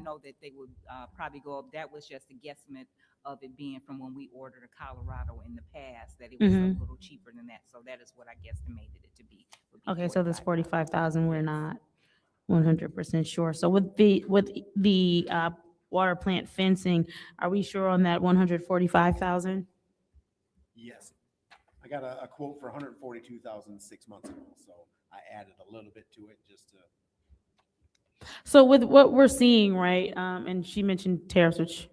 know that they would probably go up. That was just a guesstimate of it being from when we ordered a Colorado in the past, that it was a little cheaper than that. So that is what I guesstimated it to be. Would be Okay, so this 45,000. 45,000, we're not 100% sure. So with the water plant fencing, are we sure on that 145,000? Yes. I got a quote for 142,000 6 months ago, so I added a little bit to it just to. So with what we're seeing, right, and she mentioned tariffs, which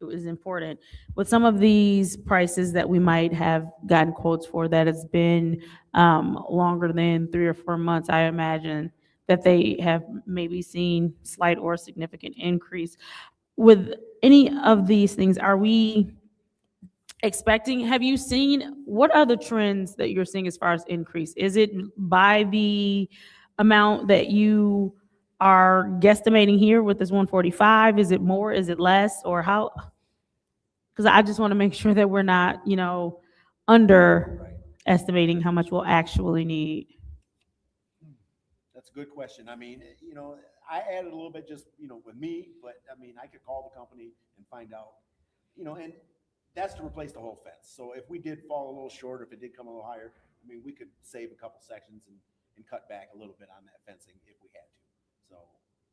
is important. With some of these prices that we might have gotten quotes for that has been longer than 3 or 4 months, I imagine that they have maybe seen slight or significant increase. With any of these things, are we expecting, have you seen, what are the trends that you're seeing as far as increase? Is it by the amount that you are guesstimating here with this 145? Is it more? Is it less? Or how? Because I just want to make sure that we're not, underestimating how much we'll actually need. That's a good question. I mean, I added a little bit just, with me, but I mean, I could call the company and find out, and that's to replace the whole fence. So if we did fall a little short, or if it did come a little higher, I mean, we could save a couple sections and cut back a little bit on that fencing if we had to. So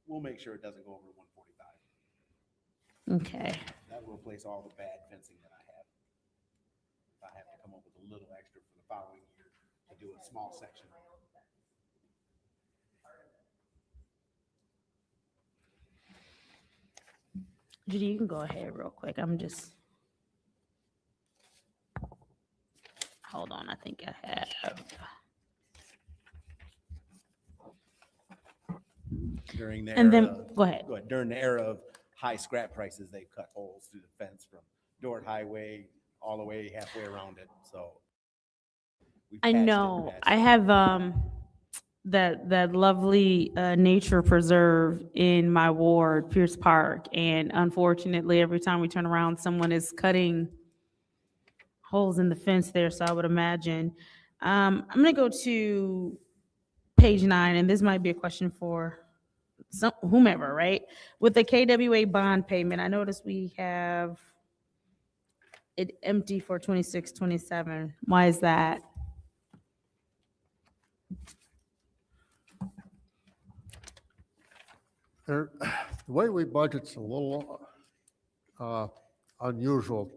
we'll make sure it doesn't go over 145. Okay. That will replace all the bad fencing that I have. If I have to come up with a little extra for the following year to do a small section. Judy, you can go ahead real quick. I'm just, hold on, I think I have. During the And era then, of, go ahead. during the era of high scrap prices, they've cut holes through the fence from Dort Highway all the way halfway around it. So we I patched it, know. patched I it. have that lovely nature preserve in my ward, Pierce Park, and unfortunately, every time we turn around, someone is cutting holes in the fence there. So I would imagine. I'm gonna go to page 9, and this might be a question for whomever, right? With the KWA bond payment, I noticed we have it empty for 26, 27. Why is that? The way we budget's a little unusual.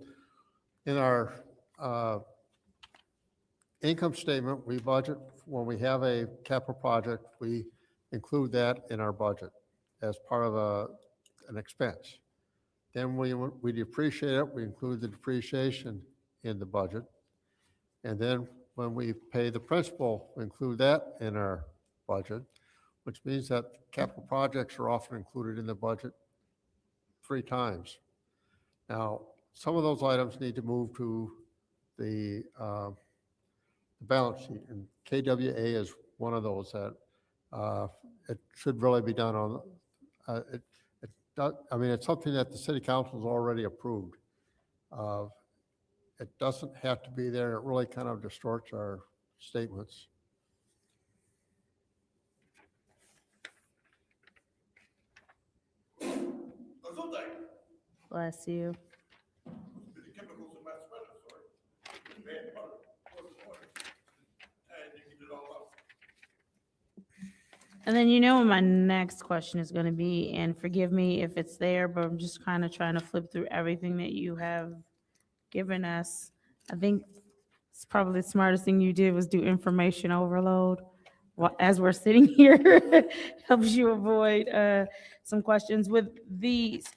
In our income statement, we budget, when we have a capital project, we include that in our budget as part of an expense. Then we depreciate it, we include the depreciation in the budget. And then when we pay the principal, we include that in our budget, which means that capital projects are often included in the budget 3 times. Now, some of those items need to move to the balance sheet, and KWA is one of those that it should really be done on. It's something that the city council has already approved. It doesn't have to be there. It really kind of distorts our statements. Bless you. And then what my next question is going to be, and forgive me if it's there, but I'm just kind of trying to flip through everything that you have given us. I think it's probably the smartest thing you did was do information overload as we're sitting here. Helps you avoid some questions with these.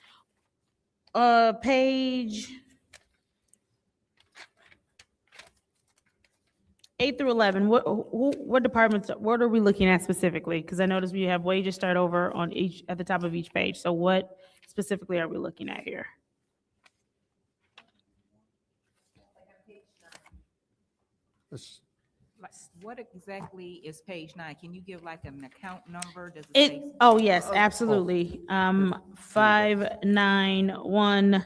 Page 8 through 11, what departments, what are we looking at specifically? Because I noticed we have wages start over at the top of each page. So what specifically are we looking at here? What exactly is page 9? Can you give like an account number? Does it say? Oh, yes, absolutely. 591,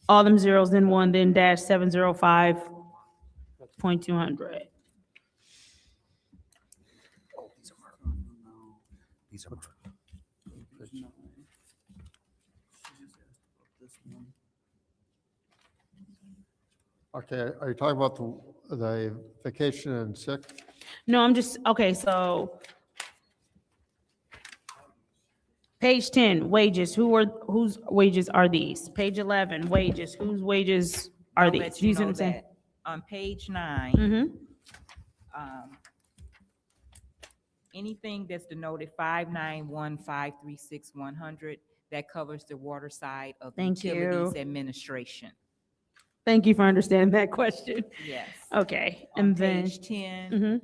all them zeros in one, then dash 705.200. These are Okay, are you talking about the vacation and sick? No, I'm just, okay, so page 10, wages, whose wages are these? Page 11, wages, whose wages are I'll these? let Do you see what know I'm saying? that on page 9, Mm-hmm, anything that's denoted 591-536-100, that covers the water side of Thank utilities you. administration. Thank you for understanding that question. Yes. Okay, On and then, page 10, mhm,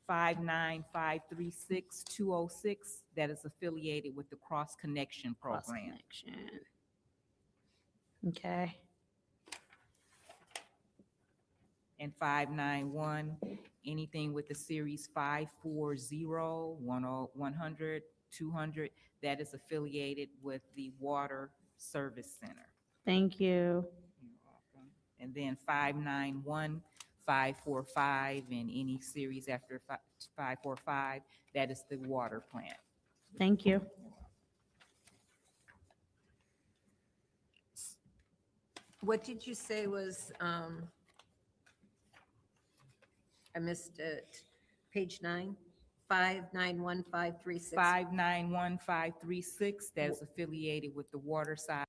59536-206, that is affiliated with the Cross Connection cross Program. connection. Okay, And 591, anything with the series 540, 100, 200, that is affiliated with the Water Service Center. thank you. You're welcome. And then 591, 545, and any series after 545, that is the water plant. Thank you. What did you say was, I missed it, page 9, 591-536? 591-536, that is affiliated with the water side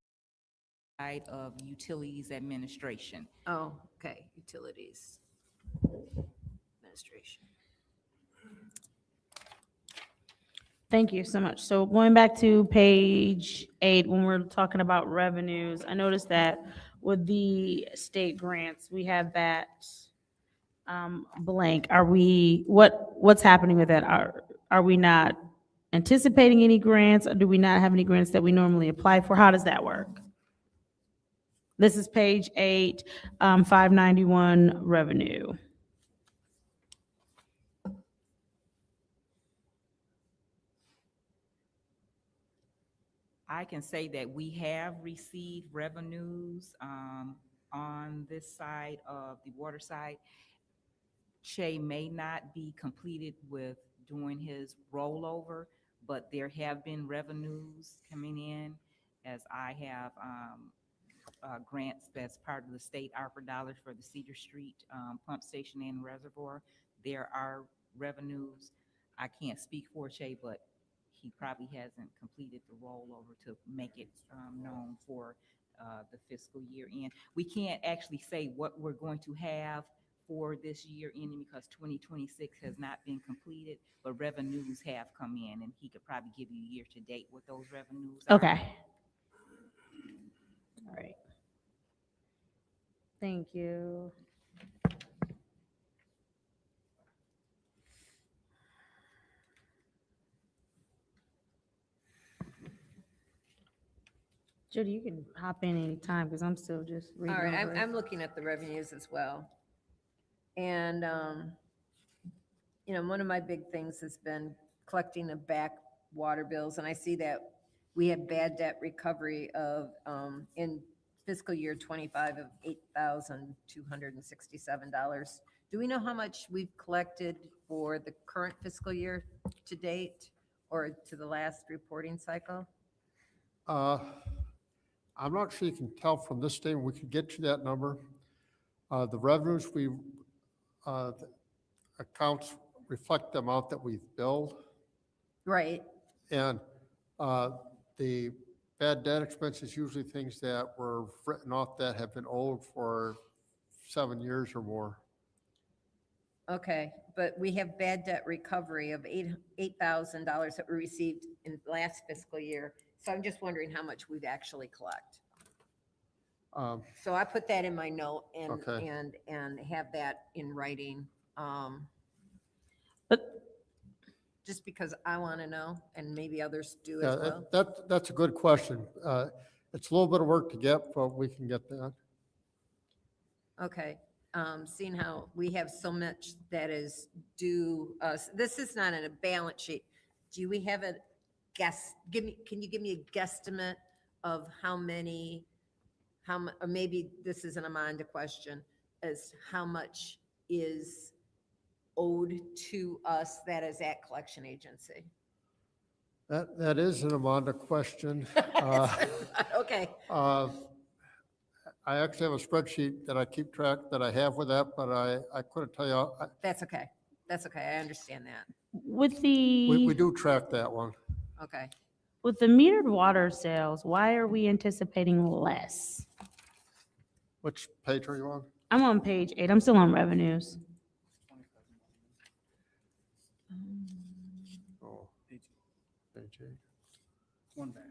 of utilities administration. Oh, okay, utilities administration. Thank you so much. So going back to page 8, when we're talking about revenues, I noticed that with the state grants, we have that blank. Are we, what's happening with that? Are we not anticipating any grants, or do we not have any grants that we normally apply for? How does that work? This is page 8, 591 revenue. I can say that we have received revenues on this side of the water side. Che may not be completed with doing his rollover, but there have been revenues coming in as I have grants that's part of the state ARPA dollars for the Cedar Street pump station and reservoir. There are revenues. I can't speak for Che, but he probably hasn't completed the rollover to make it known for the fiscal year end. We can't actually say what we're going to have for this year ending because 2026 has not been completed, but revenues have come in, and he could probably give you year to date what those revenues are. Okay. All right. Thank you. Judy, you can hop in anytime because I'm still just All reading right, over it. I'm looking at the revenues as well. And, one of my big things has been collecting the back water bills, and I see that we have bad debt recovery of, in fiscal year 25 of $8,267. Do we know how much we've collected for the current fiscal year to date or to the last reporting cycle? I'm not sure you can tell from this statement. We could get you that number. The revenues the accounts reflect the amount that we've billed. Right, And the bad debt expense is usually things that were written off that have been owed for 7 years or more. okay, but we have bad debt recovery of $8,000 that we received in last fiscal year. So I'm just wondering how much we've actually collect. Um, So I put that in my note and, Okay. and have that in writing. But Just because I want to know and maybe others do Yeah, as well. that's a good question. It's a little bit of work to get, but we can get that. Okay, seeing how we have so much that is due us, this is not in a balance sheet. Do we have a guess, can you give me a guesstimate of how many, or maybe this is an Amanda question, as how much is owed to us that is at collection agency? That is an Amanda question. Okay, I actually have a spreadsheet that I keep track, that I have with that, but I couldn't tell you. that's okay. That's okay. I understand that. With We the, do track that one. Okay. with the metered water sales, why are we anticipating less? Which page are you on? I'm on page 8. I'm still on revenues. Oh, page 8. One back.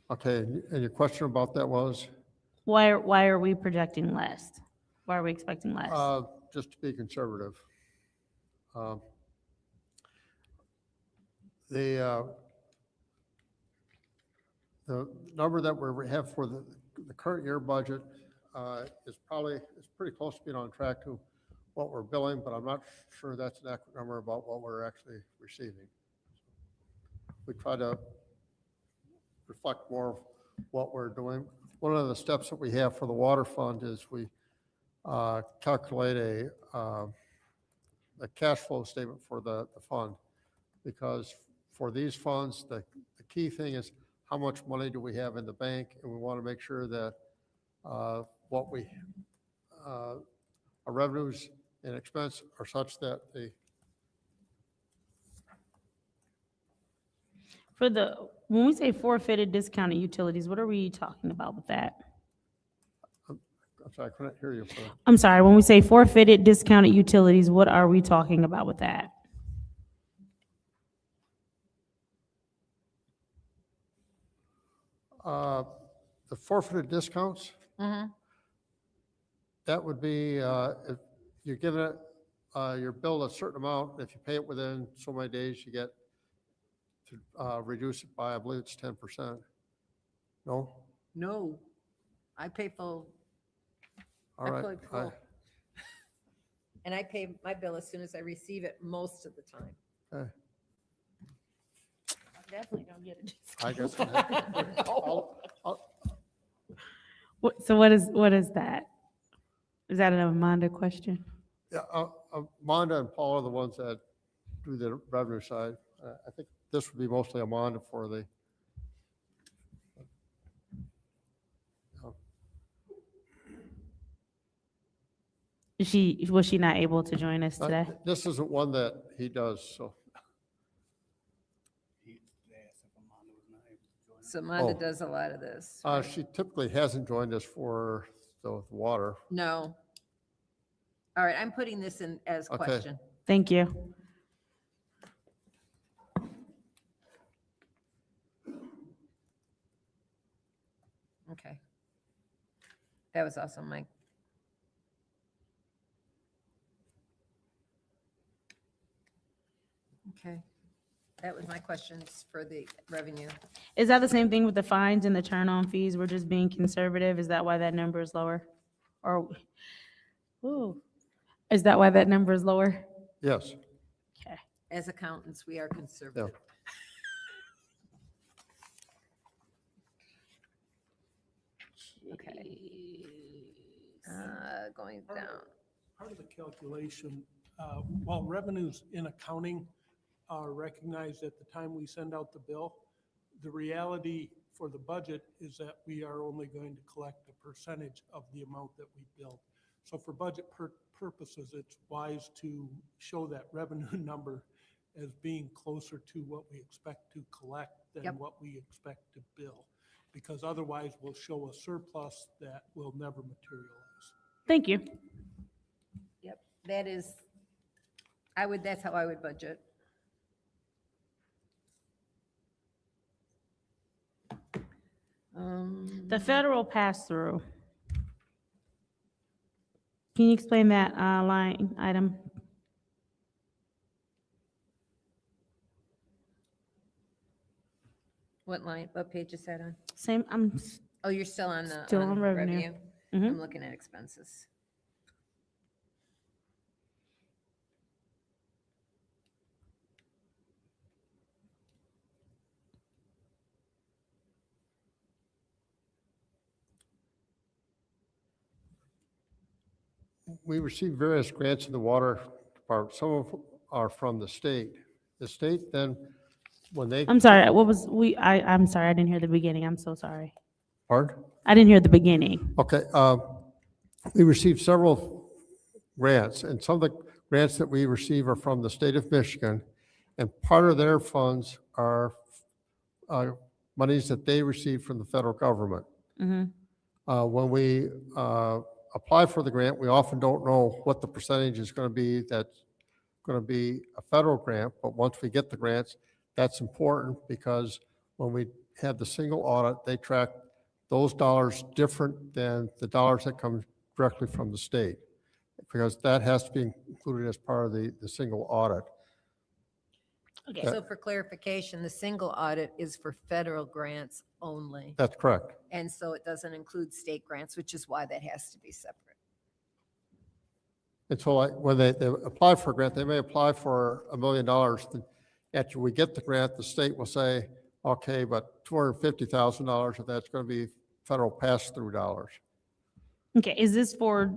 Okay, and your question about that was? Why are we projecting less? Why are we expecting less? Just to be conservative. The number that we have for the current year budget is pretty close to being on track to what we're billing, but I'm not sure that's an accurate number about what we're actually receiving. We try to reflect more of what we're doing. One of the steps that we have for the water fund is we calculate a cash flow statement for the fund, because for these funds, the key thing is how much money do we have in the bank, and we want to make sure that what our revenues and expense are such that When we say forfeited discounted utilities, what are we talking about with that? I'm sorry, I couldn't hear you. I'm sorry, when we say forfeited discounted utilities, what are we talking about with that? The forfeited discounts, that would be if you're giving it, you're billed a certain amount. If you pay it within so many days, you get to reduce it by, I believe it's 10%. No? No, I pay full, All I right. pay full. And I pay my bill as soon as I receive it most of the time. Okay. Definitely don't get it. I guess. So what is that? Is that an Amanda question? Yeah, Amanda and Paul are the ones that do the revenue side. I think this would be mostly Amanda for the. Was she not able to join us today? This isn't one that he does, so. He asked if Amanda was not able to join us. So Amanda Oh. does a lot of this. She typically hasn't joined us for the water. No. All right, I'm putting this in as Okay. question. Thank you. Okay. That was awesome, Mike. Okay. That was my questions for the revenue. Is that the same thing with the fines and the turn-on fees? We're just being conservative? Is that why that number is lower? Or, ooh, is that why that number is lower? Yes. Okay. As accountants, we are conservative. Okay. Going down. Part of the calculation, while revenues in accounting are recognized at the time we send out the bill, the reality for the budget is that we are only going to collect a percentage of the amount that we bill. So for budget purposes, it's wise to show that revenue number as being closer to what we expect to collect than Yep. what we expect to bill. Because otherwise we'll show a surplus that will never materialize. Thank you. Yep, that is, that's how I would budget. The federal pass-through. Can you explain that line item? What line, what page is that on? Same, I'm Oh, you're still on the. Still on revenue. Mhm. I'm looking at expenses. we receive various grants in the water department. Some of them are from the state. The state then, when they. I'm sorry, what was, I'm sorry, I didn't hear the beginning. I'm so sorry. Pardon? I didn't hear the beginning. Okay, we received several grants, and some of the grants that we receive are from the state of Michigan, and part of their funds are monies that they receive from the federal government. When we apply for the grant, we often don't know what the percentage is going to be that's going to be a federal grant, but once we get the grants, that's important because when we have the single audit, they track those dollars different than the dollars that come directly from the state, because that has to be included as part of the single audit. Okay. So for clarification, the single audit is for federal grants only. That's correct. And so it doesn't include state grants, which is why that has to be separate. And so like when they apply for a grant, they may apply for $1 million. After we get the grant, the state will say, okay, but $250,000 of that's going to be federal pass-through dollars. Okay, is this for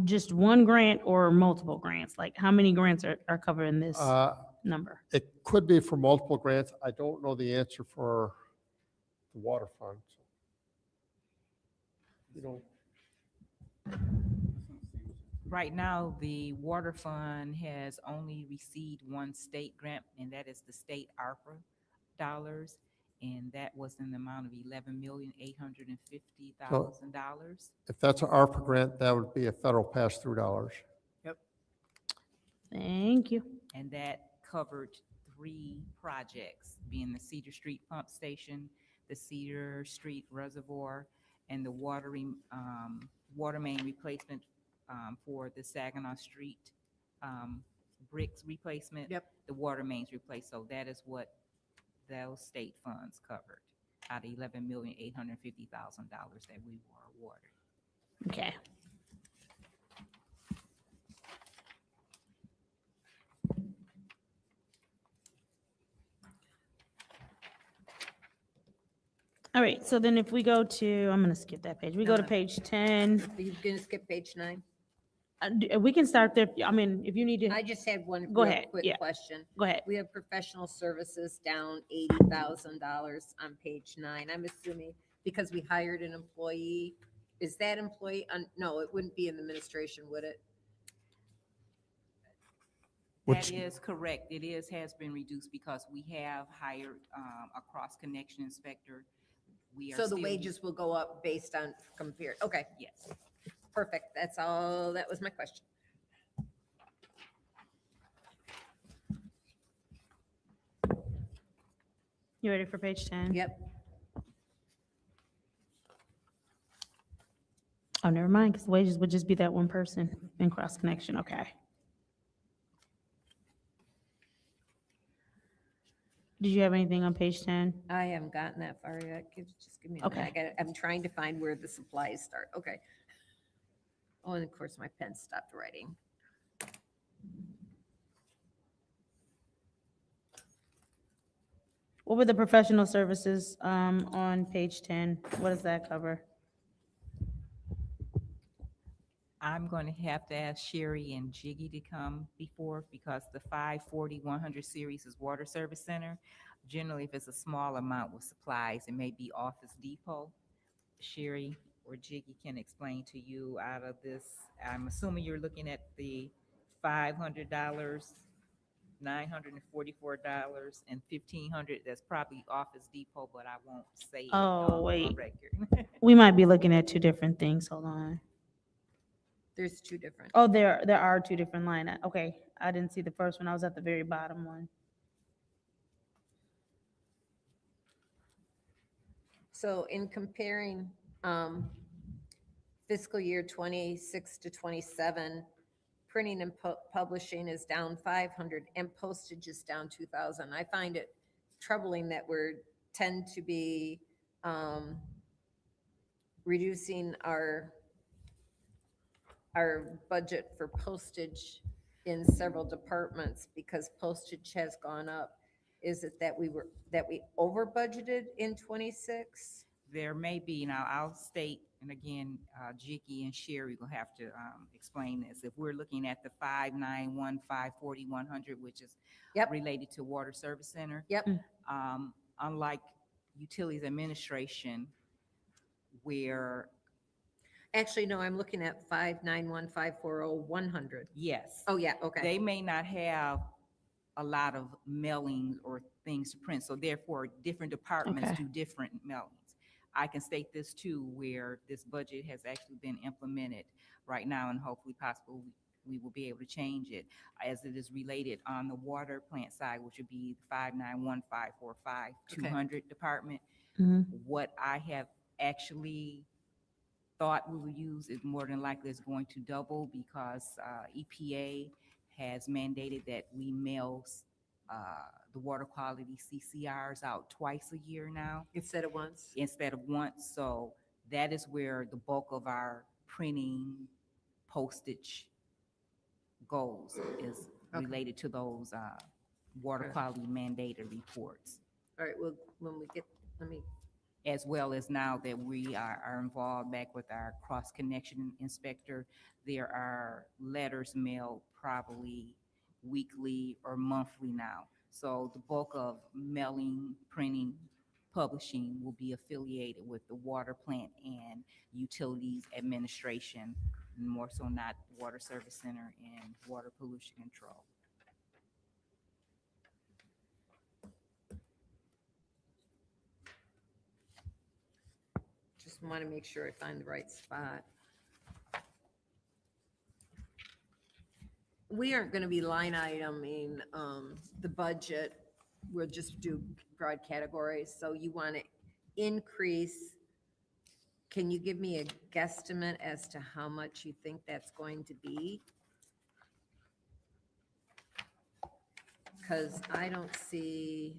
just one grant or multiple grants? Like, how many grants are covered in this number? It could be for multiple grants. I don't know the answer for the water fund. You know, Right now, the water fund has only received one state grant, and that is the state ARPA dollars, and that was in the amount of $11,850,000. if that's an ARPA grant, that would be a federal pass-through dollars. Thank you. And that covered 3 projects, being the Cedar Street Pump Station, the Cedar Street Reservoir, and the water main replacement for the Saginaw Street bricks replacement. Yep. The water mains replaced. So that is what those state funds covered out of $11,850,000 that we were awarded. Okay. All right, so then if we go to, I'm gonna skip that page. We go to No. page 10. Are you going to skip page 9? We can start there. I mean, if you need to, I just had one Go real ahead, quick yeah. question. go ahead. We have professional services down $80,000 on page 9. I'm assuming because we hired an employee. Is that employee, no, it wouldn't be in the administration, would it? Which- That is correct. It has been reduced because we have hired a cross-connection inspector. We are So the still- wages will go up based on compared, okay, Yes. perfect. That's all, that was my question. You ready for page 10? Yep. Oh, never mind, because wages would just be that one person in cross connection. Okay. Did you have anything on page 10? I haven't gotten that far yet. Just give me a minute. Okay. I'm trying to find where the supplies start. Okay. Oh, and of course, my pen stopped writing. What were the professional services on page 10? What does that cover? I'm going to have to ask Sherry and Jiggy to come before because the 540-100 series is Water Service Center. Generally, if it's a small amount with supplies, it may be Office Depot. Sherry or Jiggy can explain to you out of this. I'm assuming you're looking at the $500, $944, and $1,500. That's probably Office Depot, but I won't say it Oh, on wait. record. We might be looking at two different things. Hold on. There's 2 different. Oh, there are two different okay, I didn't see the first one. I was at the very bottom one. So in comparing fiscal year 26 to 27, printing and publishing is down 500 and postage is down 2,000. I find it troubling that tend to be reducing our budget for postage in several departments because postage has gone up. Is it that we over budgeted in 26? There may be, now I'll state, and again, Jicky and Sherry will have to explain this. If we're looking at the 591, 540, 100, which is Yep. related to Water Service Center, Yep, unlike Utilities Administration, where, actually, no, I'm looking at 591, 540, 100. yes, Oh, yeah, okay. they may not have a lot of mailings or things to print, so therefore, different departments Okay. do different mailings. I can state this too, where this budget has actually been implemented right now, and hopefully possibly we will be able to change it as it is related on the water plant side, which would be 591, 545, 200 department. Mhm. What I have actually thought we would use is more than likely is going to double, because EPA has mandated that we mail the water quality CCRs out twice a year now Instead of once? instead of once. So that is where the bulk of our printing postage goes, is Okay. related to those water Okay. quality mandated reports. All right, well, when we get, let me, As well as now that we are involved back with our cross-connection inspector, there are letters mailed probably weekly or monthly now. So the bulk of mailing, printing, publishing will be affiliated with the water plant and utilities administration, more so not Water Service Center and water pollution control. just want to make sure I find the right spot. We aren't going to be line iteming the budget. We'll just do broad categories. So you want to increase, can you give me a guesstimate as to how much you think that's going to be? Because I don't see,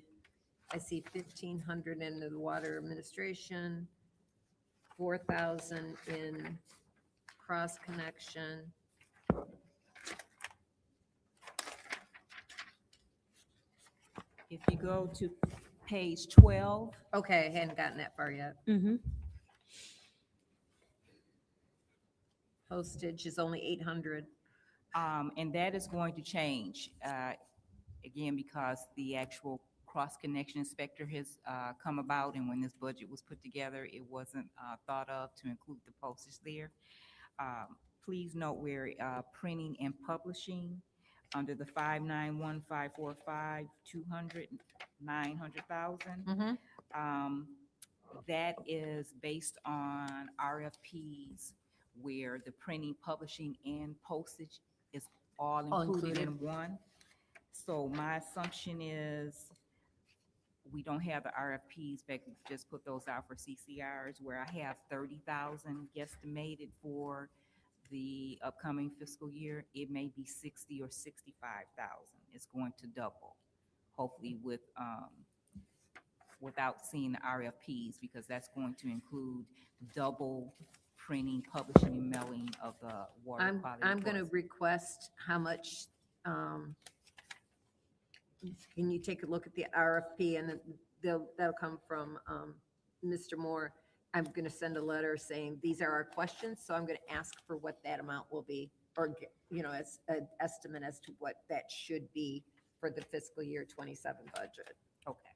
I see 1,500 in the water administration, 4,000 in cross connection. If you go to page 12, Okay, I hadn't gotten that far yet. Mhm. Postage is only 800. and that is going to change, again, because the actual cross-connection inspector has come about, and when this budget was put together, it wasn't thought of to include the postage there. Please note where printing and publishing, under the 591, 545, 200, 900,000. Mm-hmm. That is based on RFPs where the printing, publishing, and postage is all All included in included. one. So my assumption is we don't have the RFPs, but we just put those out for CCRs, where I have 30,000 guesstimated for the upcoming fiscal year. It may be 60 or 65,000. It's going to double, hopefully without seeing the RFPs, because that's going to include double printing, publishing, and mailing of the water quality. I'm going to reports. request how much, can you take a look at the RFP, and then that'll come from Mr. Moore. I'm going to send a letter saying, these are our questions, so I'm going to ask for what that amount will be, or, as an estimate as to what that should be for the fiscal year 27 budget. Okay.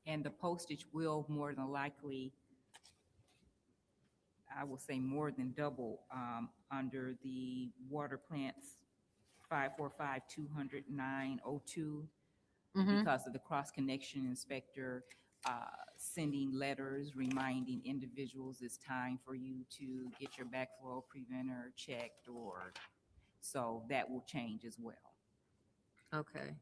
And the postage will more than likely, I will say more than double, under the water plants 545, 200, 902, Mhm. because of the cross-connection inspector sending letters reminding individuals it's time for you to get your backflow preventer checked, or, so that will change as well. Okay.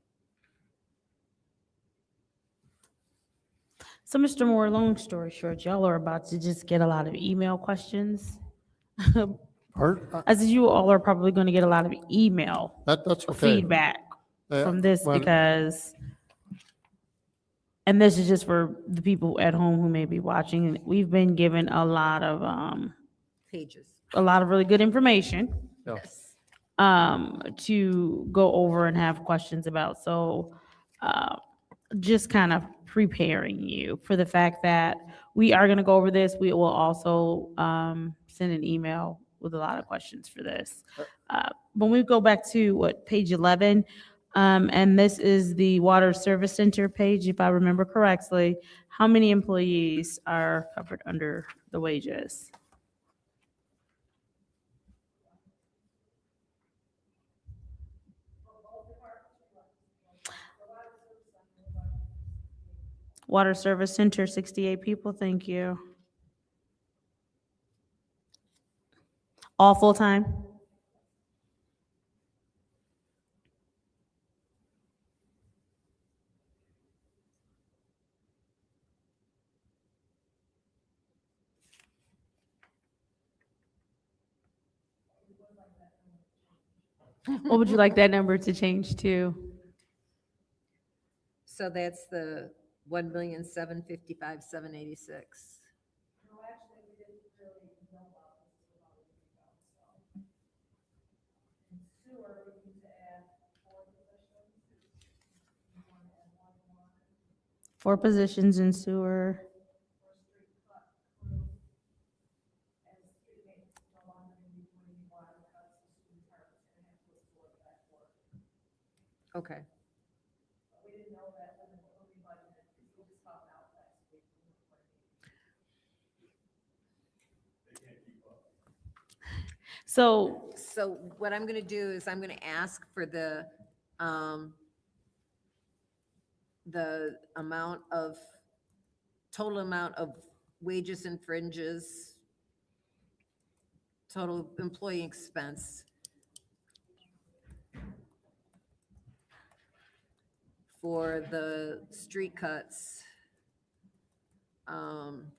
So, Mr. Moore, long story short, y'all are about to just get a lot of email questions As you all are probably going to get a lot of email That's okay. feedback Yeah, from this when- because, and this is just for the people at home who may be watching, we've been given Pages. a lot of really good information Yeah. Yes. to go over and have questions about. So just kind of preparing you for the fact that we are going to go over this. We will also send an email with a lot of questions for this. When we go back to page 11, and this is the Water Service Center page, if I remember correctly, how many employees are covered under the wages? Water Service Center, 68 people, thank you. All full-time? What would you like that number to change to? So that's the 1,755,786. Four positions in sewer. Okay. So, So what I'm going to do is I'm going to ask for the amount of, total amount of wages and fringes, total employee expense for the street cuts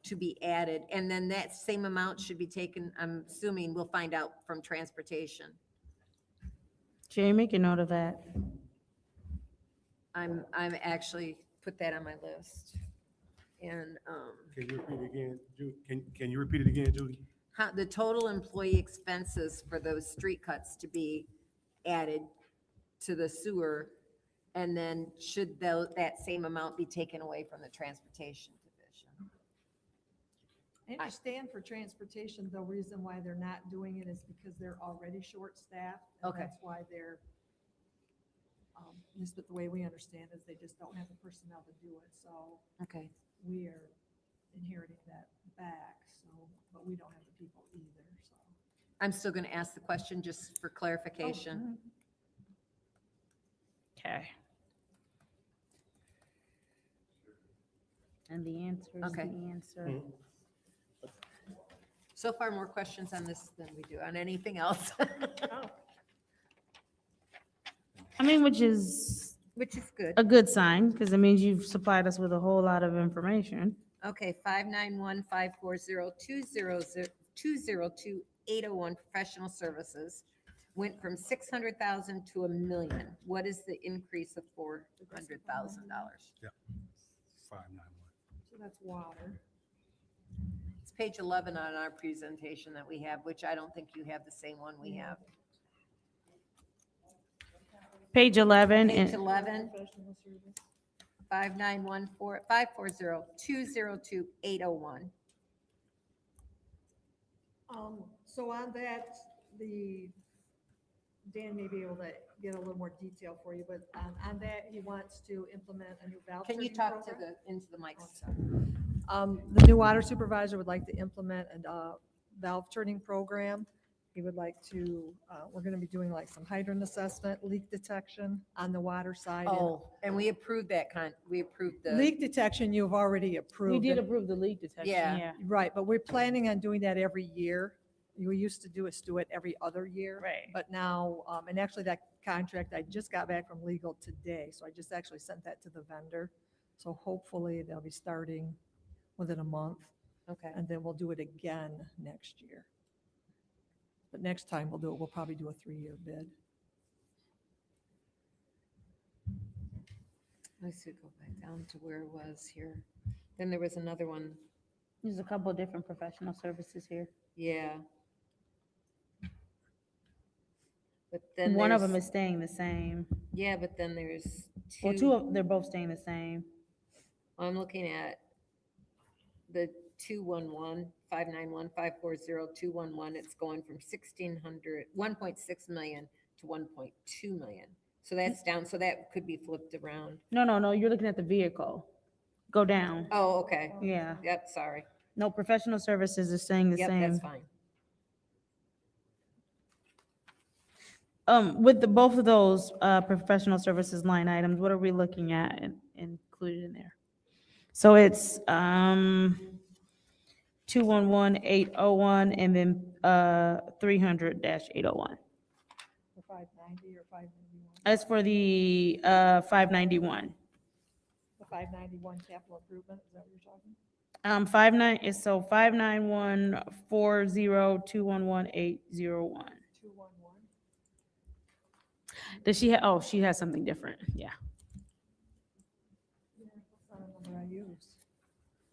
to be added. And then that same amount should be taken, I'm assuming we'll find out from transportation. Jerry, make a note of that. I'm actually put that on my list. And Can you repeat it again, can you repeat it again, Judy? how, the total employee expenses for those street cuts to be added to the sewer, and then should that same amount be taken away from the transportation division? I understand for transportation, the reason why they're not doing it is because they're already short-staffed. And Okay. that's why they're, at least the way we understand is they just don't have the personnel to do it. So Okay. we are inheriting that back, so, but we don't have the people either, so. I'm still going to ask the question just for clarification. Okay. And the answer is Okay. the answer. So far, more questions on this than we do on anything else, I mean, which is which is good. a good sign, because it means you've supplied us with a whole lot of information. Okay, 591-540-202-801 professional services went from 600,000 to $1 million. What is the increase of $400,000? 591. So that's water. It's page 11 on our presentation that we have, which I don't think you have the same one we have. Page 11, Page and 11, Professional service. 591-540-202-801. So on that, Dan may be able to get a little more detail for you, but on that, he wants to implement a new valve. Can you turning talk to program. into the mic? Oh, sorry. The new water supervisor would like to implement a valve turning program. He would like to, we're going to be doing like some hydrant assessment, leak detection on the water side. and Oh, and we approved that we approved the. Leak detection, you've already we approved. did and- approve the leak detection, Yeah. yeah. Right, but we're planning on doing that every year. We used to do it every other year. Right. But now, and actually that contract, I just got back from legal today, so I just actually sent that to the vendor. So hopefully they'll be starting within a month, Okay. and then we'll do it again next year. But next time we'll probably do a 3-year bid. Let's see, go back down to where it was here. Then there was another one, There's a couple of different professional services here. yeah. But then One of them there's, is staying the same. yeah, but then there's Well, they're both staying the same. I'm looking at the 211, 591, 540, 211. It's going from 1.6 million to 1.2 million. So that's down, so that could be flipped around. No, you're looking at the vehicle. Go down. Oh, okay. Yeah. Yep, sorry. No, professional services is staying the Yep, same. that's fine. With both of those professional services line items, what are we looking at included in there? So it's 211801 and then 300-801. For 590 or 591? That's for the 591. The 591 capital improvement, is that what you're talking? 59140211801. 211? Does she have, she has something different, yeah. Yeah, that's not a number I use.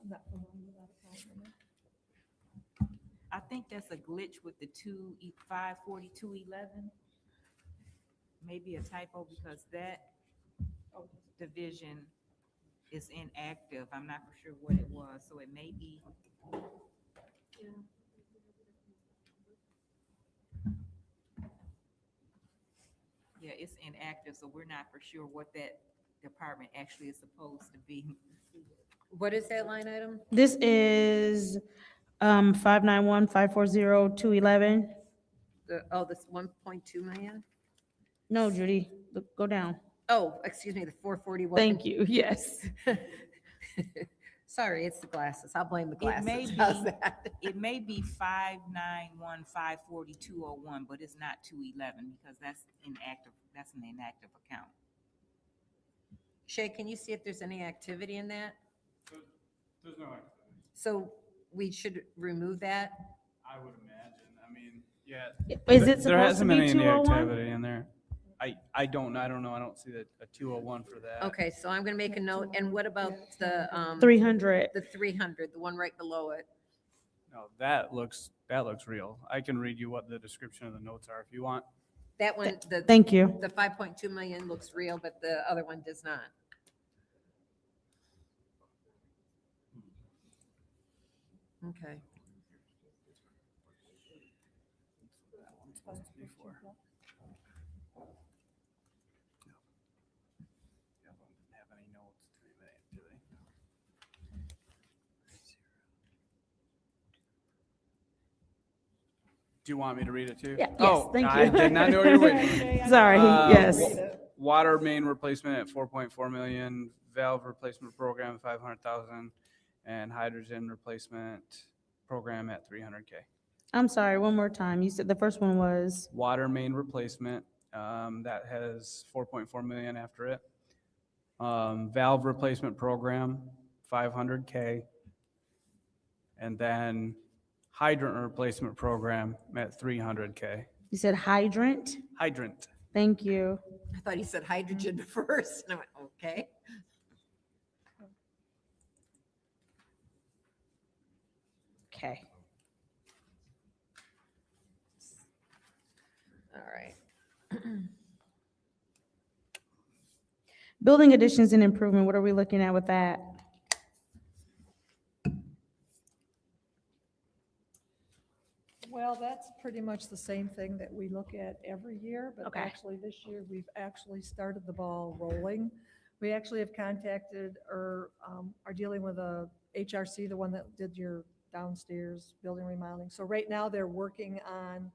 I'm not familiar with that account number. I think that's a glitch with the 54211. Maybe a typo because that division is inactive. I'm not for sure what it was, so it may be. Yeah, it's inactive, so we're not for sure what that department actually is supposed to be. What is that line item? This is 591540211. This 1.2 million? No, Judy, go down. Oh, excuse me, the 441. Thank you, yes. Sorry, it's the glasses. I'll blame the It may glasses. be, How's that? it may be 591540201, but it's not 211 because that's inactive. That's an inactive account. Shay, can you see if there's any activity in that? There's no activity. So we should remove that? I would imagine. I mean, yeah. Is But it there supposed to hasn't be been any 201? activity in there. I don't know. I don't see a 201 for that. Okay, so I'm gonna make a note. And what about the, 300. the 300, the one right below it? No, that looks real. I can read you what the description of the notes are if you want. That one, Thank you. the 5.2 million looks real, but the other one does not. Okay. Have any notes to any activity. Do you want me to read it too? Yeah, yes, Oh, thank I you. did not know you were waiting. Sorry, yes. Water main replacement at 4.4 million, valve replacement program 500,000, and hydrogen replacement program at 300K. I'm sorry, one more time. You said the first one was, Water main replacement, that has 4.4 million after it. Valve replacement program, 500K. And then hydrant replacement program at 300K. you said hydrant? Hydrant. Thank you. I thought he said hydrogen first. And I went, okay. Okay. All right. Building additions and improvement, what are we looking at with that? Well, that's pretty much the same thing that we look at every year, but Okay. actually this year, we've actually started the ball rolling. We actually have contacted or are dealing with a HRC, the one that did your downstairs building remodeling. So right now, they're working on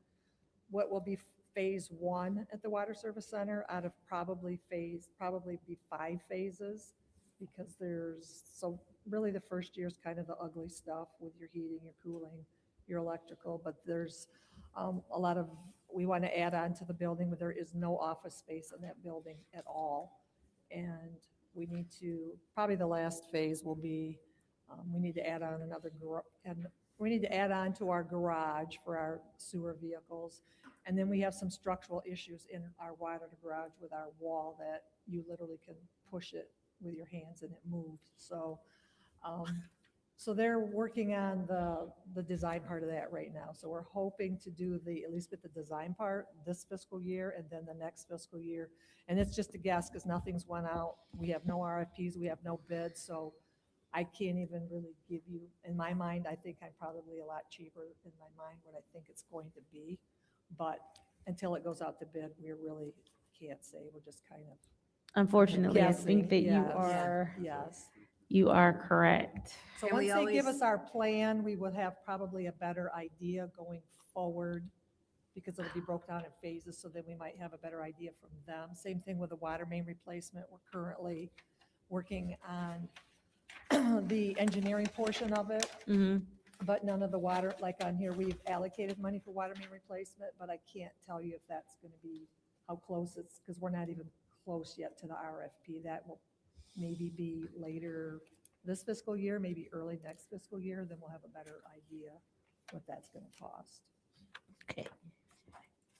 what will be phase 1 at the Water Service Center out of probably be 5 phases, because so really the first year is kind of the ugly stuff with your heating, your cooling, your electrical, but there's a lot of, we want to add on to the building, but there is no office space in that building at all. And we need to, probably the last phase will be, we need to add on we need to add on to our garage for our sewer vehicles. And then we have some structural issues in our water garage with our wall that you literally can push it with your hands and it moves. So, so they're working on the design part of that right now. So we're hoping to do at least with the design part this fiscal year and then the next fiscal year. And it's just a guess because nothing's went out. We have no RFPs, we have no bids, so I can't even really give you, in my mind, I think I'm probably a lot cheaper in my mind what I think it's going to be. But until it goes out to bid, we really can't say. We're just kind of Unfortunately, I think that guessing. Yes. you are correct. So And once we they give always- us our plan, we would have probably a better idea going forward because it'll be broken down in phases, so then we might have a better idea from them. Same thing with the water main replacement. We're currently working on the engineering portion of it, Mhm. but none of the water, like on here, we've allocated money for water main replacement, but I can't tell you if that's going to be, how close it's, because we're not even close yet to the RFP. That will maybe be later this fiscal year, maybe early next fiscal year, then we'll have a better idea what that's going to cost. Okay.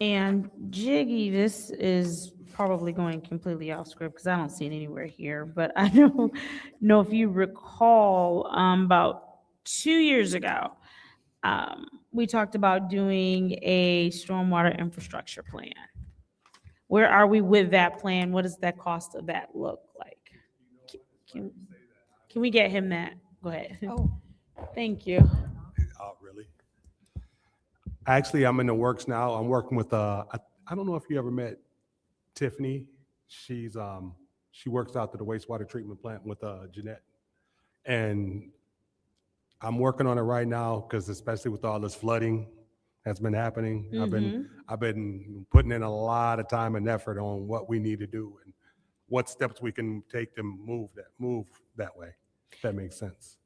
And Jiggy, this is probably going completely off script because I don't see it anywhere here, but I don't know if you recall, about 2 years ago, we talked about doing a stormwater infrastructure plan. Where are we with that plan? What does that cost of that look like? Can we get him that? Go ahead. Oh, Thank you. Oh, really? Actually, I'm in the works now. I'm working with, I don't know if you ever met Tiffany. She's, she works out to the wastewater treatment plant with Jeanette. And I'm working on it right now because especially with all this flooding that's been happening, I've been putting in a lot of time and effort on what we need to do and what steps we can take to move that way, if that makes sense.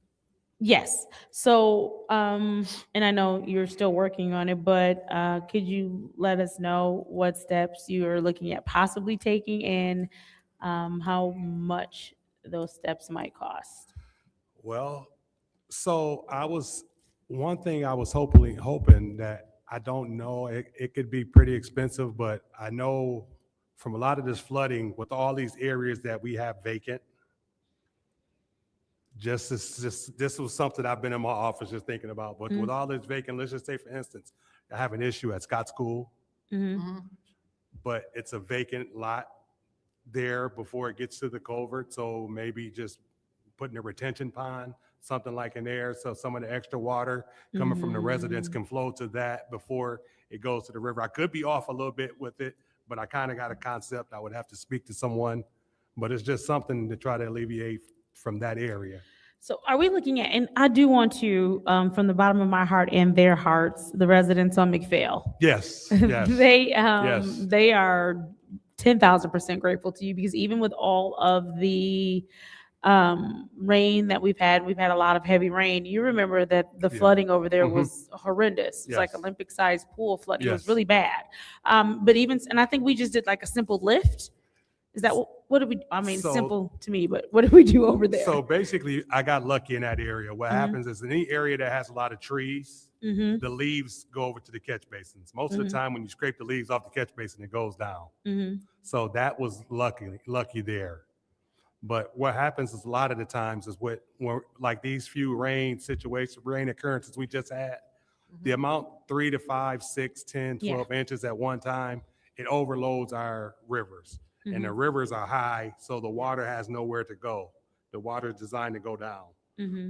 Yes. So, and I know you're still working on it, but could you let us know what steps you are looking at possibly taking and how much those steps might cost? Well, so one thing I was hoping that I don't know, it could be pretty expensive, but I know from a lot of this flooding with all these areas that we have vacant, this was something I've been in my office just thinking about, but with all this vacant, let's just say for instance, I have an issue at Scott School, but it's a vacant lot there before it gets to the culvert. So maybe just putting a retention pond, something like in there. So some of the extra water coming from the residents can flow to that before it goes to the river. I could be off a little bit with it, but I kind of got a concept. I would have to speak to someone, but it's just something to try to alleviate from that area. So are we looking at, and I do want to, from the bottom of my heart and their hearts, the residents on McPhail. Yes, yes. They are 10,000% grateful to you because even with all of the rain that we've had a lot of heavy rain. You remember that the flooding over there was horrendous. It's like Yes. Olympic-sized pool flooding. It was Yes. really bad. But even, and I think we just did like a simple lift. Is that what did we? I mean, So- simple to me, but what did we do over there? So basically, I got lucky in that area. What happens is in any area that has a lot of trees, the leaves go over to the catch basins. Most of the time, when you scrape the leaves off the catch basin, it goes down. So that was lucky there. But what happens is a lot of the times is when like these few rain occurrences we just had, the amount 3 to 5, 6, 10, 12 inches at one time, it overloads our rivers. And the rivers are high, so the water has nowhere to go. The water is designed to go down.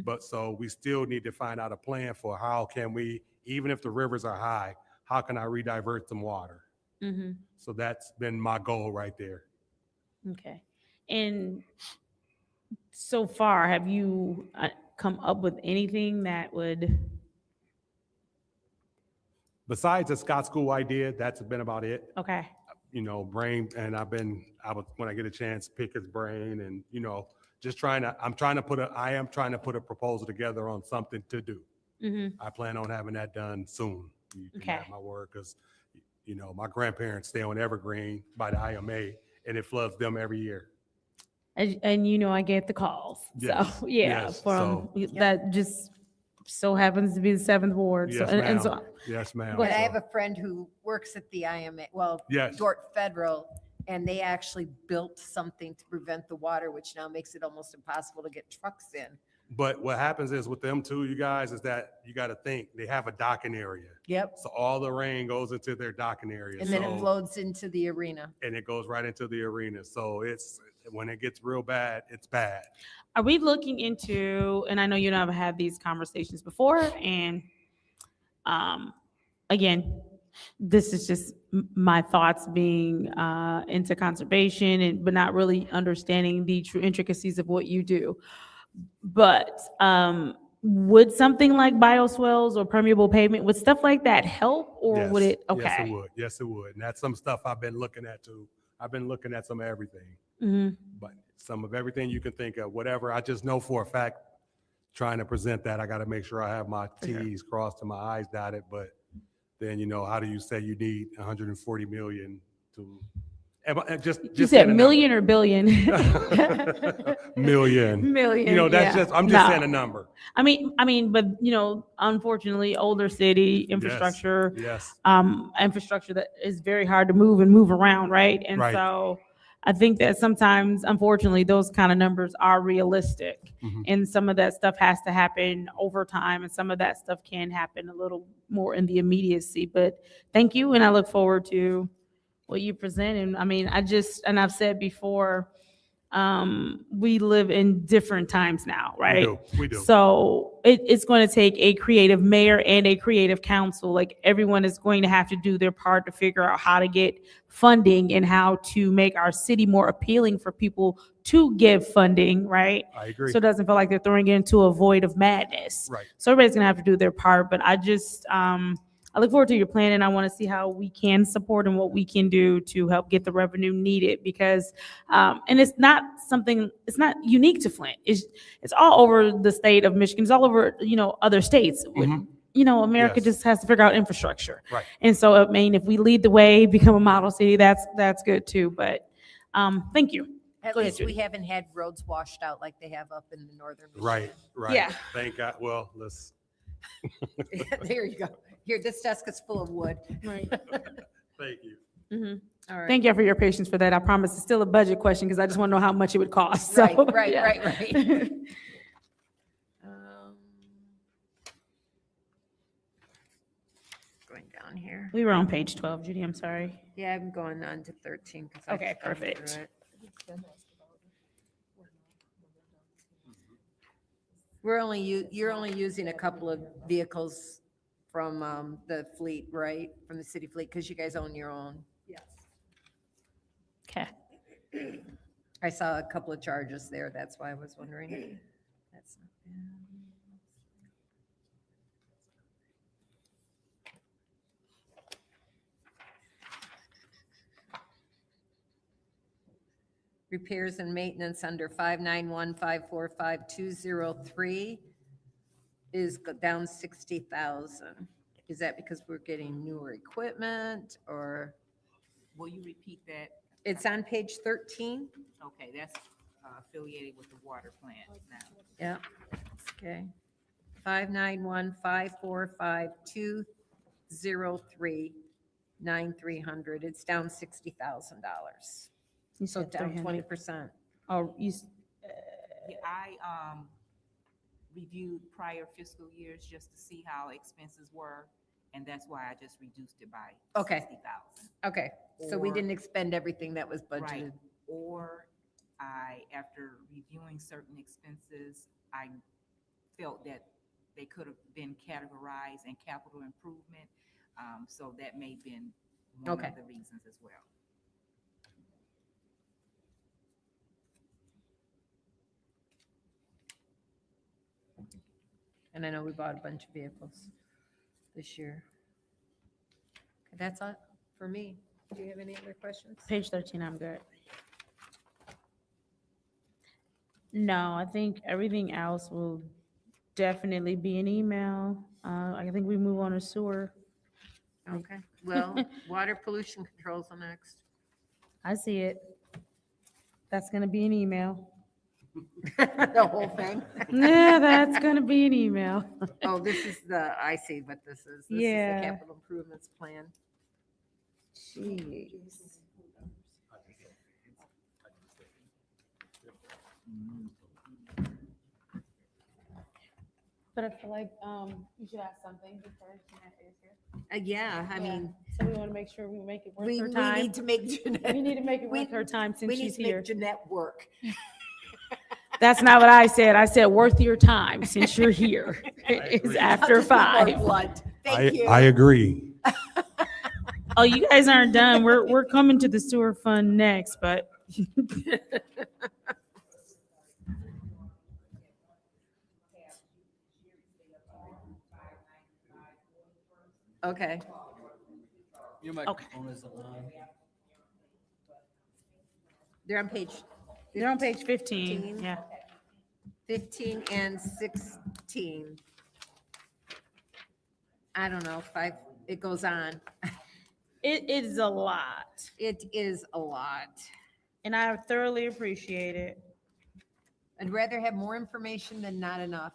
But so we still need to find out a plan for how can we, even if the rivers are high, how can I redivert some water? So that's been my goal right there. Okay. And so far, have you come up with anything that would? Besides the Scott School idea, that's been about it. Okay. You know, brain, and when I get a chance, pick his brain and, you know, I am trying to put a proposal together on something to do. I plan on having that done soon. You can have my word, because, you know, my grandparents stay on Evergreen by the IMA and it floods them every year. And you know, I get the calls. Yes, So yeah, yes, from so- that just so happens to be the 7th Ward. So, Yes, and ma'am. so, Yes, ma'am. Go And I ahead. have a friend who works at the IMA, well, Yes. Dort Federal, and they actually built something to prevent the water, which now makes it almost impossible to get trucks in. But what happens is with them too, you guys, is that you got to think they have a docking area. Yep. So all the rain goes into their docking area. And then it So- flows into the arena. and it goes right into the arena. So it's, when it gets real bad, it's bad. are we looking into, and I know you and I have had these conversations before, and again, this is just my thoughts being into conservation and but not really understanding the true intricacies of what you do. But would something like bioswales or permeable pavement, would stuff like that help, or would Yes. it? Okay. Yes, it would. Yes, it would. And that's some stuff I've been looking at too. I've been looking at some of everything, Mhm. but some of everything you can think of, whatever. I just know for a fact, trying to present that, I got to make sure I have my T's crossed and my I's dotted. But then, how do you say you need 140 million to, just You said saying a million or billion? number. Million. Million. That's yeah. I'm just No. saying a number. I mean, but unfortunately, older city infrastructure, Yes. infrastructure that is very hard to move and move around, right? And Right. so I think that sometimes, unfortunately, those kind of numbers are realistic. Mhm. And some of that stuff has to happen over time, and some of that stuff can happen a little more in the immediacy. But thank you, and I look forward to what you present. And I mean, and I've said before, we live in different times now, right? We do. So it's going to take a creative mayor and a creative council. Like, everyone is going to have to do their part to figure out how to get funding and how to make our city more appealing for people to give funding, right? I agree. So it doesn't feel like they're throwing it into a void of madness. Right. So everybody's gonna have to do their part, but I look forward to your plan, and I want to see how we can support and what we can do to help get the revenue needed, because, and it's not unique to Flint. It's all over the state of Michigan. It's all over, other states. Mhm. America Yes. just has to figure out infrastructure. Right. And so, I mean, if we lead the way, become a model city, that's good too. But, thank you. At Go ahead, least we Judy. haven't had roads washed out like they have up in the northern Right. Michigan. Right. Yeah. Thank God. Well, let's. There you go. Here, this desk is full of wood. Right. Thank you. Mhm. All right. Thank you for your patience for that. I promise it's still a budget question, because I just want to know how much it would cost. So, Right. yeah. Going down here. We were on page 12, Judy, I'm sorry. Yeah, I'm going on to 13. 'cause I Okay, thumbed through perfect. it. You're only using a couple of vehicles from the fleet, right? From the city fleet, because you guys own your own. Yes. Okay. I saw a couple of charges there, that's why I was wondering. That's not bad. Repairs and maintenance under 591545203 is down 60,000. Is that because we're getting newer equipment, or Will you repeat that? it's on page 13? Okay, that's affiliated with the water plant now. Yeah, okay. 591545203 It's down $60,000. You So said down 300. 20%. Oh, Yeah, I reviewed prior fiscal years just to see how expenses were, and that's why I just reduced it by Okay. 60,000. Okay, so we Or- didn't expend everything that was Right. budgeted. Or after reviewing certain expenses, I felt that they could have been categorized in capital improvement. So that may have been one Okay. of the reasons as well. And I know we bought a bunch of vehicles this year. Okay, that's all for me. Do you have any other questions? page 13, I'm good. No, I think everything else will definitely be an email. I think we move on to sewer. Okay, well, water pollution controls are next. I see it. That's gonna be an email. The whole thing? Yeah, that's gonna be an email. Oh, this is I see what this is. This is the Yeah. capital improvements plan. Jeez. But I feel like, you should ask something before Jeanette is here. Yeah, I mean, So we wanna make sure we make it worth we her need time. to make Jeanette. We need to make it we- worth her time since We need she's to make here. Jeanette work. That's not what I said. I said worth your time since you're here. It's agree. after I'll just be more 5. blunt. Thank you. I agree. Oh, you guys aren't done. We're coming to the sewer fund next, but Okay. Your Okay. microphone isn't on. They're on page they're on page 15. 15. Yeah. 15 and 16. I don't know, it goes on. It is a lot, It is a lot. and I thoroughly appreciate it. I'd rather have more information than not enough.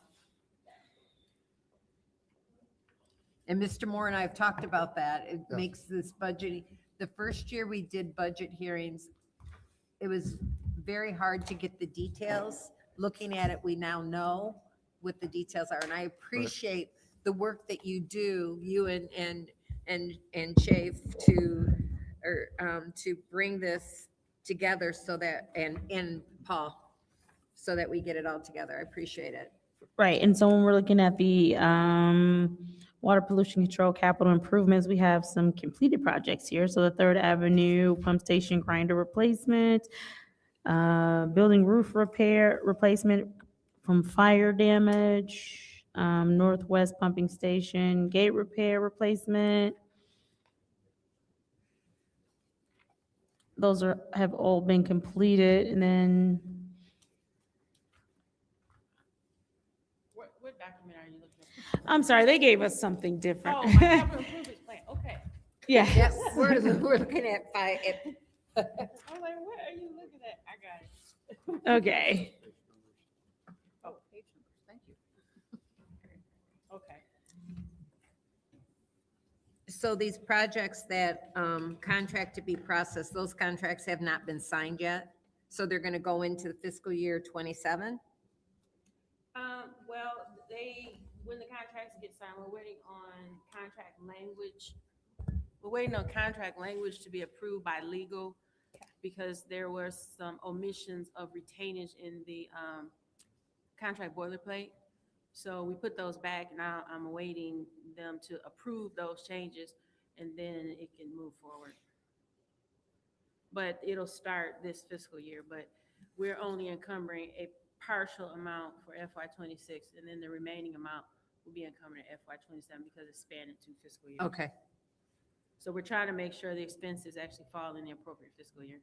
And Mr. Moore and I have talked about that. It Yeah. makes this budget, the first year we did budget hearings, it was very hard to get the details. Looking at it, we now know what the details are, and I appreciate the work that you do, you and Chafe to bring this together so that, and Paul, so that we get it all together. I appreciate it. Right, and so when we're looking at the water pollution control capital improvements, we have some completed projects here. So the Third Avenue pump station grinder replacement, building roof replacement from fire damage, Northwest pumping station gate repair replacement. Those have all been completed, and then. What document are you looking at? I'm sorry, they gave us something different. Oh, my capital improvement plan, okay. Yeah. Yes, we're looking at five, I'm like, what are you looking at? I got it. Okay. Oh, page numbers, thank you. Okay. so these projects that contract to be processed, those contracts have not been signed yet? So they're gonna go into the fiscal year 27? Well, when the contracts get signed, we're waiting on contract language. We're waiting on contract language to be approved by legal because there were some omissions of retainage in the contract boilerplate. So we put those back. Now I'm awaiting them to approve those changes and then it can move forward. But it'll start this fiscal year, but we're only encumbering a partial amount for FY26, and then the remaining amount will be encumbered in FY27 because it's spanned 2 fiscal years. Okay, So we're trying to make sure the expenses actually fall in the appropriate fiscal year.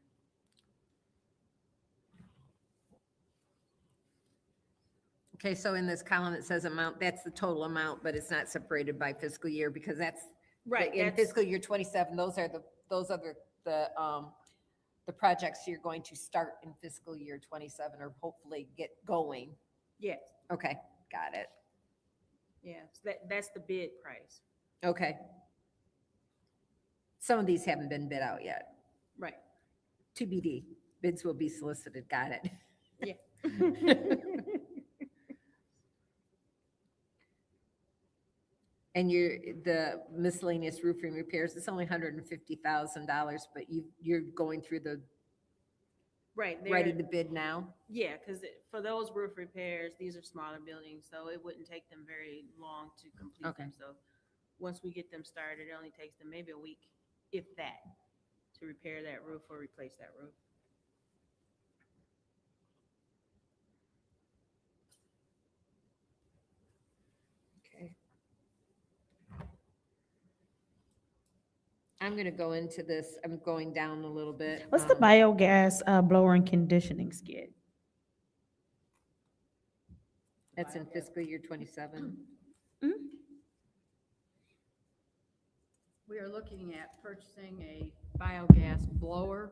okay, so in this column it says amount, that's the total amount, but it's not separated by fiscal year because that's. In fiscal year 27, those are the projects you're going to start in fiscal year 27 or hopefully get going. Yes, Okay, got it. yeah, so that's the bid price. Okay. Some of these haven't been bid out yet. Right. TBD, bids will be solicited, got it. Yeah. And the miscellaneous roofing repairs, it's only $150,000, but you're going through the, Right. writing the bid now? Yeah, because for those roof repairs, these are smaller buildings, so it wouldn't take them very long to complete Okay. them. So once we get them started, it only takes them maybe a week, if that, to repair that roof or replace that roof. Okay. I'm gonna go into this, I'm going down a little bit. What's the biogas blower and conditioning skid? That's in fiscal year 27. We are looking at purchasing a biogas blower,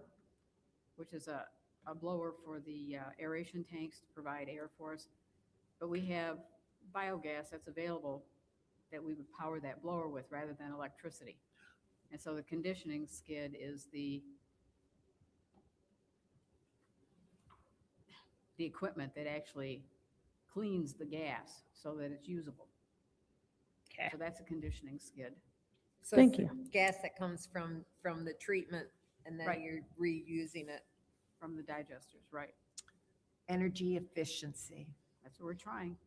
which is a a blower for the aeration tanks to provide air for us, but we have biogas that's available that we would power that blower with rather than electricity. And so the conditioning skid is the equipment that actually cleans the gas so that it's usable. Okay. So that's a conditioning skid. So Thank it's you. gas that comes from the treatment and then Right. you're reusing it. From the digesters, right? Energy efficiency. That's what we're trying.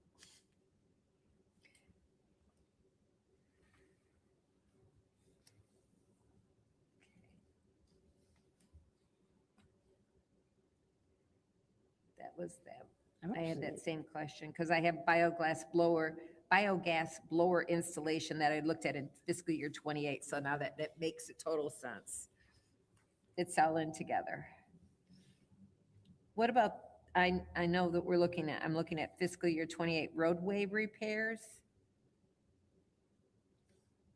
That was that. I'm I had that actually- same question because I have biogas blower installation that I looked at in fiscal year 28. So now that makes total sense. It's all in together. What about, I know that I'm looking at fiscal year 28 roadway repairs.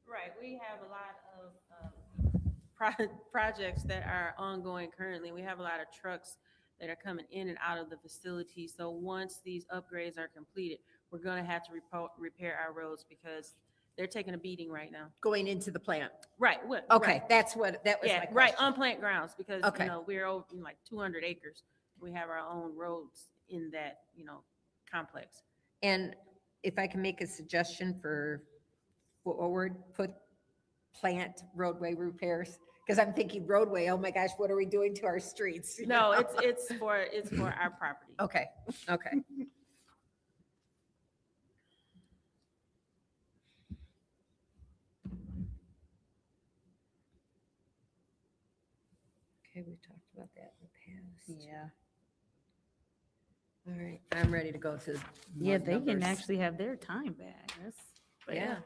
Right, we have a lot of projects that are ongoing currently. We have a lot of trucks that are coming in and out of the facility. So once these upgrades are completed, we're gonna have to repair our roads because they're taking a beating right now. Going into the plant. Right. Okay, right. that was my Yeah, question. right, on plant grounds because, Okay. we're over like 200 acres. We have our own roads in that, complex. And if I can make a suggestion for forward, put plant roadway repairs, because I'm thinking roadway, oh my gosh, what are we doing to our streets? You No, know? it's for our property. Okay, okay. Okay, we talked about that in the past. Yeah. All right, I'm ready to go to Yeah, more they can numbers. actually have their time back. But Yeah.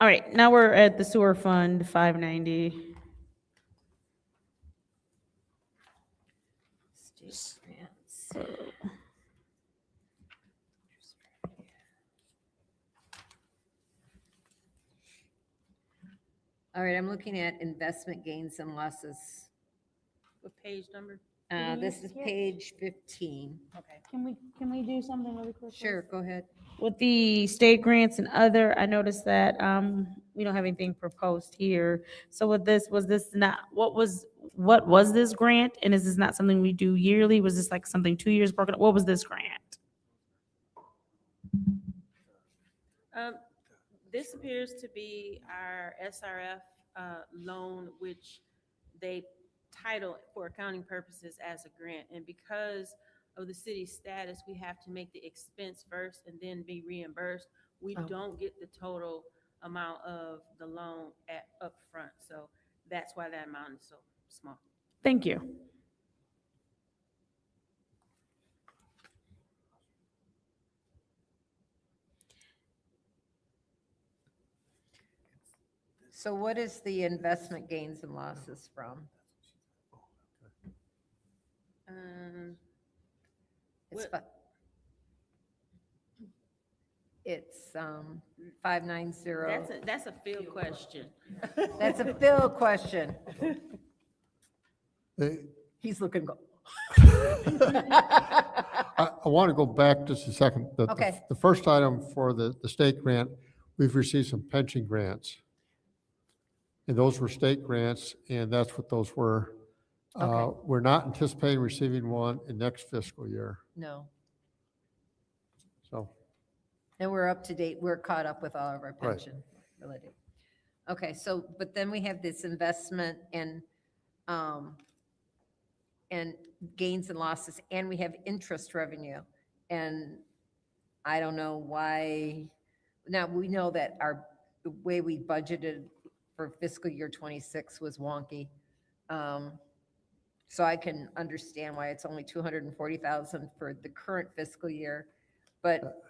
All right, now we're at the sewer fund, 590. State grants. All right, I'm looking at investment gains and losses. What page number? This is page 15. Okay. Can we do something really quick? Sure, go ahead. With the state grants and other, I noticed that we don't have anything proposed here. So with this, was this not, what was this grant? And is this not something we do yearly? Was this like something 2 years broken? What was this grant? This appears to be our SRF loan, which they title for accounting purposes as a grant. And because of the city's status, we have to make the expense first and then be reimbursed. We Oh. don't get the total amount of the loan upfront. So that's why that amount is so small. Thank you. So what is the investment gains and losses from? It's What- It's 590. That's a field question. That's a Bill question. They- He's looking go. I want to go back just a second. Okay. The first item for the state grant, we've received some pension grants. And those were state grants, and that's what those were. Okay. We're not anticipating receiving one in next fiscal year, No. so. And we're up to date, we're caught up with all of our Right. pension related. Okay, so, but then we have this investment and gains and losses, and we have interest revenue. And I don't know why, now, we know that the way we budgeted for fiscal year 26 was wonky. So I can understand why it's only 240,000 for the current fiscal year, but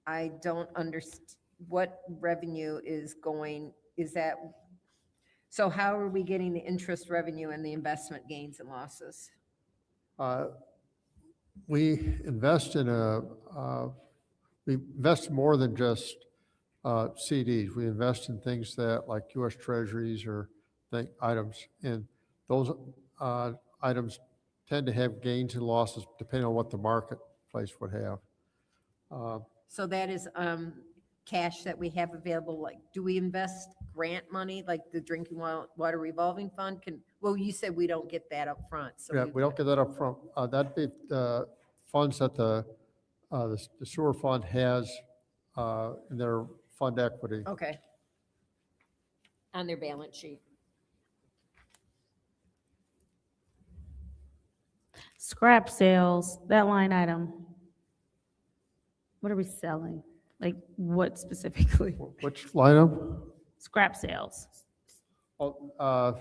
I don't understand what revenue is going, is that, so how are we getting the interest revenue and the investment gains and losses? We invest we invest more than just CDs. We invest in things that like US Treasuries or items. And those items tend to have gains and losses depending on what the marketplace would have. So that is cash that we have available, like, do we invest grant money, like the drinking water revolving fund can, well, you said we don't get that up front. So Yeah, we don't get that up front. That'd be funds that the sewer fund has in their fund equity. Okay. On their balance sheet. Scrap sales, that line item. What are we selling? Like what specifically? Which line item? Scrap sales. Oh,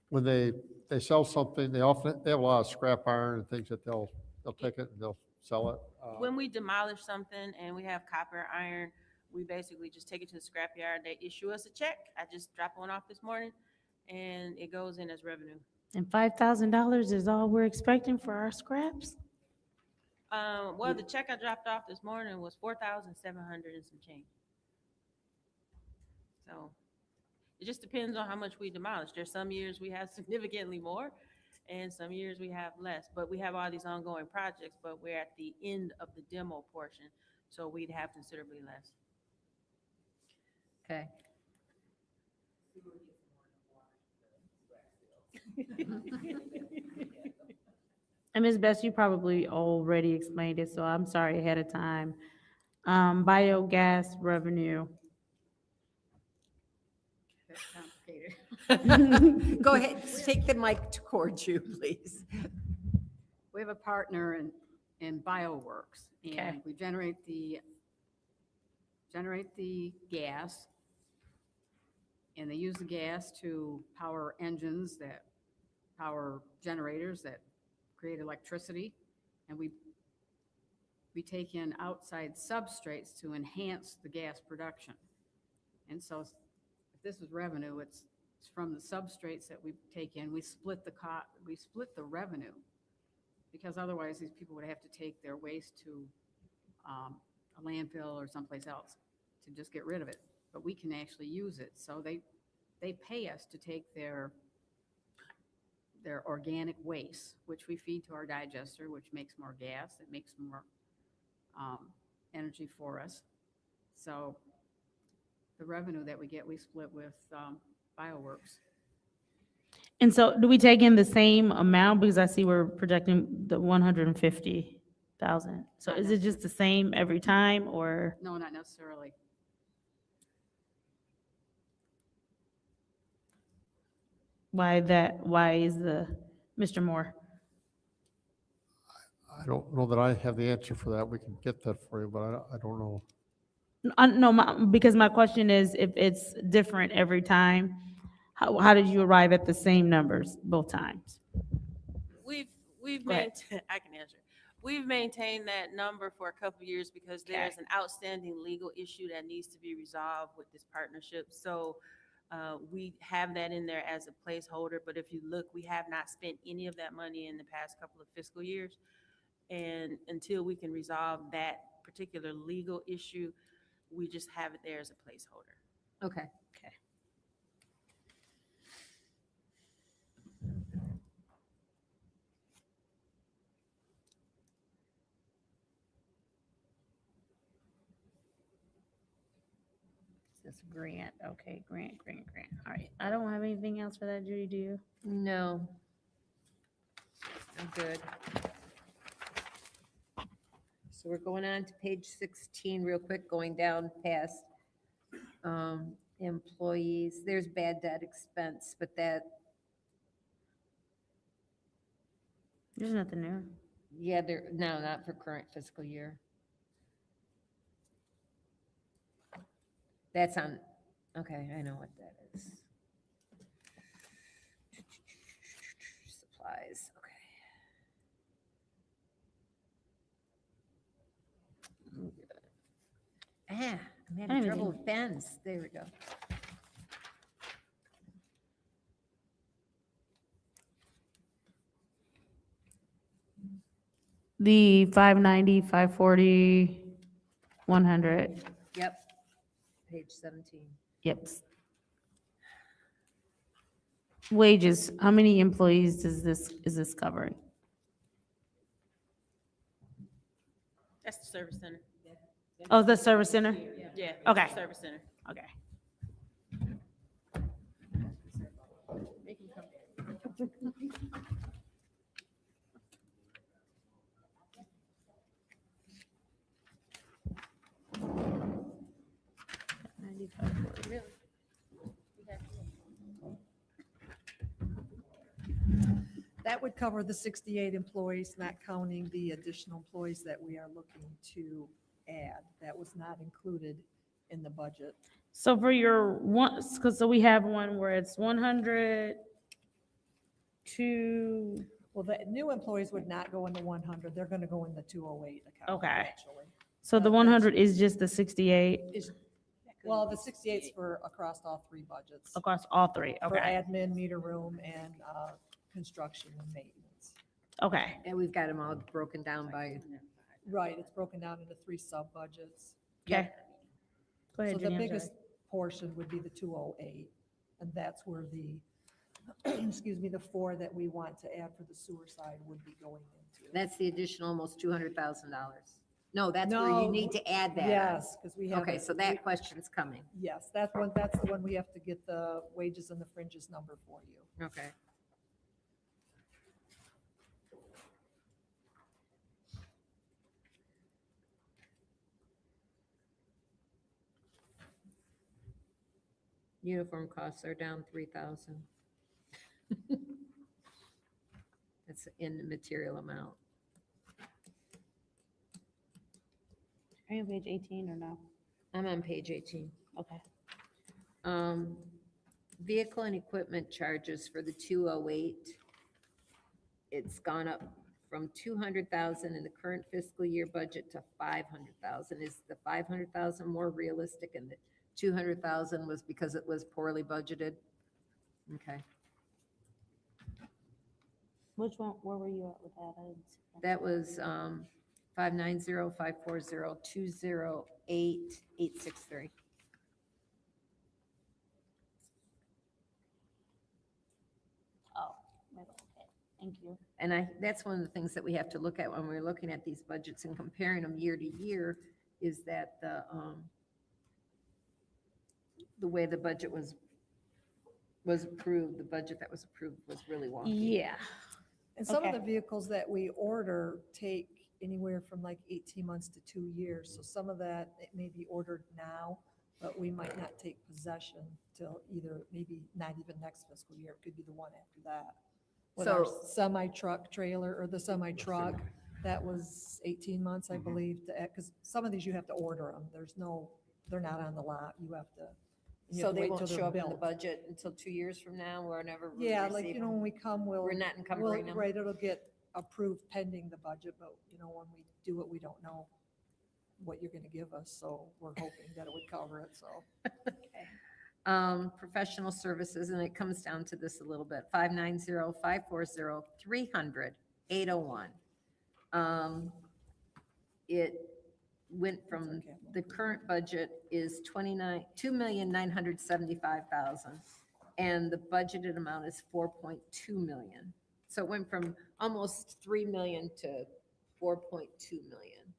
when they sell something, they have a lot of scrap iron and things that they'll take it and they'll sell it. When we demolish something and we have copper or iron, we basically just take it to the scrapyard. They issue us a check. I just dropped one off this morning and it goes in as revenue. And $5,000 is all we're expecting for our scraps? Well, the check I dropped off this morning was 4,700 and some change. So it just depends on how much we demolish. There's some years we have significantly more and some years we have less, but we have all these ongoing projects, but we're at the end of the demo portion. So we'd have considerably less. Okay. And Ms. Best, you probably already explained it, so I'm sorry ahead of time. Biogas revenue. That's complicated. Go ahead, take the mic towards you, please. We have a partner in BioWorks, Okay. and we generate the gas, and they use the gas to power engines that power generators that create electricity, and we take in outside substrates to enhance the gas production. And so if this is revenue, it's from the substrates that we take in. We split the revenue, because otherwise these people would have to take their waste to a landfill or someplace else to just get rid of it. But we can actually use it. So they pay us to take their organic waste, which we feed to our digester, which makes more gas, it makes more energy for us. So the revenue that we get, we split with BioWorks. And so do we take in the same amount? Because I see we're projecting the 150,000. So is it just the same every time or? No, not necessarily. Why is Mr. Moore? I don't know that I have the answer for that. We can get that for you, but I don't know. No, because my question is if it's different every time, how did you arrive at the same numbers both times? We've Go ahead. maintained, I can answer. We've maintained that number for a couple of years because there's an outstanding legal issue that needs to be resolved with this partnership. So we have that in there as a placeholder, but if you look, we have not spent any of that money in the past couple of fiscal years. And until we can resolve that particular legal issue, we just have it there as a placeholder. Okay. This grant, okay, grant. All right, I don't have anything else for that, Judy, do you? No. I'm good. So we're going on to page 16 real quick, going down past employees. There's bad debt expense, but that, There's nothing there. yeah, no, not for current fiscal year. That's on, okay, I know what that is. Supplies, okay. I'm having Anything. trouble with pens. There we go. The 590, 540, 100, Yep. Page 17. yep. Wages, how many employees is this covering? That's the service center. Oh, the service center? Yeah. it's Okay. the Service center. Okay. That would cover the 68 employees, not counting the additional employees that we are looking to add. That was not included in the budget. So for your one, because so we have one where it's 100 to, Well, the new employees would not go in the 100, they're gonna go in the 208 account. Okay. Actually. so the 100 is just the 68 Well, the 68's for across all three budgets. across all three? For Okay, admin, meter room, and construction and maintenance. okay. And we've got them all broken down by, Right, it's broken down into 3 sub-budgets. Okay. Go ahead, So the Jenny, I'm sorry. biggest portion would be the 208, and that's where the, excuse me, the 4 that we want to add for the sewer side would be going into. that's the additional almost $200,000. No, that's where No, you need to add that. Yes, because we have. Okay, so that question's coming. Yes, that's the one we have to get the wages and the fringes number for you. Okay. Uniform costs are down 3,000. That's in the material amount. Are you on page 18 or no? I'm on page 18. Okay. Vehicle and equipment charges for the 208. It's gone up from 200,000 in the current fiscal year budget to 500,000. Is the 500,000 more realistic and the 200,000 was because it was poorly budgeted? Okay, Which one, where were you at with that? I didn't see that. that was 590-540-208-863. Oh, okay, thank you. And that's one of the things that we have to look at when we're looking at these budgets and comparing them year to year, is that the way the budget was approved, the budget that was approved was really wonky. Yeah. And some of Okay. the vehicles that we order take anywhere from like 18 months to 2 years. So some of that, it may be ordered now, but we might not take possession till either, maybe not even next fiscal year. It could be the one after that. With our So- semi-truck trailer or the semi-truck, that was 18 months, I believe, because some of these you have to order them. They're not on the lot. You have to. you So have to they wait won't till they're show up in the built. budget until 2 years from now, or whenever we Yeah, like, receive you know, them? when we come, We're not encumbering them? Right, it'll get approved pending the budget, but, you know, when we do it, we don't know what you're gonna give us, so we're hoping that it would cover it, so. Professional services, and it comes down to this a little bit, 590-540-300-801. It went from, the current budget is 2,975,000, and the budgeted amount is 4.2 million. So it went from almost 3 million to 4.2 million.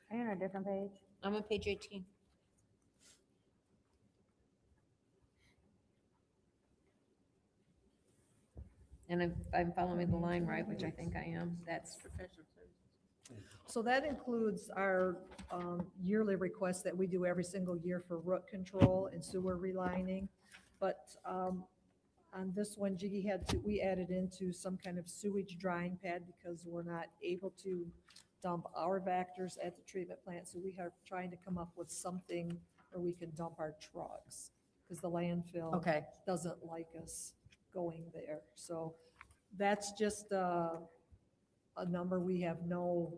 Are you on a different page? I'm on page 18. And if I'm following the line right, which I think I am, that's Professional services. So that includes our yearly requests that we do every single year for root control and sewer relining. But on this one, Jiggy we added into some kind of sewage drying pad because we're not able to dump our vectors at the treatment plant. So we are trying to come up with something where we can dump our trucks because the landfill okay. doesn't like us going there. So that's just a number. We have no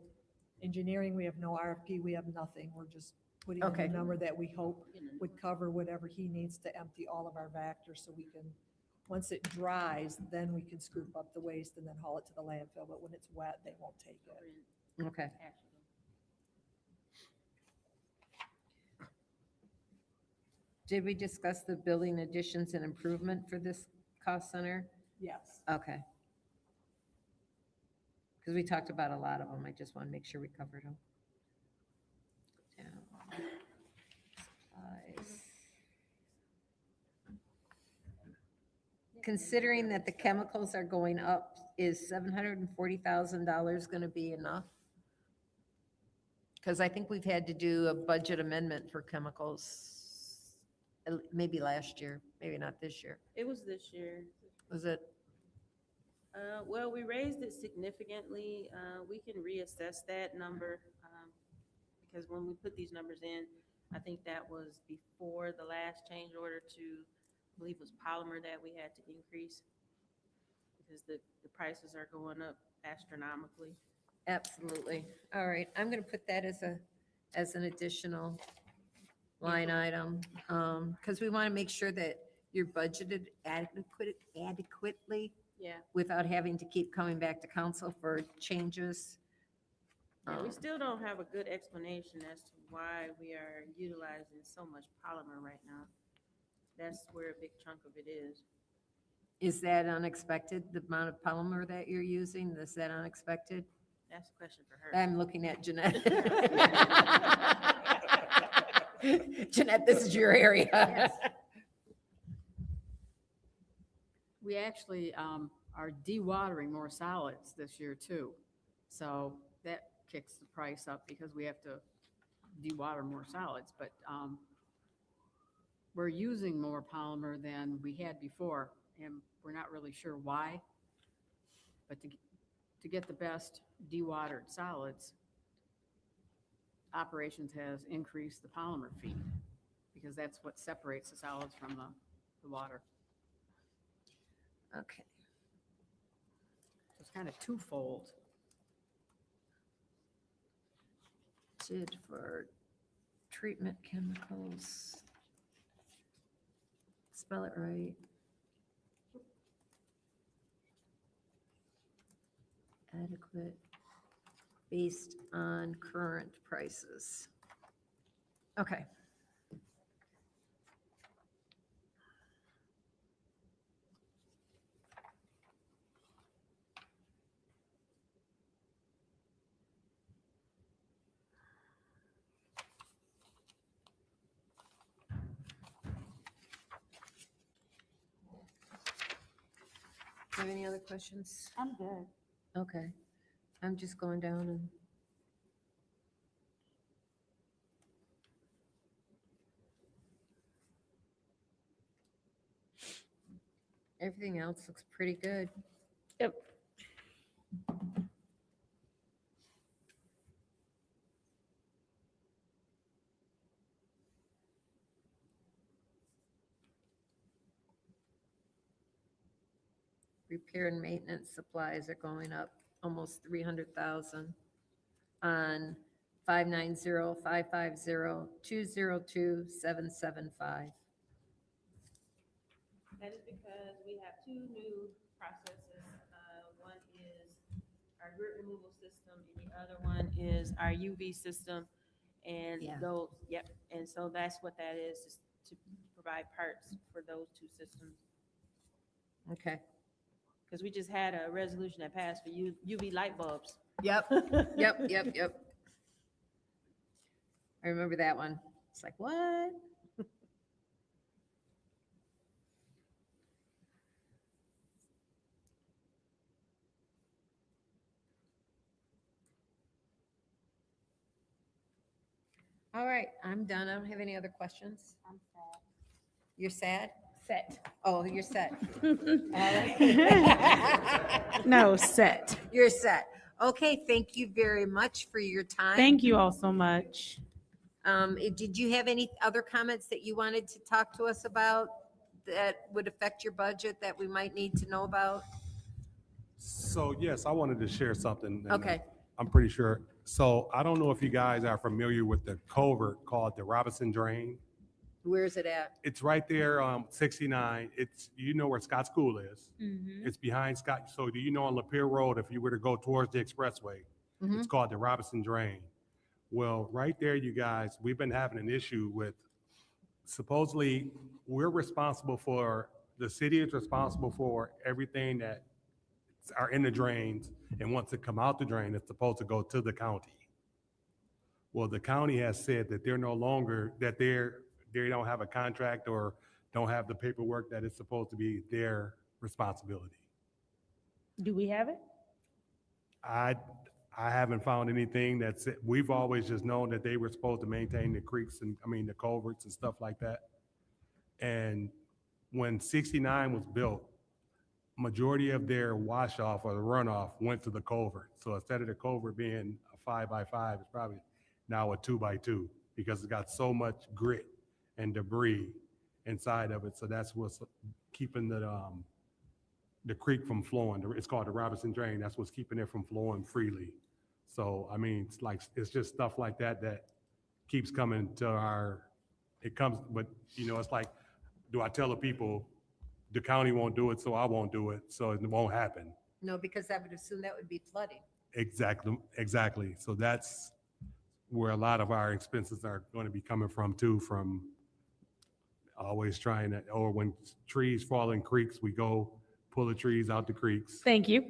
engineering, we have no RFP, we have nothing. We're just putting in Okay. a number that we hope would cover whatever he needs to empty all of our vectors so we can, once it dries, then we can scoop up the waste and then haul it to the landfill. But when it's wet, they won't take it. Okay. Did we discuss the building additions and improvement for this cost center? Yes. Okay. Because we talked about a lot of them. I just want to make sure we covered them. Down. Supplies. Considering that the chemicals are going up, is $740,000 going to be enough? Because I think we've had to do a budget amendment for chemicals, maybe last year, maybe not this year. It was this year. Was it? Well, we raised it significantly. We can reassess that number, because when we put these numbers in, I think that was before the last change order to, I believe it was polymer that we had to increase, because the prices are going up astronomically. Absolutely. All right, I'm going to put that as an additional line item, because we want to make sure that you're budgeted adequately Yeah. without having to keep coming back to council for changes. Yeah, we still don't have a good explanation as to why we are utilizing so much polymer right now. That's where a big chunk of it is. Is that unexpected, the amount of polymer that you're using? Is that unexpected? That's a question for her. I'm looking at Jeanette. Jeanette, this is your area. Yes. We actually are dewatering more solids this year too. So that kicks the price up because we have to dewater more solids. But we're using more polymer than we had before, and we're not really sure why. But to get the best dewatered solids, operations has increased the polymer fee because that's what separates the solids from the water. Okay. It's kind of twofold. Bid for treatment chemicals. Spell it right. Adequate based on current prices. Okay. Do you have any other questions? I'm good. Okay, I'm just going down and. Everything else looks pretty good. Yep. Repair and maintenance supplies are going up almost 300,000 on 590-550-202-775. That is because we have two new processes. One is our grit removal system, and the other one is our UV system. And Yeah. those, yep, and so that's what that is to provide parts for those two systems. Okay. Because we just had a resolution that passed for UV light bulbs. Yep, yep. I remember that one. It's like, what? All right, I'm done. I don't have any other questions. I'm sad. You're sad? Set. Oh, you're set. No, set. You're set. Okay, thank you very much for your time. Thank you all so much. Did you have any other comments that you wanted to talk to us about that would affect your budget that we might need to know about? So yes, I wanted to share something. and, Okay. I'm pretty sure. So I don't know if you guys are familiar with the culvert called the Robinson Drain. Where is it at? It's right there, 69. It's, you know where Scott School is. Mm-hmm. It's behind Scott. So do you know on Lapeer Road, if you were to go towards the expressway, it's called the Robinson Drain. Well, right there, you guys, we've been having an issue with, supposedly, we're responsible for the city is responsible for everything that are in the drains, and once it come out the drain, it's supposed to go to the county. Well, the county has said that they're no longer, that they don't have a contract or don't have the paperwork that it's supposed to be their responsibility. Do we have it? I haven't found anything that's, we've always just known that they were supposed to maintain the creeks and, the culverts and stuff like that. And when 69 was built, majority of their wash off or the runoff went to the culvert. So instead of the culvert being a 5x5, it's probably now a 2x2 because it's got so much grit and debris inside of it. So that's what's keeping the creek from flowing. It's called the Robinson Drain. That's what's keeping it from flowing freely. So, it's just stuff like that that keeps coming to but it's like, do I tell the people the county won't do it, so I won't do it, so it won't happen? No, because I would assume that would be flooding. Exactly. So that's where a lot of our expenses are going to be coming from too, from always trying to, or when trees fall in creeks, we go pull the trees out the creeks. Thank you.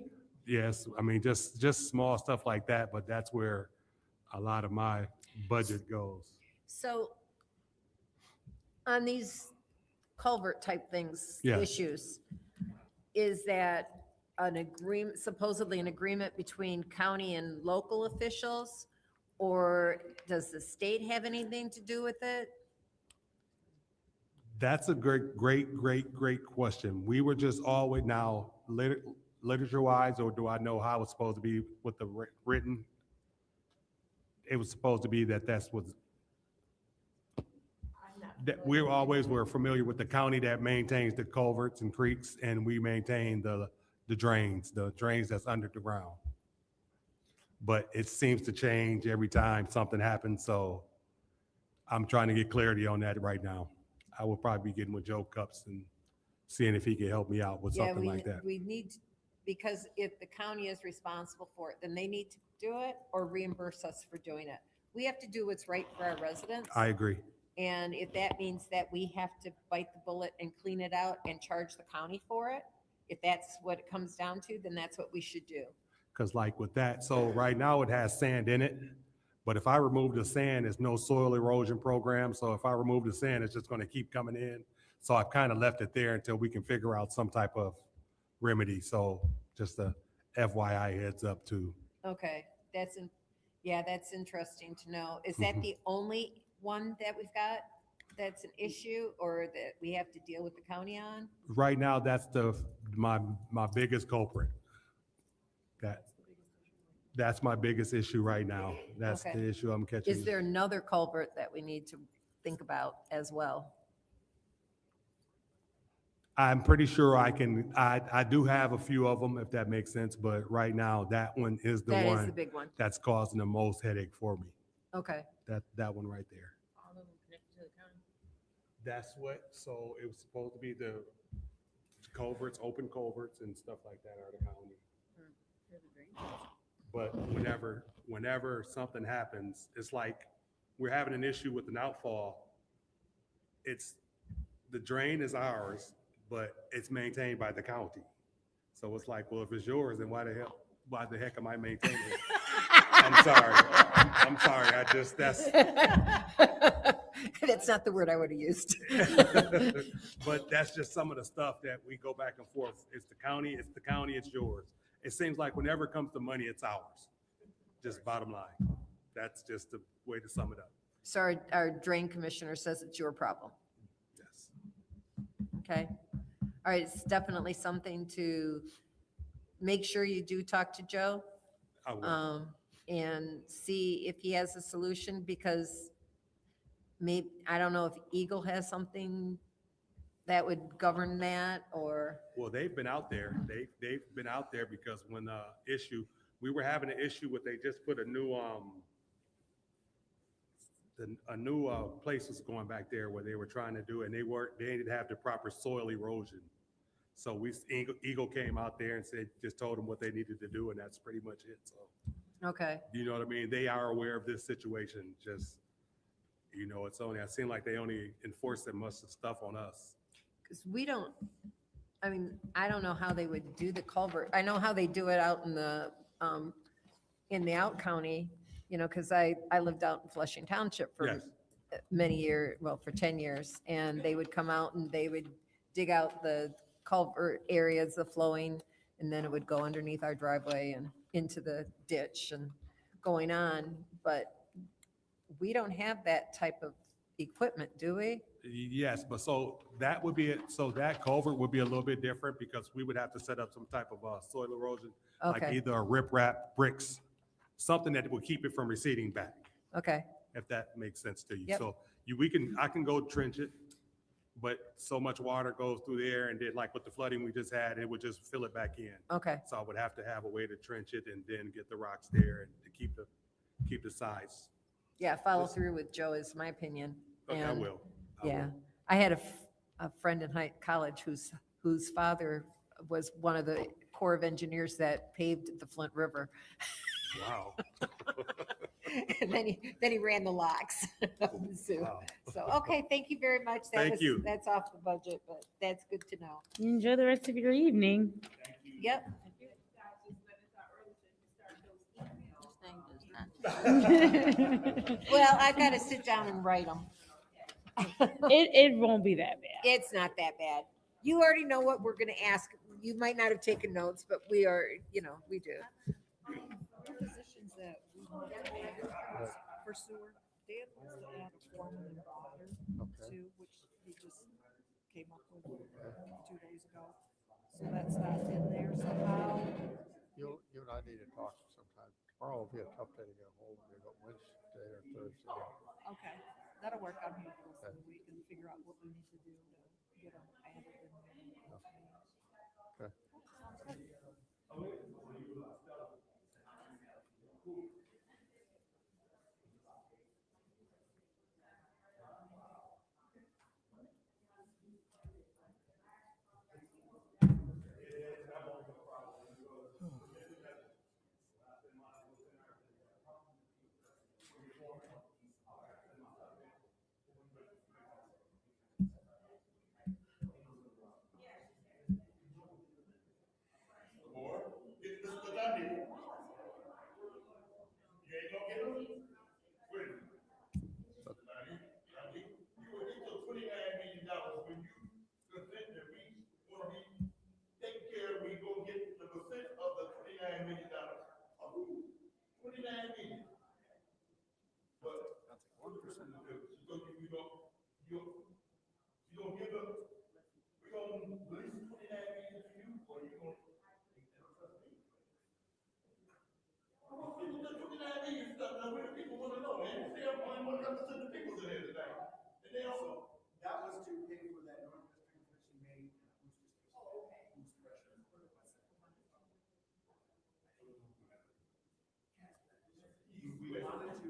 Yes, just small stuff like that, but that's where a lot of my budget goes. So on these culvert type things, Yeah. issues, is that an agreement, supposedly an agreement between county and local officials? Or does the state have anything to do with it? That's a great question. We were just always, now, literature-wise, or do I know how it's supposed to be with the written? It was supposed to be that's what, that we always were familiar with the county that maintains the culverts and creeks, and we maintain the drains that's under the ground. But it seems to change every time something happens, so I'm trying to get clarity on that right now. I will probably be getting with Joe Cups and seeing if he can help me out with something like that. We need, because if the county is responsible for it, then they need to do it or reimburse us for doing it. We have to do what's right for our residents. I agree. And if that means that we have to bite the bullet and clean it out and charge the county for it, if that's what it comes down to, then that's what we should do. Because like with that, so right now it has sand in it, but if I remove the sand, there's no soil erosion program. So if I remove the sand, it's just going to keep coming in. So I've kind of left it there until we can figure out some type of remedy. So just a FYI heads up too. Okay, that's interesting to know. Is that the only one that we've got that's an issue or that we have to deal with the county on? Right now, that's my biggest culprit. That's my biggest issue right now. That's Okay. the issue I'm catching. Is there another culvert that we need to think about as well? I'm pretty sure I do have a few of them, if that makes sense, but right now, that one is the That is one the big one. that's causing the most headache for me. Okay, That one right there. All of them connected to the county? That's so it was supposed to be the culverts, open culverts and stuff like that are the county. They're the drainage. But whenever something happens, it's like we're having an issue with an outfall. The drain is ours, but it's maintained by the county. So it's like, well, if it's yours, then why the heck am I maintaining it? I'm sorry. that's not the word I would have used. But that's just some of the stuff that we go back and forth. It's the county, it's yours. It seems like whenever it comes to money, it's ours. Just bottom line. That's just the way to sum it up. So our drain commissioner says it's your problem. Yes. Okay. All right, it's definitely something to make sure you do talk to Joe. I will. And see if he has a solution, because maybe, I don't know if Eagle has something that would govern that, or, Well, they've been out there. They've been out there because when we were having an issue with, they just put a new place was going back there where they were trying to do it, and they didn't have the proper soil erosion. So Eagle came out there and just told them what they needed to do, and that's pretty much it. So, okay. you know what I mean? They are aware of this situation. Just, it seems like they only enforce that much stuff on us. because we don't, I mean, I don't know how they would do the culvert. I know how they do it out in the out county, you know, because I lived out in Flushing Township for Yes. many years, well, for 10 years. And they would come out and they would dig out the culvert areas, the flowing, and then it would go underneath our driveway and into the ditch and going on. But we don't have that type of equipment, do we? Yes, but so that would be it. So that culvert would be a little bit different because we would have to set up some type of soil erosion, like Okay. either a riprap, bricks, something that would keep it from receding back, Okay, if that makes sense to you. Yep. So I can go trench it, but so much water goes through there, and then like with the flooding we just had, it would just fill it back in. okay. So I would have to have a way to trench it and then get the rocks there and to keep the size. Yeah, follow through with Joe is my opinion. Okay, I And, will. I Yeah, will. I had a friend in college whose father was one of the Corps of Engineers that paved the Flint River. Wow. And then he ran the locks of the zoo. Wow. So, okay, thank you very much. Thank you. That's off the budget, but that's good to know. Enjoy the rest of your evening. Yep. Well, I've got to sit down and write them. It won't be that bad. It's not that bad. You already know what we're gonna ask. You might not have taken notes, but we are, we do. Positions that we want to add for sewer, Dan wants to add a foreman and water too, which he just came up with 2 days ago. So that's not in there somehow. You and I need to talk sometime. Tomorrow will be a tough day to get a hold of you, but Wednesday or Thursday. Okay, that'll work on here for us, so we can figure out what we need to do to get them added in there. Okay. That was to pay for that North District Fishing Main boost pressure. We wanted to.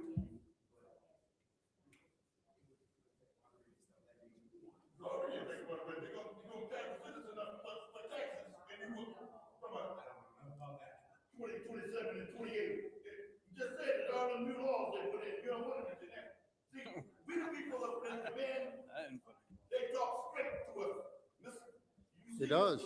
He does.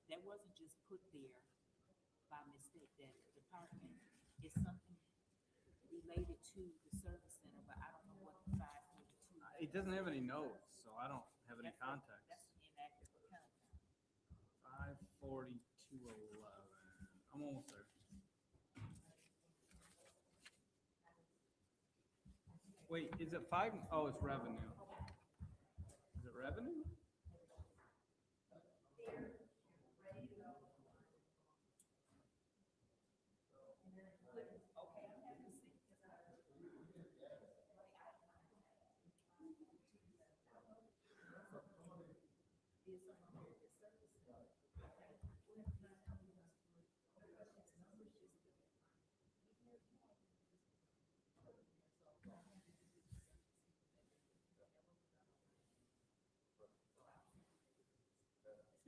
That wasn't just put there by mistake, that department is something related to the service center, but I don't know what the 542. It doesn't have any notes, so I don't have any context. That's an inaccurate account. 54211. I'm almost there. Wait, is it five? Oh, it's revenue. Is it revenue?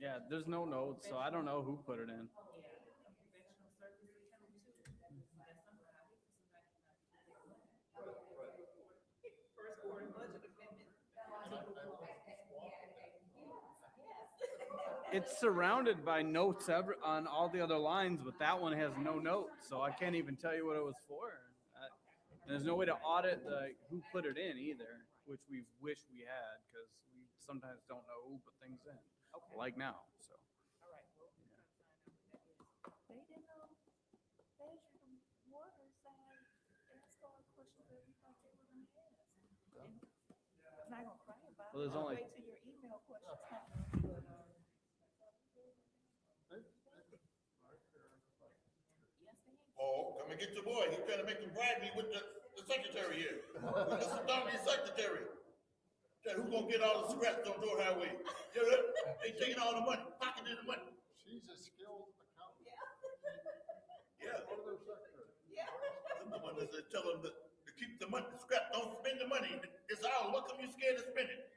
Yeah, there's no notes, so I don't know who put it in. It's surrounded by notes on all the other lines, but that one has no notes, so I can't even tell you what it was for. And there's no way to audit who put it in either, which we wish we had, because we sometimes don't know who put things in, like now, so. They didn't know, they should the water side, that's all questions that we thought they were gonna ask. And I'm not gonna cry about it. Well, there's only- Wait till your email questions come. Oh, come and get your boy. He's trying to make him bribe me with the secretary here. With the Dominic secretary. Tell who's gonna get all the scraps on Door Highway. You know, they taking all the money, pocketing the money. She's a skilled accountant. Yeah. What are their secretary? I'm the one that tell them to keep the money, scrap, don't spend the money. It's ours. What come you scared to spend it?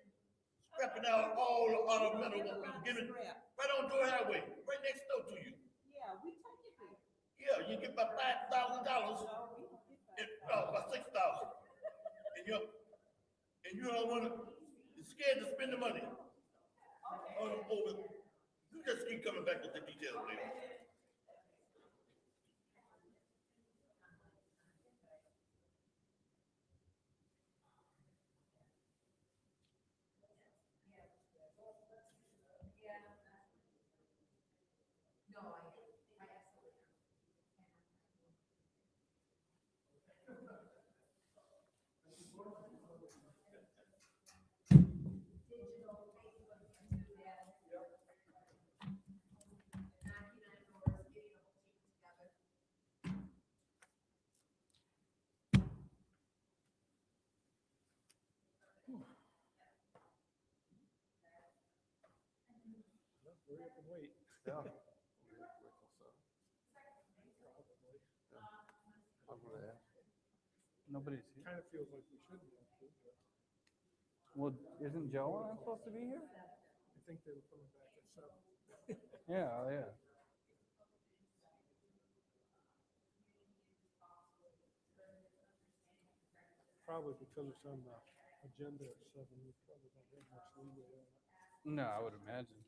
Scrapping out all the ornamental, giving, right on Door Highway, right next door to you. Yeah, we take it there. Yeah, you get about $5,000, about 6,000. And you don't wanna, you're scared to spend the money. You just keep coming back with the details later. Hurry up and wait. Yeah. I'm gonna ask. Nobody's here. Kind of feels like we should be able to, but Well, isn't Joe supposed to be here? I think they were coming back at 7. Yeah. Probably because it's on the agenda at 7, we probably don't have much leeway on it. No, I would imagine.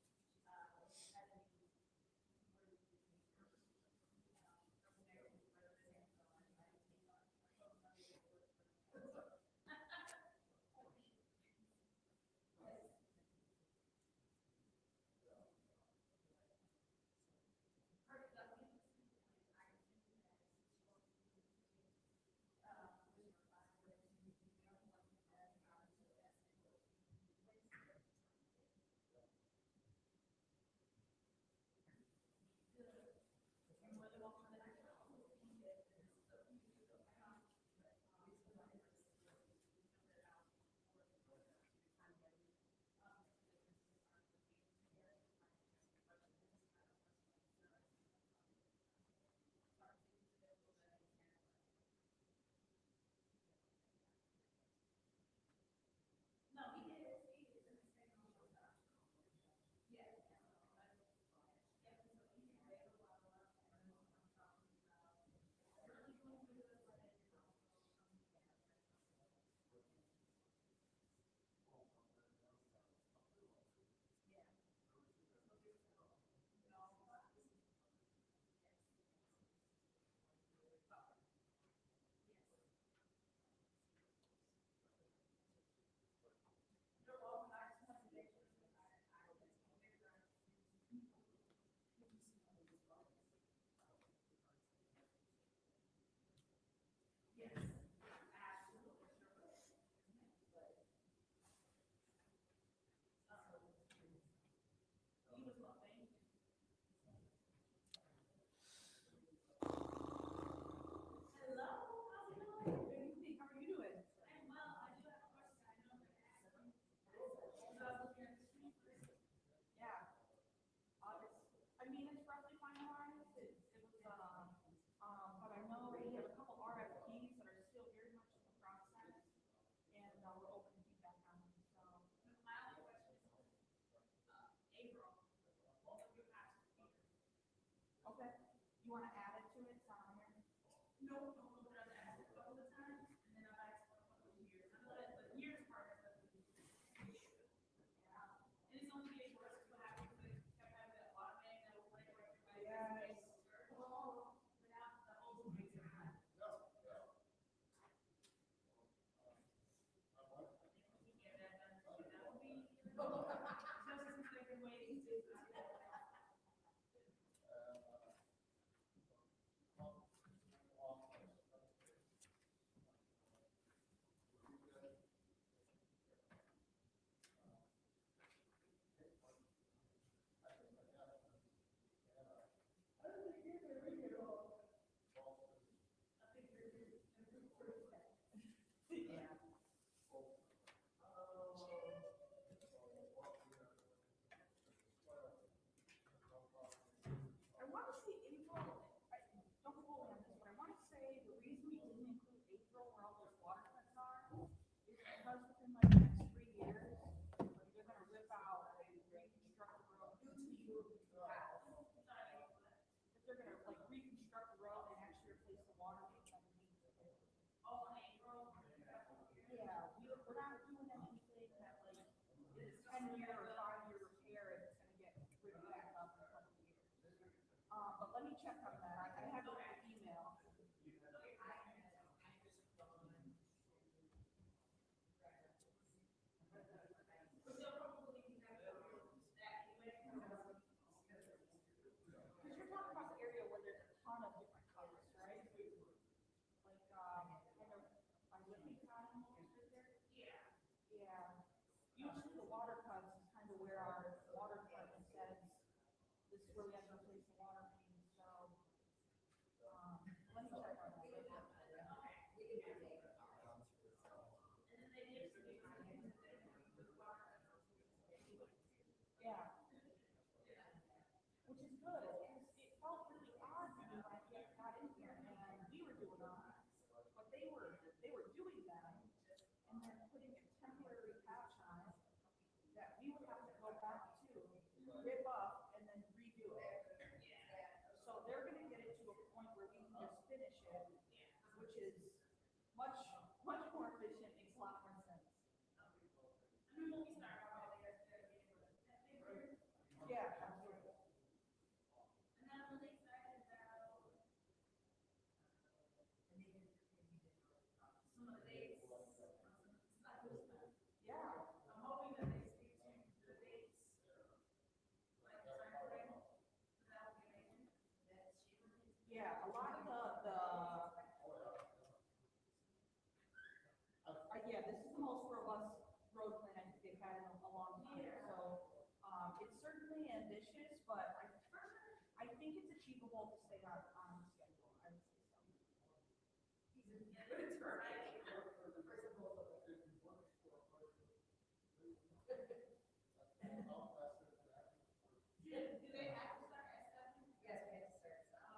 10-year or 5-year repair, and it's gonna get ripped back up in a couple of years. But let me check on that. I have your email. Because you're talking about the area where there's a ton of different colors, right? Like, kind of, by Whitney County, is there? Yeah. Yeah. Usually the water cuts is kind of where our water department says, this is where we have to replace the water main, so, let me check on that. Yeah. Which is good, because it felt really odd when we got in here and we were doing them, but they were doing them and then putting a temporary patch on it that we would have to go back to, rip up and then redo it. So they're gonna get it to a point where we can just finish it, which is much, much more efficient, makes a lot more sense. Yeah, absolutely. Yeah, I'm hoping that they stick to the dates. Yeah, a lot of yeah, this is the most robust road plan I think they've had in a long time, so, it's certainly ambitious, but I think it's achievable to stay on schedule, I would say so. Do they have to start at 7? Yes, we have to start at 7.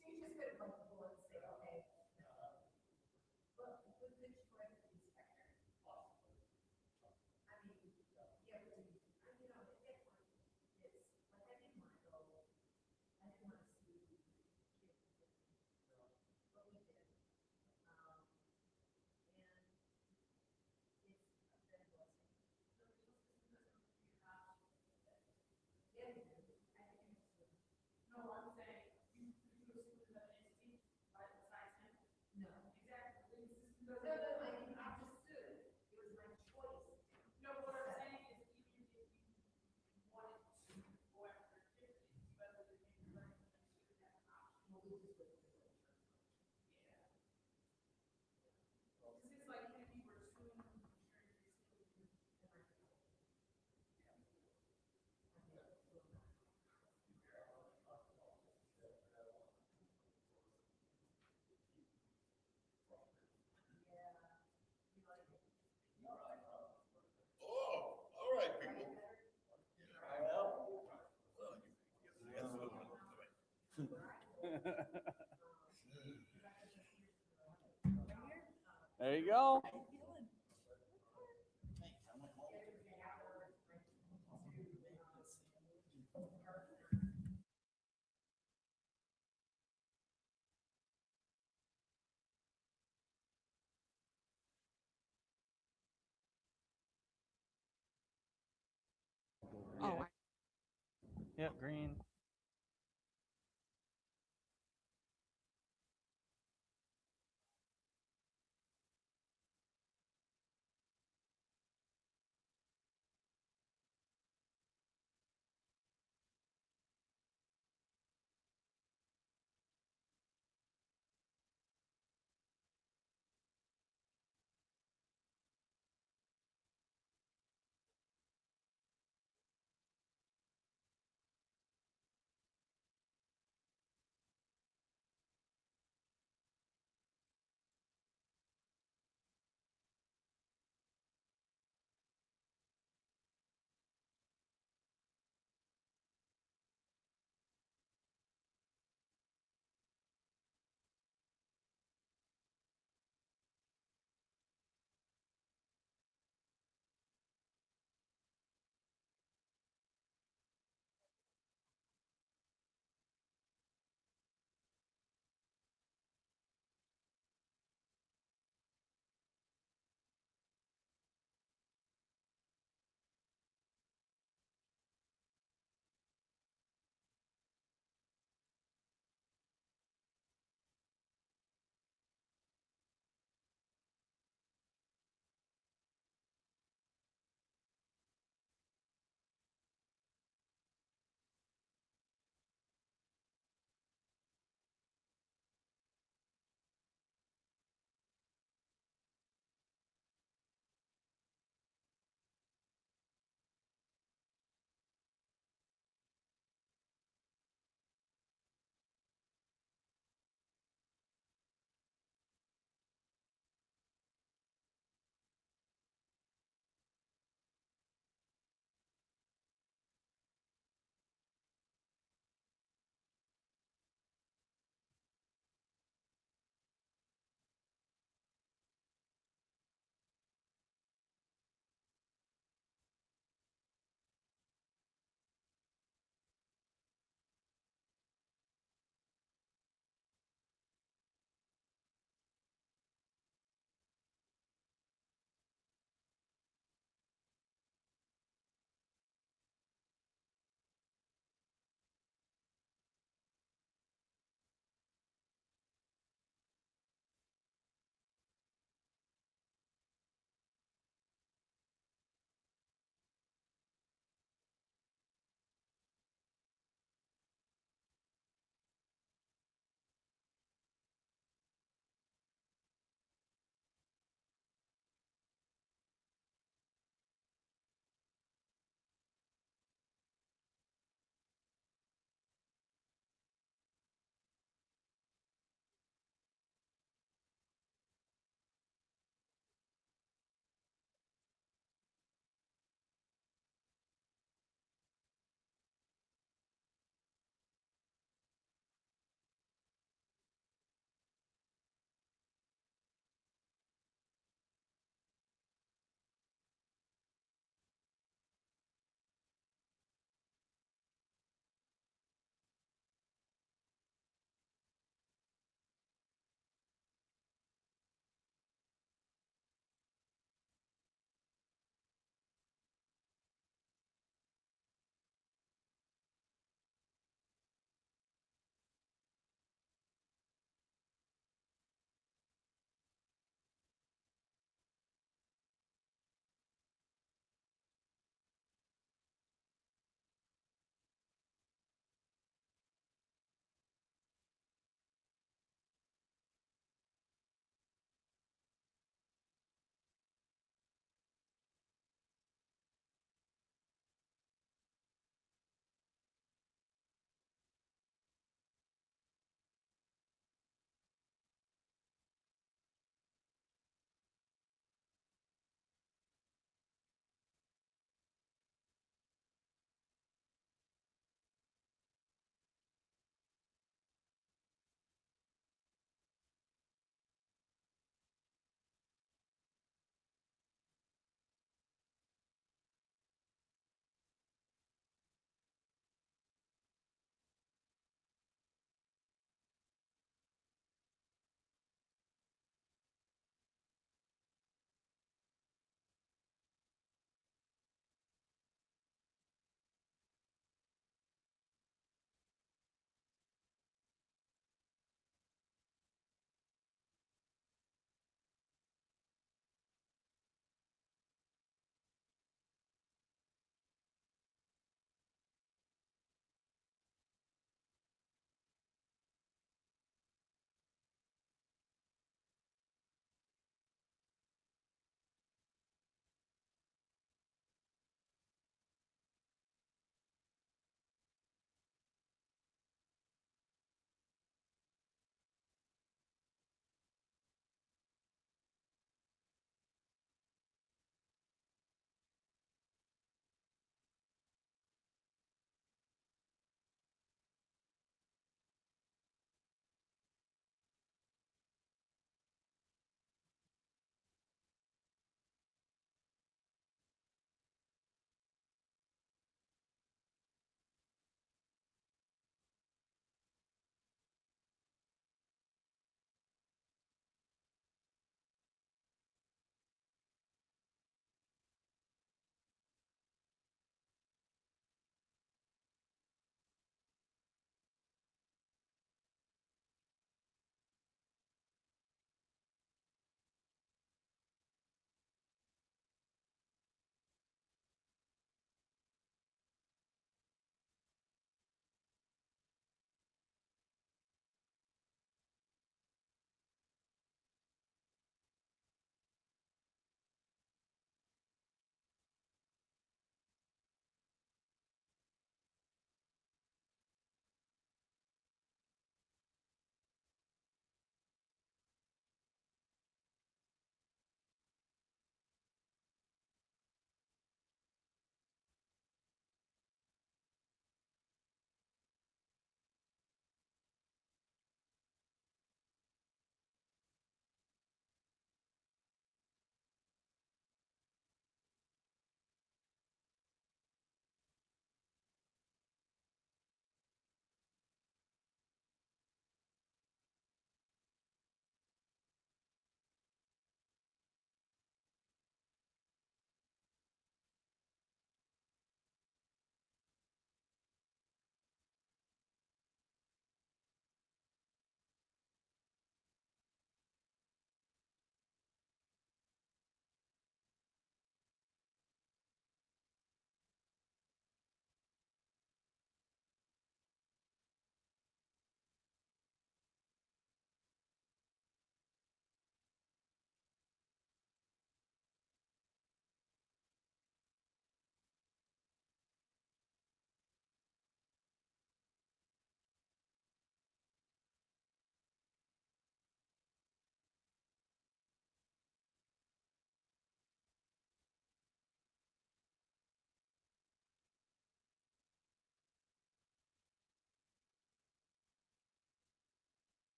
So you just gotta bite the bullet and say, okay. Well, we could you write the inspector? I mean, yeah, but, you know, at that point, it's, like, I didn't want to go, I didn't want to see kids, but we did. And it's been a blessing. Yeah, I think it's, no, I'm saying, you assume that entity besides him? No. Exactly. No, I didn't, I understood. It was my choice. No, what I'm saying is, even if you wanted to go after fifty, whether they make the right, you should have an option. Well, we just went to the insurance. Yeah. This is like, if you were suing insurance, Oh, all right, people. There you go. Oh, Yep, green.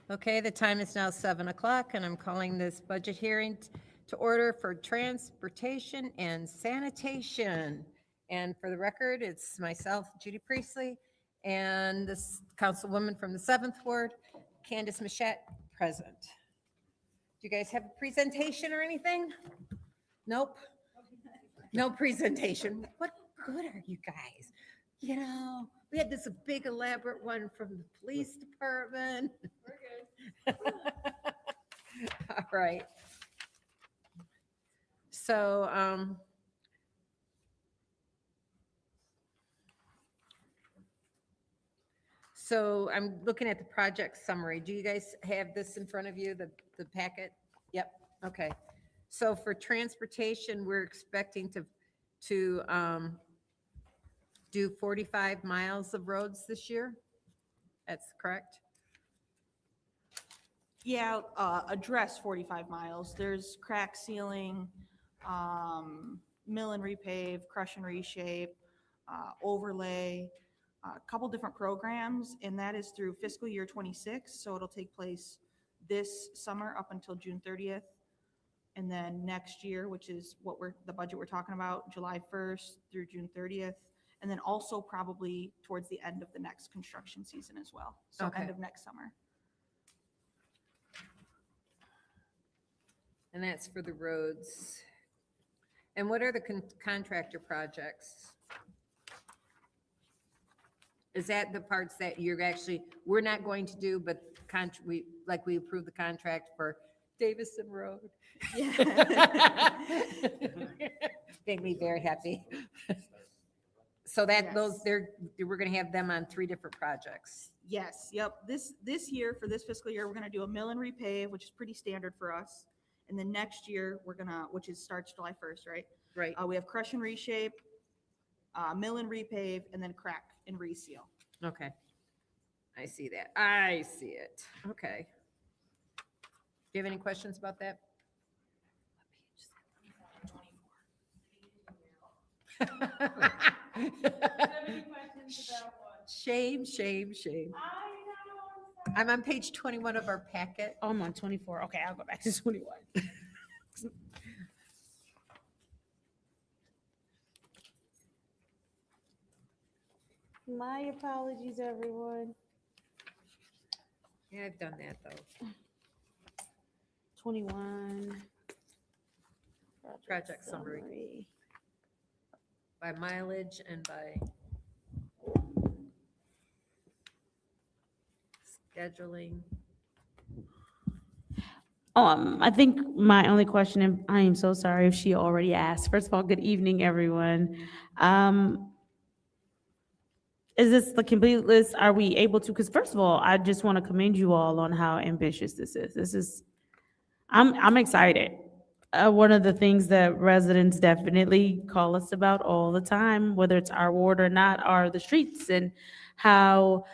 Okay, the time is now 7 o'clock, and I'm calling this budget hearing to order for transportation and sanitation. And for the record, it's myself, Judy Priestley, and this councilwoman from the 7th Ward, Candace Mashat, present. Do you guys have a presentation or anything? Nope. No presentation. What good are you guys? You know, we had this big elaborate one from the police department. We're good. All right. So, I'm looking at the project summary. Do you guys have this in front of you, the packet? Yep, okay. So for transportation, we're expecting to do 45 miles of roads this year? That's correct? Yeah, address 45 miles. There's crack sealing, mill and repave, crush and reshape, overlay, a couple different programs, and that is through fiscal year 26. So it'll take place this summer up until June 30th. And then next year, which is the budget we're talking about, July 1st through June 30th. And then also probably towards the end of the next construction season as well. So Okay. end of next summer. And that's for the roads. And what are the contractor projects? Is that the parts that we're not going to do, but we approved the contract for Davison Road? Yeah. Made me very happy. So we're gonna have them on 3 different projects. Yes, yep. This year, for this fiscal year, we're gonna do a mill and repave, which is pretty standard for us. And then next year, which starts July 1st, right? Right. We have crush and reshape, mill and repave, and then crack and reseal. Okay. I see that. I see it. Okay. Do you have any questions about that? Shame, shame, shame. I'm on page 21 of our packet. Oh, I'm on 24. Okay, I'll go back to 21. My apologies, everyone. Yeah, I've done that though. 21. Project summary. By mileage and by scheduling. I think my only question, and I am so sorry if she already asked. First of all, good evening, everyone. Is this the complete list? Are we able to? Because first of all, I just want to commend you all on how ambitious this is. I'm excited. One of the things that residents definitely call us about all the time, whether it's our ward or not, are the streets and how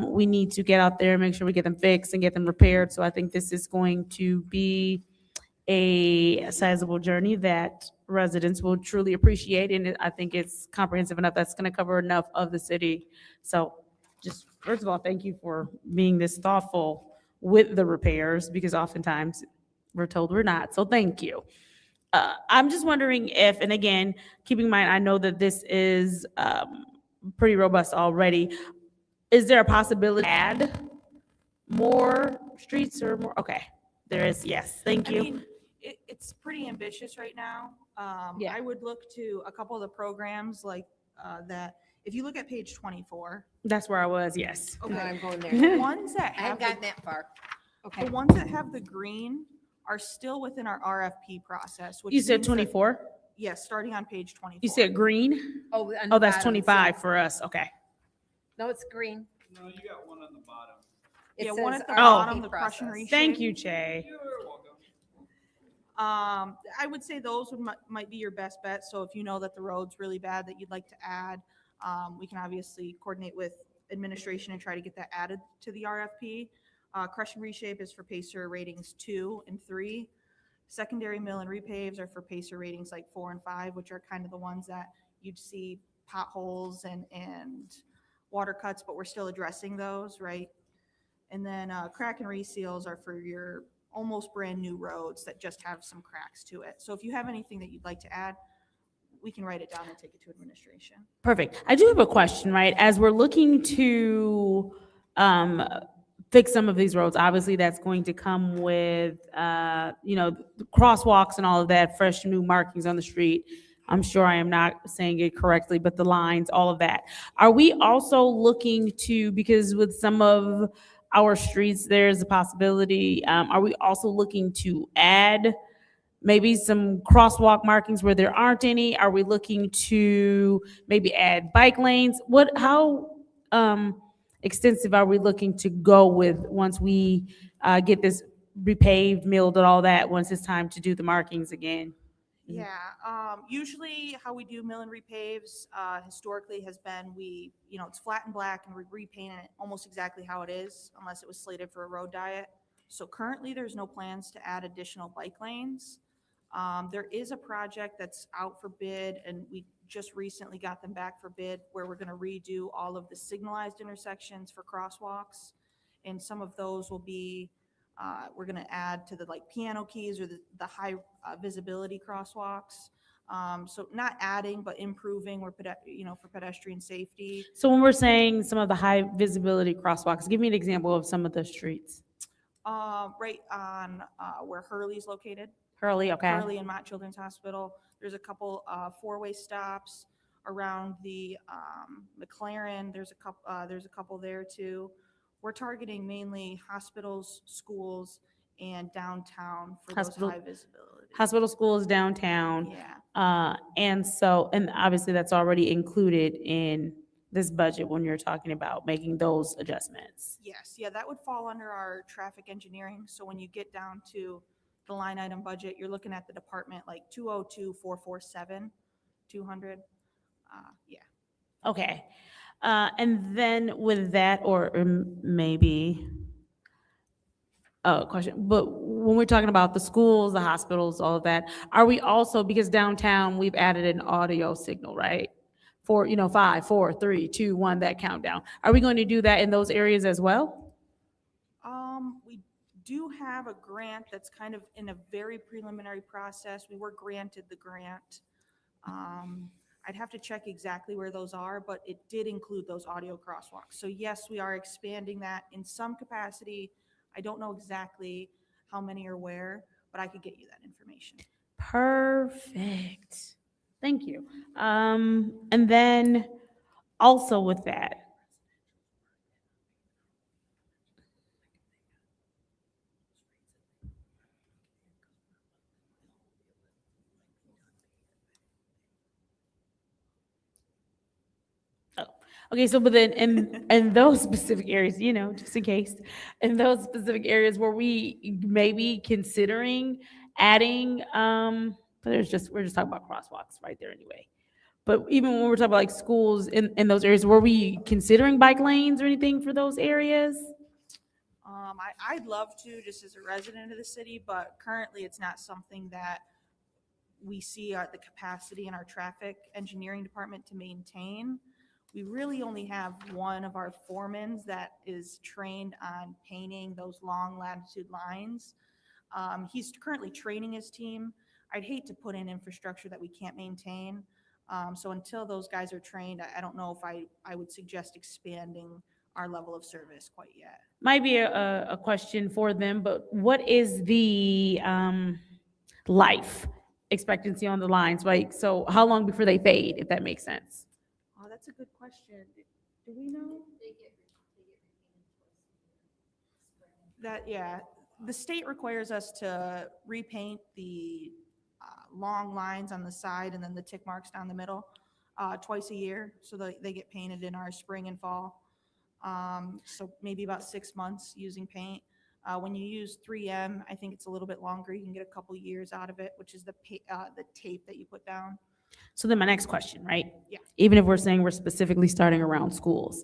we need to get out there and make sure we get them fixed and get them repaired. So I think this is going to be a sizable journey that residents will truly appreciate. And I think it's comprehensive enough that's going to cover enough of the city. So just, first of all, thank you for being this thoughtful with the repairs, because oftentimes we're told we're not. So thank you. I'm just wondering if, and again, keeping in mind, I know that this is pretty robust already. Is there a possibility to add more streets or more? Okay, there is, yes, thank you. I mean, it's pretty ambitious right now. Yeah. I would look to a couple of the programs like that. If you look at page 24. That's where I was, yes. No, Okay. I'm going The there. ones that I have haven't the gotten that far. Okay. The ones that have the green are still within our RFP process. Which You said means that- 24? Yes, starting on page 24. You said green? Oh, on the Oh, that's bottom, 25 so- for us, okay. No, it's green. No, you got one on the bottom. It Yeah, one says at the RFP bottom, the crush and process. reshape. Thank you, Che. You're welcome. I would say those might be your best bet. So if you know that the road's really bad that you'd like to add, we can obviously coordinate with administration and try to get that added to the RFP. Crush and reshape is for Pacer ratings 2 and 3. Secondary mill and repaves are for Pacer ratings like 4 and 5, which are kind of the ones that you'd see potholes and water cuts, but we're still addressing those, right? And then crack and reseals are for your almost brand-new roads that just have some cracks to it. So if you have anything that you'd like to add, we can write it down and take it to administration. Perfect. I do have a question, right? As we're looking to fix some of these roads, obviously that's going to come with, the crosswalks and all of that, fresh new markings on the street. I'm sure I am not saying it correctly, but the lines, all of that. Are we also looking to, because with some of our streets, there's a possibility, are we also looking to add maybe some crosswalk markings where there aren't any? Are we looking to maybe add bike lanes? How extensive are we looking to go with once we get this repaved, milled, and all that, once it's time to do the markings again? Yeah, usually how we do mill and repaves, historically has been it's flat and black and we repaint it almost exactly how it is, unless it was slated for a road diet. So currently, there's no plans to add additional bike lanes. There is a project that's out for bid, and we just recently got them back for bid, where we're gonna redo all of the signalized intersections for crosswalks. And some of those will be, we're gonna add to the piano keys or the high visibility crosswalks. So not adding, but improving for pedestrian safety. So when we're saying some of the high visibility crosswalks, give me an example of some of the streets. Right on where Hurley's located. Hurley, okay. Hurley and Mott Children's Hospital. There's a couple four-way stops around the McLaren. There's a couple there too. We're targeting mainly hospitals, schools, and downtown for those high visibility. Hospital, schools, downtown. Yeah. And obviously that's already included in this budget when you're talking about making those adjustments. Yes, yeah, that would fall under our traffic engineering. So when you get down to the line item budget, you're looking at the department like 202-447, 200. Yeah. Okay. And then with that, or maybe a question, but when we're talking about the schools, the hospitals, all of that, are we also, because downtown, we've added an audio signal, right? For, 5, 4, 3, 2, 1, that countdown. Are we going to do that in those areas as well? We do have a grant that's kind of in a very preliminary process. We were granted the grant. I'd have to check exactly where those are, but it did include those audio crosswalks. So yes, we are expanding that in some capacity. I don't know exactly how many or where, but I could get you that information. Perfect. Thank you. And then also with that, okay, so but then in those specific areas, just in case, in those specific areas where we may be considering adding, but we're just talking about crosswalks right there anyway. But even when we're talking about schools in those areas, were we considering bike lanes or anything for those areas? I'd love to, just as a resident of the city, but currently it's not something that we see the capacity in our traffic engineering department to maintain. We really only have one of our foremans that is trained on painting those long latitude lines. He's currently training his team. I'd hate to put in infrastructure that we can't maintain. So until those guys are trained, I don't know if I would suggest expanding our level of service quite yet. Might be a question for them, but what is the life expectancy on the lines, right? So how long before they fade, if that makes sense? Oh, that's a good question. Do we know? Yeah, the state requires us to repaint the long lines on the side and then the tick marks down the middle twice a year. So they get painted in our spring and fall. So maybe about 6 months using paint. When you use 3M, I think it's a little bit longer. You can get a couple years out of it, which is the tape that you put down. So then my next question, right? Yeah. Even if we're saying we're specifically starting around schools,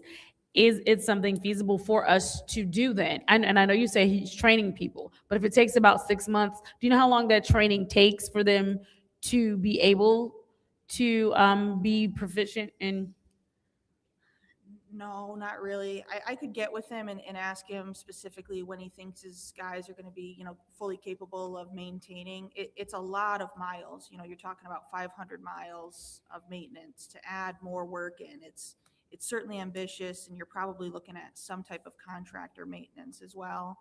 is it something feasible for us to do then? And I know you say he's training people, but if it takes about 6 months, do you know how long that training takes for them to be able to be proficient in? No, not really. I could get with him and ask him specifically when he thinks his guys are gonna be, fully capable of maintaining. It's a lot of miles, you're talking about 500 miles of maintenance to add more work in. It's certainly ambitious, and you're probably looking at some type of contractor maintenance as well.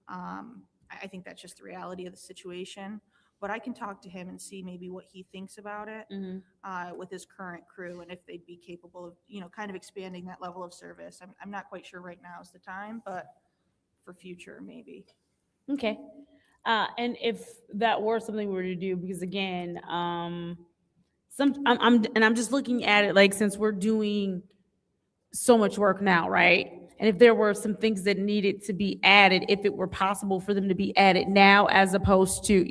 I think that's just the reality of the situation. But I can talk to him and see maybe what he thinks about it with his current crew, and if they'd be capable of, kind of expanding that level of service. I'm not quite sure right now is the time, but for future, maybe. Okay. And if that were something we were to do, because again, I'm just looking at it like, since we're doing so much work now, right? And if there were some things that needed to be added, if it were possible for them to be added now, as opposed to,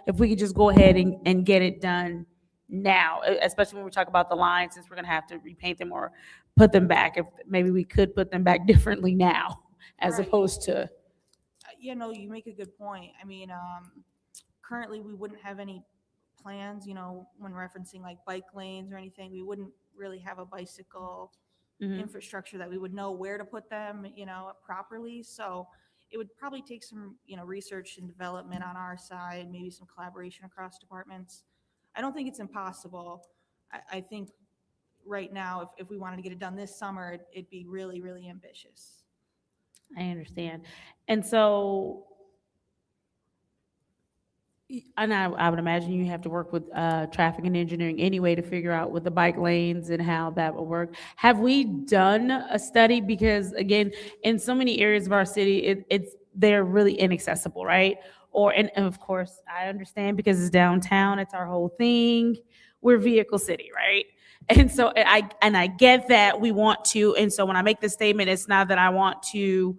if we could just go ahead and get it done now, especially when we talk about the lines, since we're gonna have to repaint them or put them back, if maybe we could put them back differently now, as Right. opposed to. You make a good point. I mean, currently, we wouldn't have any plans, when referencing like bike lanes or anything. We wouldn't really have a bicycle infrastructure that we would know where to put them, properly. So it would probably take some, research and development on our side, maybe some collaboration across departments. I don't think it's impossible. I think right now, if we wanted to get it done this summer, it'd be really, really ambitious. I understand. And so, and I would imagine you have to work with traffic and engineering anyway to figure out with the bike lanes and how that will work. Have we done a study? Because again, in so many areas of our city, they're really inaccessible, right? And of course, I understand because it's downtown, it's our whole thing. We're vehicle city, right? And so I get that we want to, and so when I make this statement, it's not that I want to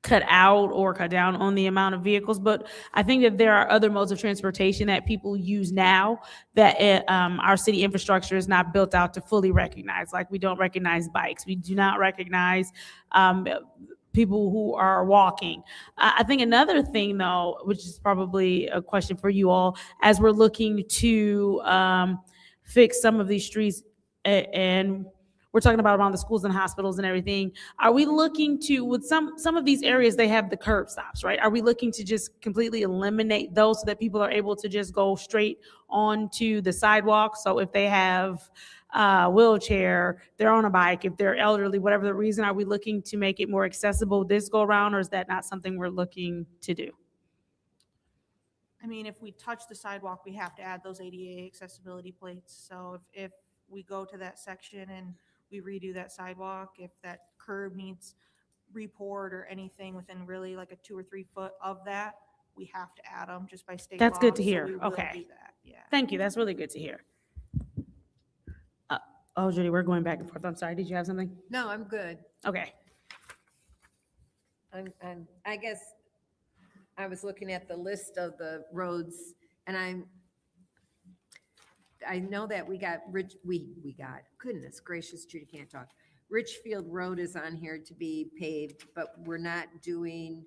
cut out or cut down on the amount of vehicles, but I think that there are other modes of transportation that people use now that our city infrastructure is not built out to fully recognize. Like, we don't recognize bikes, we do not recognize people who are walking. I think another thing, though, which is probably a question for you all, as we're looking to fix some of these streets, and we're talking about around the schools and hospitals and everything, are we looking to, with some of these areas, they have the curb stops, right? Are we looking to just completely eliminate those so that people are able to just go straight onto the sidewalk? So if they have a wheelchair, they're on a bike, if they're elderly, whatever the reason, are we looking to make it more accessible this go around, or is that not something we're looking to do? I mean, if we touch the sidewalk, we have to add those ADA accessibility plates. So if we go to that section and we redo that sidewalk, if that curb needs repoured or anything within really like a 2 or 3 foot of that, we have to add them just by state law. That's good to So hear. we will Okay. do that, yeah. Thank you. That's really good to hear. Oh, Judy, we're going back and forth. I'm sorry. Did you have something? No, I'm good. Okay. I guess I was looking at the list of the roads, and I know that we got, goodness gracious, Judy can't talk. Richfield Road is on here to be paved, but we're not doing,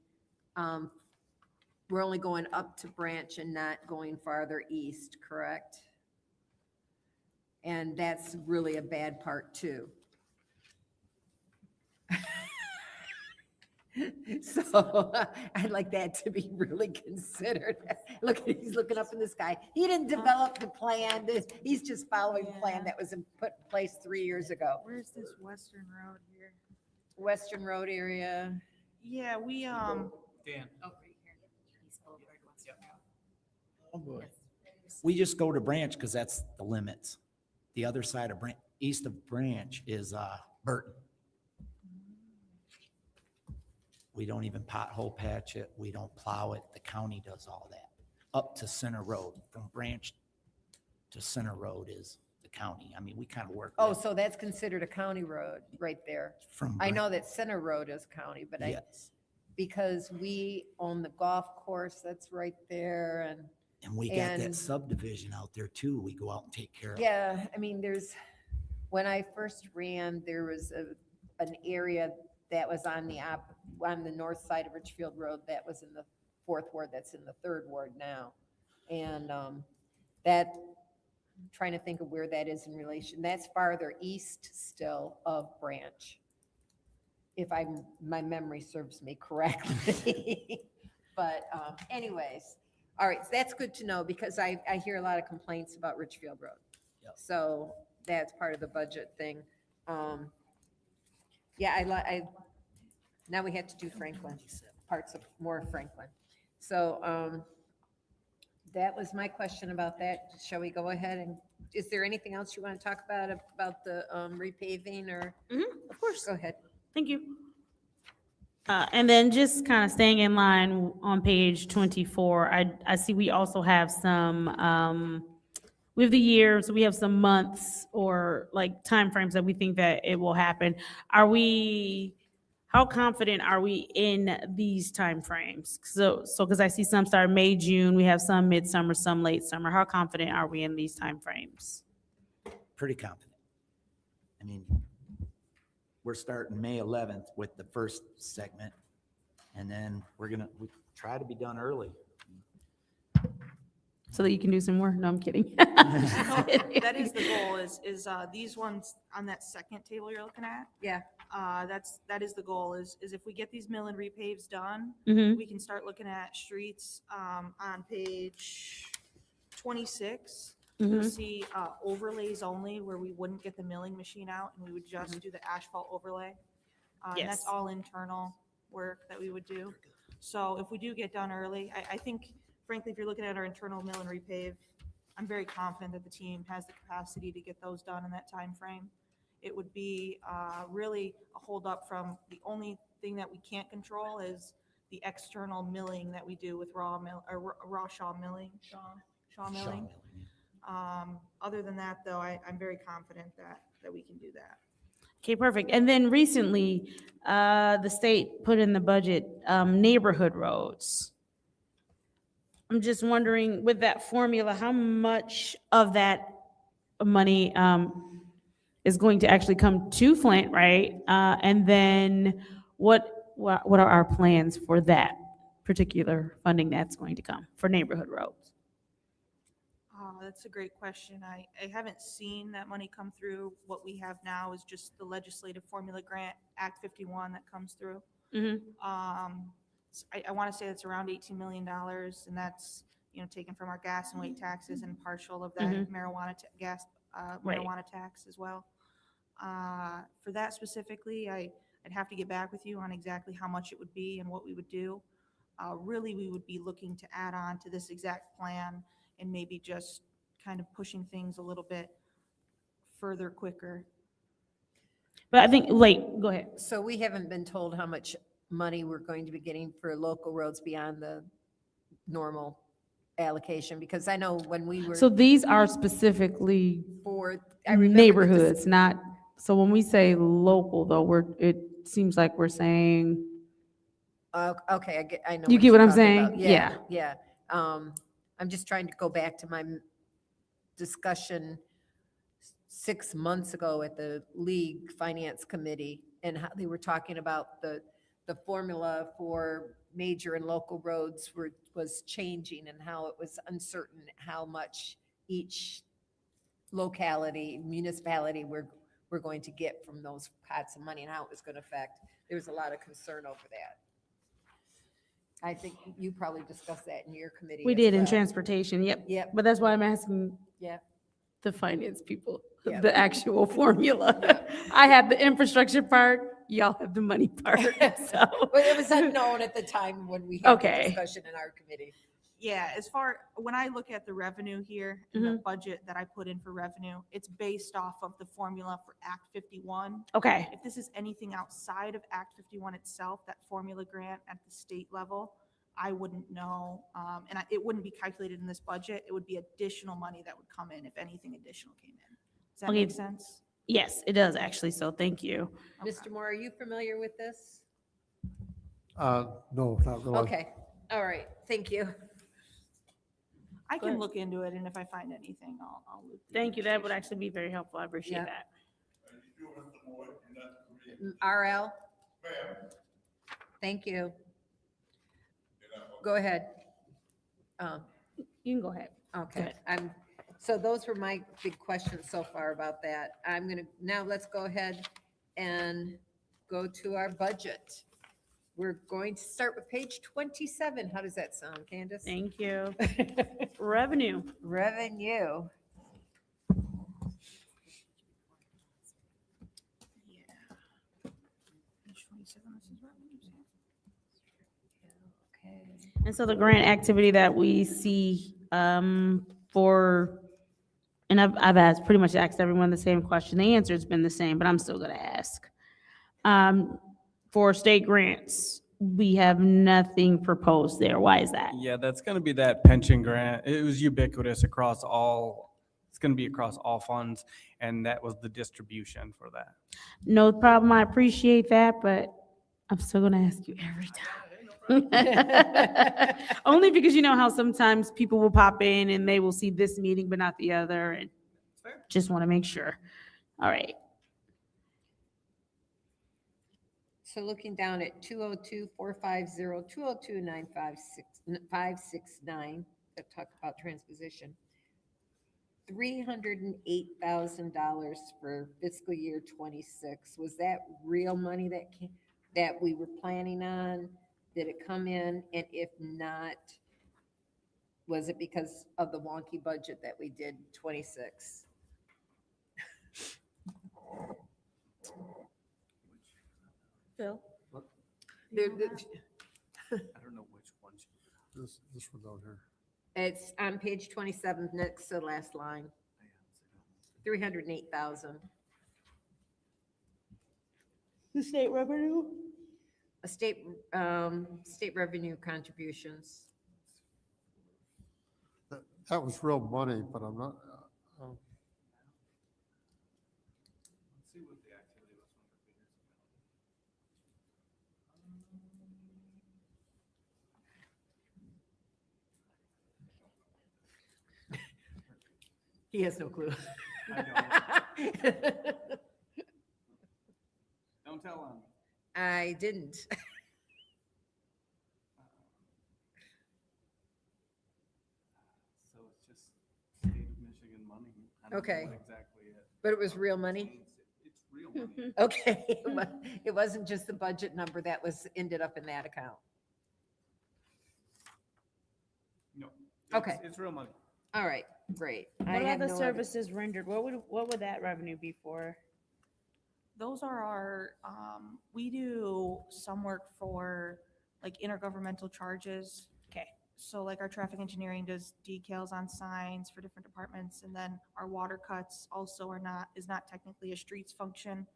we're only going up to Branch and not going farther east, correct? And that's really a bad part too. So I'd like that to be really considered. Look, he's looking up in the sky. He didn't develop the plan. He's just following the plan that was put in place 3 years ago. Where's this Western Road here? Western Road area. Yeah, we, Dan. Oh, right here. He's over at Western Road. Oh, boy. We just go to Branch because that's the limits. The other side of Branch, east of Branch is Burton. We don't even pothole patch it. We don't plow it. The county does all that. Up to Center Road, from Branch to Center Road is the county. I mean, we kind of work. Oh, so that's considered a county road right there. From I know that Center Road is county, but yes. Because we own the golf course that's right there, and we got that subdivision out there too. We go out and take care of. Yeah, I mean, when I first ran, there was an area that was on the north side of Richfield Road that was in the 4th ward, that's in the 3rd ward now. And that trying to think of where that is in relation. That's farther east still of Branch, if my memory serves me correctly. But anyways, all right, that's good to know because I hear a lot of complaints about Richfield Road. Yep. So that's part of the budget thing. Yeah, now we have to do Franklin, parts of more of Franklin. So that was my question about that. Shall we go ahead and, is there anything else you want to talk about the repaving or? Of course. Go ahead. Thank you. And then just kind of staying in line on page 24, I see we also have some, we have the years, we have some months or like timeframes that we think that it will happen. How confident are we in these timeframes? So because I see some start May, June, we have some midsummer, some late summer. How confident are we in these timeframes? Pretty confident. I mean, we're starting May 11th with the first segment, and then we try to be done early. So that you can do some more? No, I'm kidding. That is the goal, is these ones on that second table you're looking at. Yeah. That is the goal, is if we get these mill and repaves done, Mhm. we can start looking at streets on page 26. You Mhm. see overlays only, where we wouldn't get the milling machine out and we would just do the asphalt overlay. And that's Yes. all internal work that we would do. So if we do get done early, I think frankly, if you're looking at our internal mill and repave, I'm very confident that the team has the capacity to get those done in that time frame. It would be really a holdup from, the only thing that we can't control is the external milling that we do with raw shaw milling. Other than that, though, I'm very confident that we can do that. Okay, perfect. And then recently, the state put in the budget, neighborhood roads. I'm just wondering, with that formula, how much of that money is going to actually come to Flint, right? And then what are our plans for that particular funding that's going to come for neighborhood roads? That's a great question. I haven't seen that money come through. What we have now is just the legislative formula grant, Act 51, that comes through. Mhm. I want to say it's around $18 million, and that's, taken from our gas and weight taxes and partial of that Mhm. marijuana tax as well. For that specifically, I'd have to get back with you on exactly how much it would be and what we would do. Really, we would be looking to add on to this exact plan and maybe just kind of pushing things a little bit further, quicker. But I think, go ahead. So we haven't been told how much money we're going to be getting for local roads beyond the normal allocation, because I know when we were. So these are specifically I remember the neighborhoods, not, so when we say local though, it seems like we're saying. Okay, I know. You get what you're I'm talking saying? about. Yeah. Yeah. I'm just trying to go back to my discussion 6 months ago at the League Finance Committee, and how they were talking about the formula for major and local roads was changing, and how it was uncertain how much each locality, municipality we're going to get from those pots of money, and how it was going to affect. There was a lot of concern over that. I think you probably discussed that in your committee. We as did in well. transportation, yep. Yep. But that's why I'm asking Yep. the finance people, Yep. the actual formula. Yep. I have the infrastructure part, y'all have the money part, so. But it was unknown at the time when we had Okay. the discussion in our committee. Yeah, when I look at the revenue here, and the budget that I put in for revenue, it's based off of the formula for Act 51. Okay. If this is anything outside of Act 51 itself, that formula grant at the state level, I wouldn't know. And it wouldn't be calculated in this budget. It would be additional money that would come in if anything additional came in. Does that Okay. make sense? Yes, it does actually, so thank you. Mr. Moore, are you familiar with this? No, not really. Okay, all right, thank you. I Go can ahead. look into it, and if I find anything, I'll loop the Thank you, that would administration. actually be very helpful, I appreciate Yeah. that. RL, thank you. Go ahead. You can go ahead. Go Okay, ahead. I'm So those were my big questions so far about that. I'm gonna, now let's go ahead and go to our budget. We're going to start with page 27. How does that sound, Candace? Thank you. Revenue. Revenue. Okay. And so the grant activity that we see for, and I've asked, pretty much asked everyone the same question. The answer's been the same, but I'm still gonna ask. For state grants, we have nothing proposed there. Why is that? Yeah, that's gonna be that pension grant. It was ubiquitous across all, it's gonna be across all funds, and that was the distribution for that. No problem, I appreciate that, but I'm still gonna ask you every time. Only because you know how sometimes people will pop in and they will see this meeting but not the other, and just wanna make sure. All right. So looking down at 202-450, 202-956-569, that talk about transposition. $308,000 for fiscal year 26. Was that real money that came, that we were planning on? Did it come in? And if not, was it because of the wonky budget that we did 26? Phil? There- I don't know which ones. This one down here. It's on page 27, next to the last line. 308,000. The state revenue? A state revenue contributions. That was real money, but I'm not, Let's see what the activity was from the previous He has no clue. Don't tell on me. I didn't. So it's just state of Michigan money. I don't know Okay. what exactly it. But it was real money? It's real money. Okay. It wasn't just the budget number that was, ended up in that account. No. Okay. It's real money. All right, great. I What have are the no other- services rendered? What would that revenue be for? Those are our, we do some work for like intergovernmental charges. Okay. So like our traffic engineering does decals on signs for different departments, and then our water cuts also is not technically a streets function.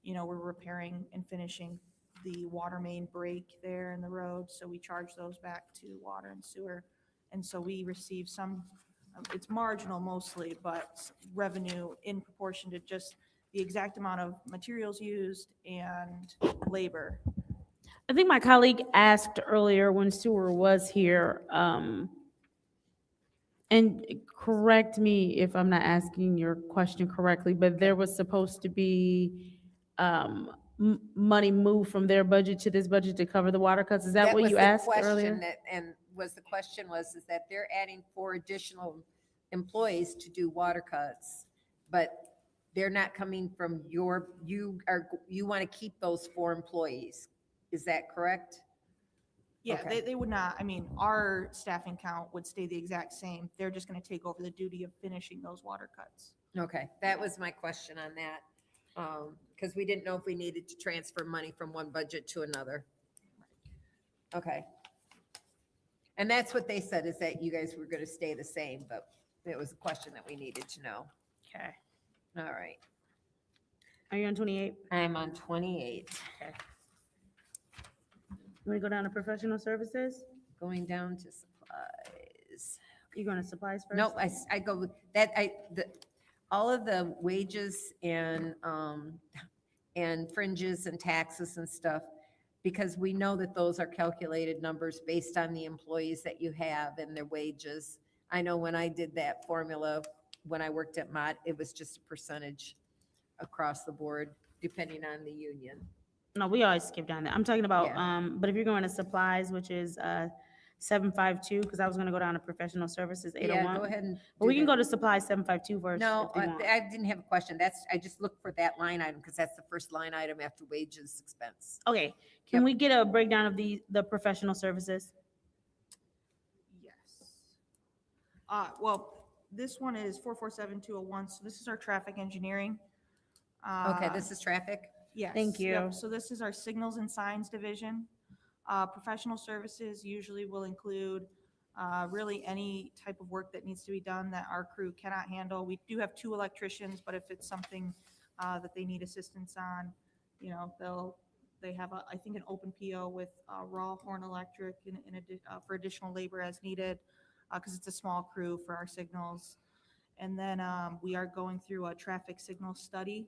You know, we're repairing and finishing the water main break there in the road, so we charge those back to water and sewer. And so we receive some, it's marginal mostly, but revenue in proportion to just the exact amount of materials used and labor. I think my colleague asked earlier when sewer was here, and correct me if I'm not asking your question correctly, but there was supposed to be money moved from their budget to this budget to cover the water cuts. Is that what was you the asked question earlier? And was the question was, is that they're adding 4 additional employees to do water cuts, but they're not coming from you want to keep those 4 employees. Is that correct? Yeah, Okay. they would not, I mean, our staffing count would stay the exact same. They're just gonna take over the duty of finishing those water cuts. Okay, that was my question on that. Because we didn't know if we needed to transfer money from one budget to another. Okay. And that's what they said, is that you guys were going to stay the same, but it was a question that we needed to know. Okay. All right. Are you on 28? I'm on 28. Want to go down to professional services? Going down to supplies. You going to supplies first? Nope, I go with that, all of the wages and fringes and taxes and stuff, because we know that those are calculated numbers based on the employees that you have and their wages. I know when I did that formula, when I worked at Mott, it was just a percentage across the board, depending on the union. No, we always skip down that. I'm talking about, Yeah. but if you're going to supplies, which is 752, because I was gonna go down to professional services, Yeah, 801. go ahead and. But do we can that. go to supply 752 first No, if you want. I didn't have a question. I just looked for that line item because that's the first line item after wages expense. Okay, can Yep. we get a breakdown of the professional services? Yes. Well, this one is 447201, so this is our traffic engineering. Okay, this is traffic? Yes. Thank Yep. you. So this is our signals and signs division. Professional services usually will include really any type of work that needs to be done that our crew cannot handle. We do have 2 electricians, but if it's something that they need assistance on, they have, I think, an open PO with Raw Horn Electric for additional labor as needed, because it's a small crew for our signals. And then we are going through a traffic signal study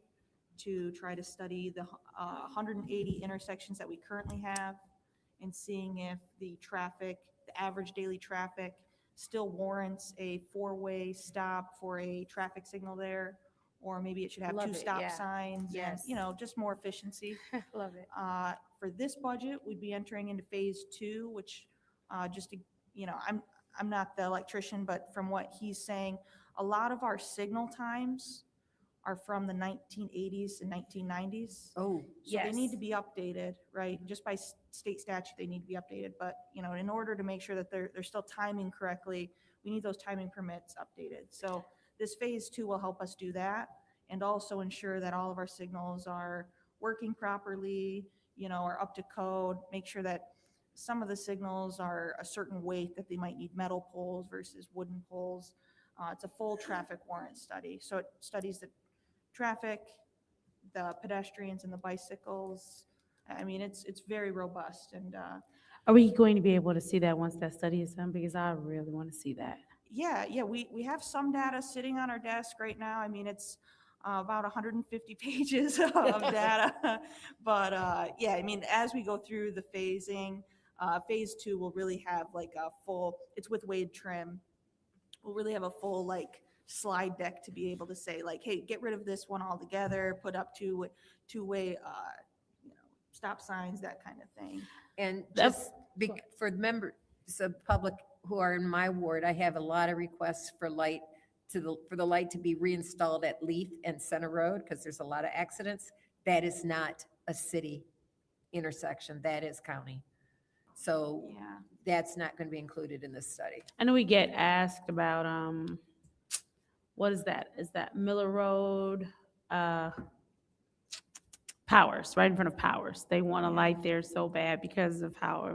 to try to study the 180 intersections that we currently have and seeing if the average daily traffic still warrants a 4-way stop for a traffic signal there, or maybe it should have Love 2 it, stop yeah. signs Yes. and, just more efficiency. Love it. For this budget, we'd be entering into phase 2, which just to, I'm not the electrician, but from what he's saying, a lot of our signal times are from the 1980s and 1990s. Oh, So they need to Yes. be updated, right? Just by state statute, they need to be updated. But, in order to make sure that they're still timing correctly, we need those timing permits updated. So this phase 2 will help us do that and also ensure that all of our signals are working properly, are up to code, make sure that some of the signals are a certain weight that they might need metal poles versus wooden poles. It's a full traffic warrant study. So it studies the traffic, the pedestrians and the bicycles. I mean, it's very robust and, Are we going to be able to see that once that study is done? Because I really want to see that. yeah, we have some data sitting on our desk right now. I mean, it's about 150 pages of data. But yeah, I mean, as we go through the phasing, phase 2 will really have like a full, it's with Wade Trim. We'll really have a full slide deck to be able to say hey, get rid of this one altogether, put up two-way, stop signs, that kind of thing. and That's- just for the members of public who are in my ward, I have a lot of requests for for the light to be reinstalled at Leaf and Center Road, because there's a lot of accidents. That is not a city intersection, that is county. So Yeah. that's not going to be included in this study. I know we get asked about, what is that? Is that Miller Road? Powers, right in front of Powers. They want a light there so bad because of how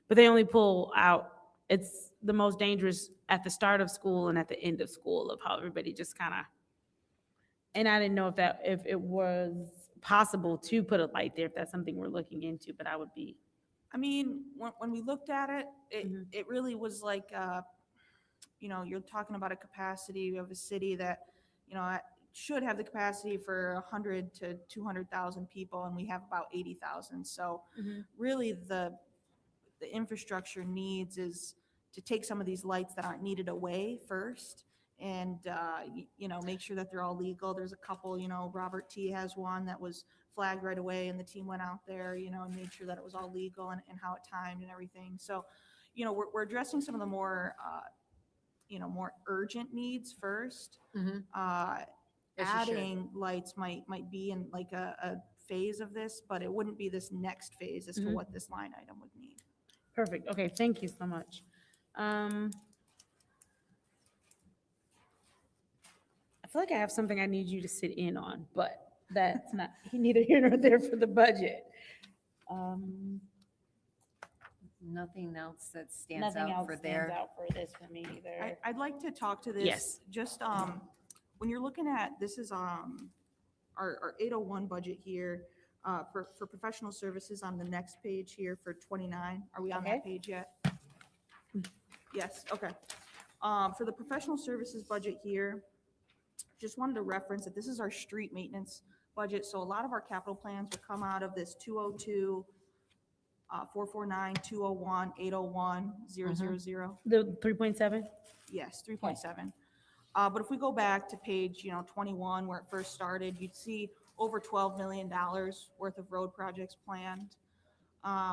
but they only pull out, it's the most dangerous at the start of school and at the end of school of how everybody just kind of, and I didn't know if it was possible to put a light there, if that's something we're looking into, but I would be. I mean, when we looked at it, Mhm. it really was like, you're talking about a capacity of a city that, should have the capacity for 100 to 200,000 people, and we have about 80,000. So Mhm. really the infrastructure needs is to take some of these lights that aren't needed away first and, make sure that they're all legal. There's a couple, Robert T has one that was flagged right away and the team went out there, and made sure that it was all legal and how it timed and everything. So, we're addressing some of the more, more urgent needs first. As you should. Adding lights might be in like a phase of this, but it wouldn't be this next phase as to Mhm. what this line item would need. Perfect. Okay, thank you so much. I feel like I have something I need you to sit in on, but that's not neither here nor there for the budget. Nothing else that stands Nothing out else for stands there. out for this for me either. I'd like to talk to this. Yes. Just, when you're looking at, this is, our 801 budget here, for professional services on the next page here for 29. Are we on that Okay. page yet? Yes, okay. For the professional services budget here, just wanted to reference that this is our street maintenance budget. So a lot of our capital plans will come out of this 202, 449, 201, 801, 000. The 3.7? Yes, 3.7. But if we go back to page, 21, where it first started, you'd see over $12 million worth of road projects planned.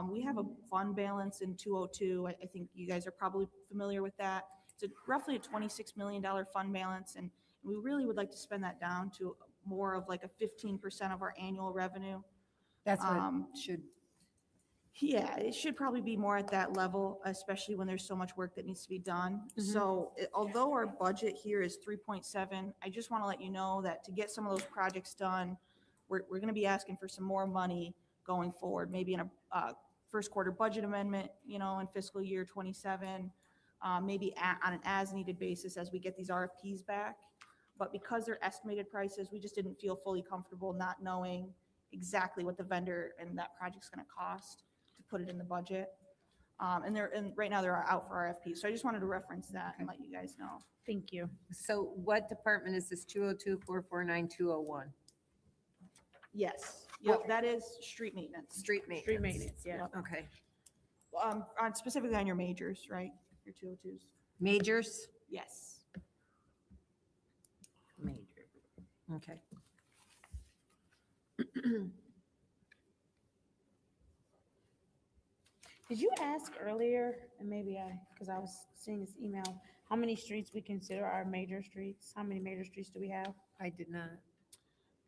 We have a fund balance in 202. I think you guys are probably familiar with that. It's roughly a $26 million fund balance, and we really would like to spend that down to more of like a 15% of our annual revenue. That's what Um, should, Yeah, it should probably be more at that level, especially when there's so much work that needs to be done. So although our budget here is 3.7, I just want to let you know that to get some of those projects done, we're going to be asking for some more money going forward, maybe in a first quarter budget amendment, in fiscal year 27, maybe on an as-needed basis as we get these RFPs back. But because they're estimated prices, we just didn't feel fully comfortable not knowing exactly what the vendor and that project's going to cost to put it in the budget. And right now they're out for RFP. So I just wanted to reference that and let you guys know. Thank you. so what department is this 202-449-201? Yes, yep, that is street maintenance. Street maintenance? Street maintenance, yeah. Okay. Specifically on your majors, right? Your 202s. Majors? Yes. Major. Okay. Did you ask earlier, and maybe because I was seeing this email, how many streets we consider our major streets? How many major streets do we have? I did not.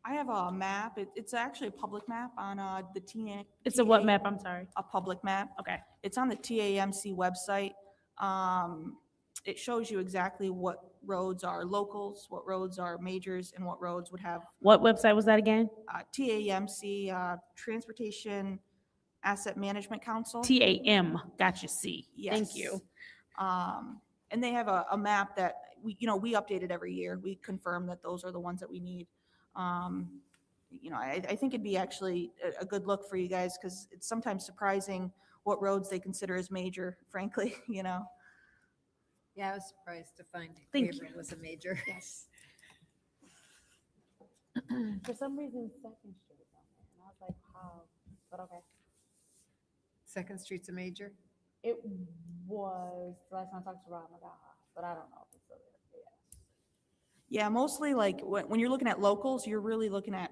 I have a map. It's actually a public map on the TA. It's a what map? I'm sorry. A public map. Okay. It's on the TAMC website. It shows you exactly what roads are locals, what roads are majors, and what roads would have What website was that again? TAMC, Transportation Asset Management Council. TAM. Gotcha. C. Thank Yes. you. And they have a map that we update it every year. We confirm that those are the ones that we need. I think it'd be actually a good look for you guys because it's sometimes surprising what roads they consider as major, frankly, Yeah, I was surprised to find Thank Gabriel was a major. Yes. For some reason, Second Street was on there, and I was like, wow. But okay. Second Street's a major? It was the last time I talked to Rob Magaha, but I don't know if it's still there. Yeah. Yeah, mostly like when you're looking at locals, you're really looking at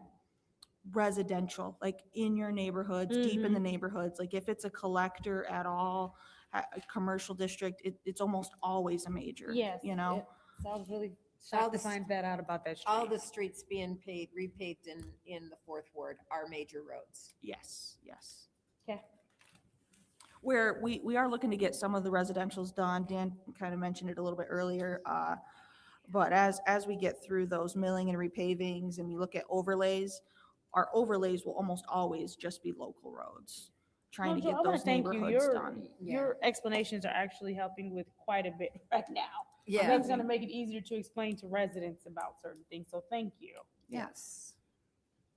residential, like in your neighborhoods, deep in the neighborhoods. Like if it's a collector at all, a commercial district, it's almost always a major. Yes. You know? So I was really All shocked to the find that out about that street. All the streets being repaved in the fourth ward are major roads. Yes, yes. Okay. Where we are looking to get some of the residentials done. Dan kind of mentioned it a little bit earlier. But as we get through those milling and repavings and we look at overlays, our overlays will almost always just be local roads, trying to Well, Joe, get I wanna those thank you. neighborhoods done. Your explanations are actually helping with quite a bit right now. Yeah. That's gonna make it easier to explain to residents about certain things, so thank you. Yes.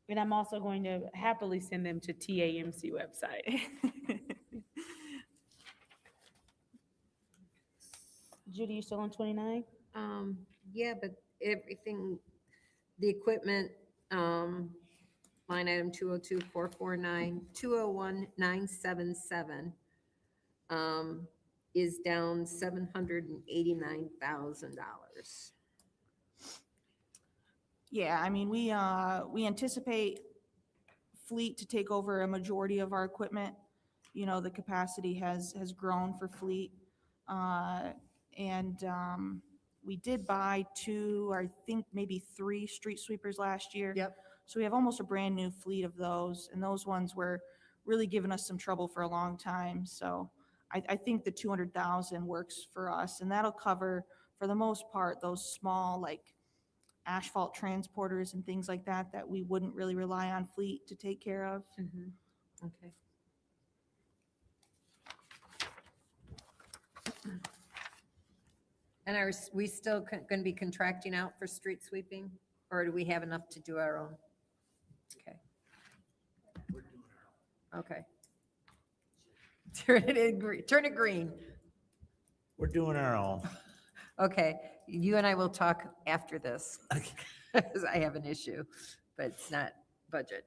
And I'm also going to happily send them to TAMC website. Judy, you still on 29? Yeah, but everything, the equipment, line item 202-449, 201-977, is down $789,000. Yeah, I mean, we anticipate fleet to take over a majority of our equipment. The capacity has grown for fleet. And we did buy 2, or I think maybe 3 street sweepers last year. Yep. So we have almost a brand new fleet of those, and those ones were really giving us some trouble for a long time. So I think the 200,000 works for us, and that'll cover, for the most part, those small, like asphalt transporters and things like that, that we wouldn't really rely on fleet to take care of. Okay. And are we still going to be contracting out for street sweeping, or do we have enough to do our own? Okay. Okay. Turn it green. We're doing our own. Okay, you and I will talk after this, because I have an issue, but it's not budget.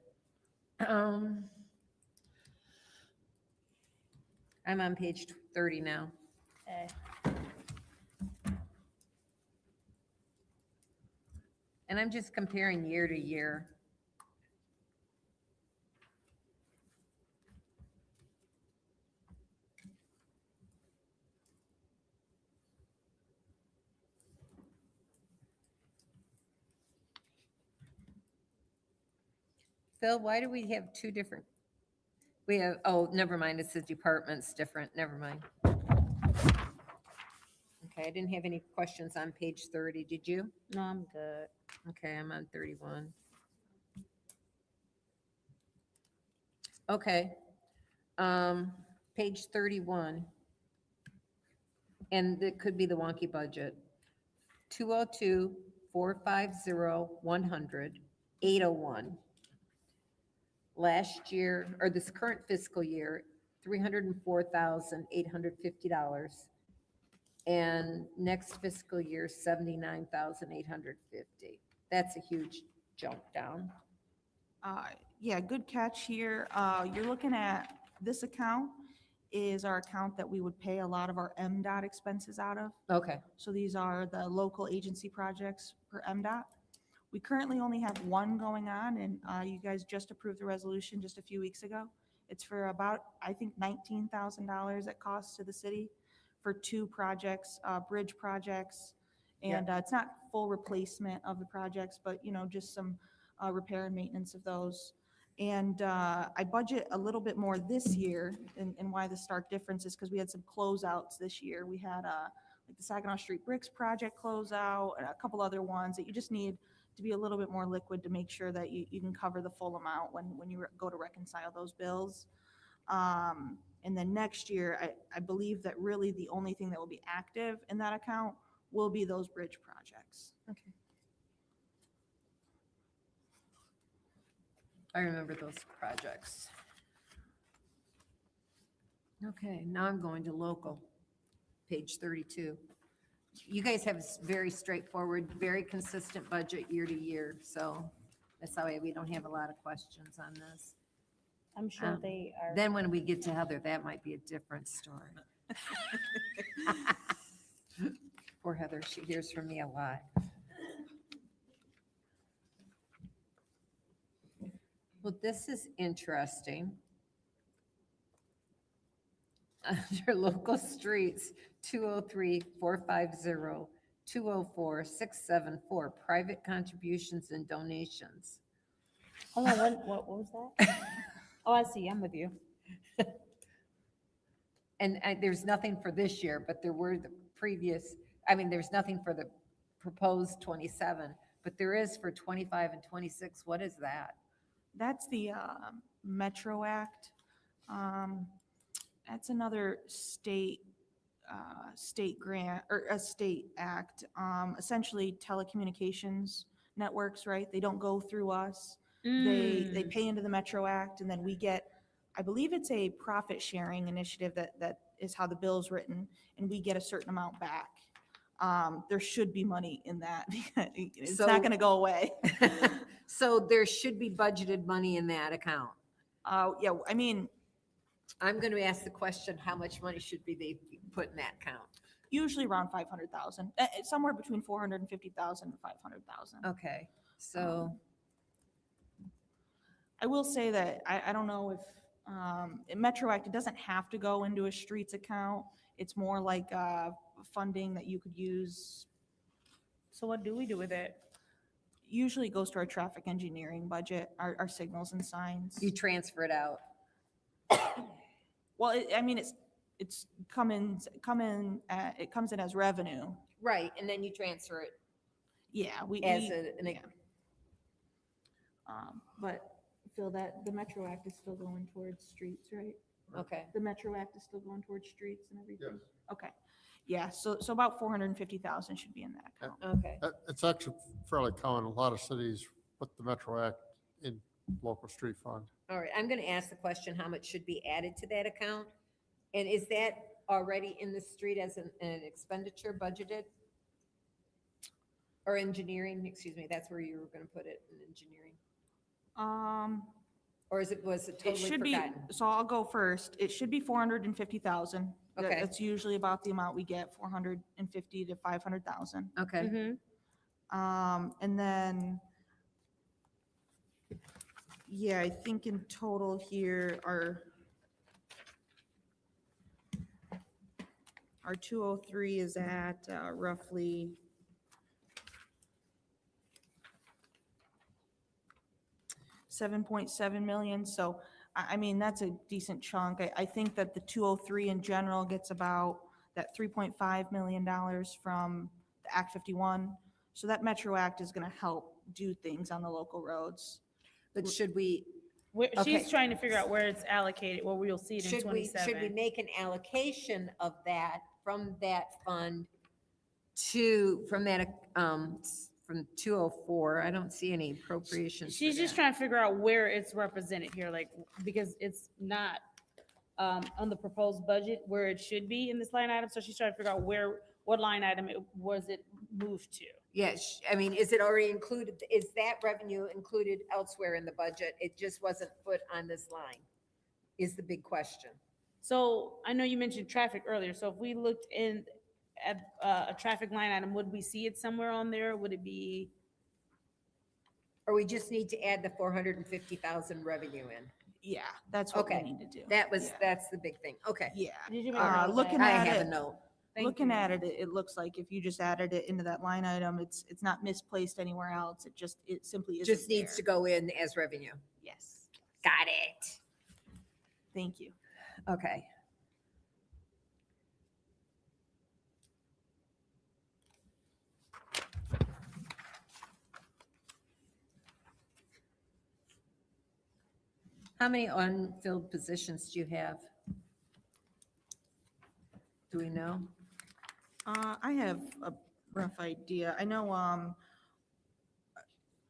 I'm on page 30 now. And I'm just comparing year to year. Phil, why do we have two different? We have, oh, never mind, it's the department's different, never mind. Okay, I didn't have any questions on page 30, did you? No, I'm good. Okay, I'm on 31. Okay, page 31. And it could be the wonky budget. 202, 450, 100, 801. Last year, or this current fiscal year, $304,850. And next fiscal year, $79,850. That's a huge jump down. Yeah, good catch here. You're looking at, this account is our account that we would pay a lot of our MDOT expenses out of. Okay, So these are the local agency projects for MDOT. We currently only have one going on, and you guys just approved the resolution just a few weeks ago. It's for about, I think, $19,000 that costs to the city for two projects, bridge projects. And it's not full replacement of the projects, but, you know, just some repair and maintenance of those. And I budget a little bit more this year, and why the stark difference is because we had some closeouts this year. We had like the Saginaw Street Bricks project closeout, and a couple other ones that you just need to be a little bit more liquid to make sure that you can cover the full amount when you go to reconcile those bills. And then next year, I believe that really the only thing that will be active in that account will be those bridge projects. okay. I remember those projects. Okay, now I'm going to local, page 32. You guys have a very straightforward, very consistent budget year to year, so that's why we don't have a lot of questions on this. I'm sure they are. Then when we get to Heather, that might be a different story. Poor Heather, she hears from me a lot. Well, this is interesting. Under local streets, 203, 450, 204, 674, private contributions and donations. Hold on, what was that? Oh, I see, I'm with you. And there's nothing for this year, but there were the previous, I mean, there's nothing for the proposed 27, but there is for 25 and 26. What is that? That's the Metro Act. That's another state grant, or a state act. Essentially telecommunications networks, right? They don't go through us. They pay into the Metro Act, and then we get, I believe it's a profit sharing initiative that is how the bill's written, and we get a certain amount back. There should be money in that. It's not going to go away. So there should be budgeted money in that account. Yeah, I mean, I'm going to ask the question, how much money should they put in that account? usually around 500,000, somewhere between 450,000 and 500,000. Okay, so, I will say that I don't know if in Metro Act, it doesn't have to go into a streets account. It's more like funding that you could use. So what do we do with it? Usually it goes to our traffic engineering budget, our signals and signs. you transfer it out. Well, I mean, it's it comes in as revenue. Right, and then you transfer it Yeah, as yeah. But Phil, that the Metro Act is still going towards streets, right? okay. The Metro Act is still going towards streets and everything? Okay. Yeah, so about 450,000 should be in that account. Okay, It's actually fairly common. A lot of cities put the Metro Act in local street fund. all right, I'm going to ask the question, how much should be added to that account? And is that already in the street as an expenditure budgeted? Or engineering, excuse me, that's where you were going to put it, in engineering? Or was it It totally should be, forgotten? so I'll go first. It should be 450,000. Okay. That's usually about the amount we get, 450 to 500,000. Okay, And then, yeah, I think in total here our 203 is at roughly 7.7 million. So, I mean, that's a decent chunk. I think that the 203 in general gets about that $3.5 million from the Act 51. So that Metro Act is going to help do things on the local roads. But should we, She's Okay. trying to figure out where it's allocated, where we'll see it in should we 27. make an allocation of that from that fund to, from that, from 204? I don't see any appropriations. She's for just that. trying to figure out where it's represented here, like, because it's not on the proposed budget where it should be in this line item. So she's trying to figure out what line item was it moved to. Yes, I mean, is it already included, is that revenue included elsewhere in the budget? It just wasn't put on this line, is the big question. So I know you mentioned traffic earlier. So if we looked in at a traffic line item, would we see it somewhere on there? Would it be? Or we just need to add the 450,000 revenue in? Yeah, that's what we Okay. need to do. That's the big thing, okay. Yeah. Did you make a note of Looking that? I at have a it, note. Thank looking you. at it, it looks like if you just added it into that line item, it's not misplaced anywhere else. It simply isn't Just needs to there. go in as revenue. Yes. Got it. Thank you. Okay. How many unfilled positions do you have? Do we know? I have a rough idea. I know,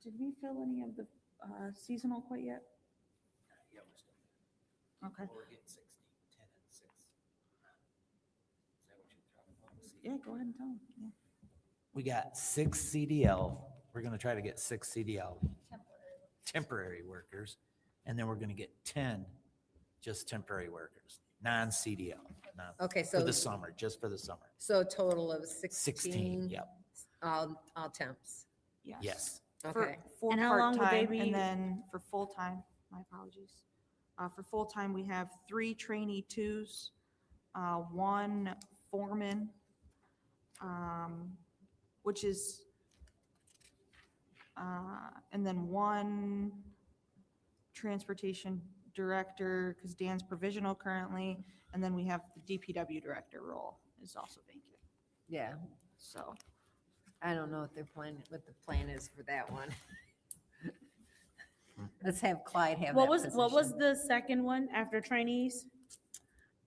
did we fill any of the seasonal quite yet? Yeah, we're still, Okay. we're getting 60, 10 and 6. Is that what you're talking about? Yeah, go ahead and tell them. Yeah. We got 6 CDL. We're gonna try to get 6 CDL temporary workers, and then we're gonna get 10 just temporary workers, non-CDL. Okay, For so, the summer, just for the summer. so a total of 16, yep, all temps. yes. Okay. For And how long would they part-time, be? and then for full-time, my apologies. For full-time, we have 3 trainee twos, 1 foreman, which is, and then 1 transportation director, because Dan's provisional currently, and then we have the DPW director role is also vacant, Yeah, so. I don't know what the plan is for that one. Let's have Clyde have that What was position. the second one after trainees?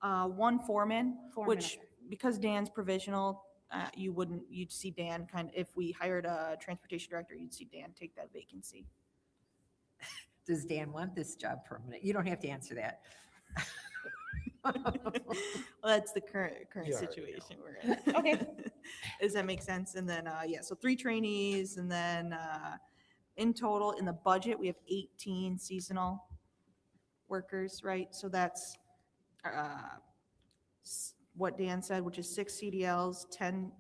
1 foreman, Foreman, which, okay. because Dan's provisional, you'd see Dan if we hired a transportation director, you'd see Dan take that vacancy. Does Dan want this job permanent? You don't have to answer that. Well, that's the current You already situation we're in. Okay. Does that make sense? And then, so 3 trainees, and then, in total, in the budget, we have 18 seasonal workers, right? So that's, what Dan said, which is 6 CDLs, 10,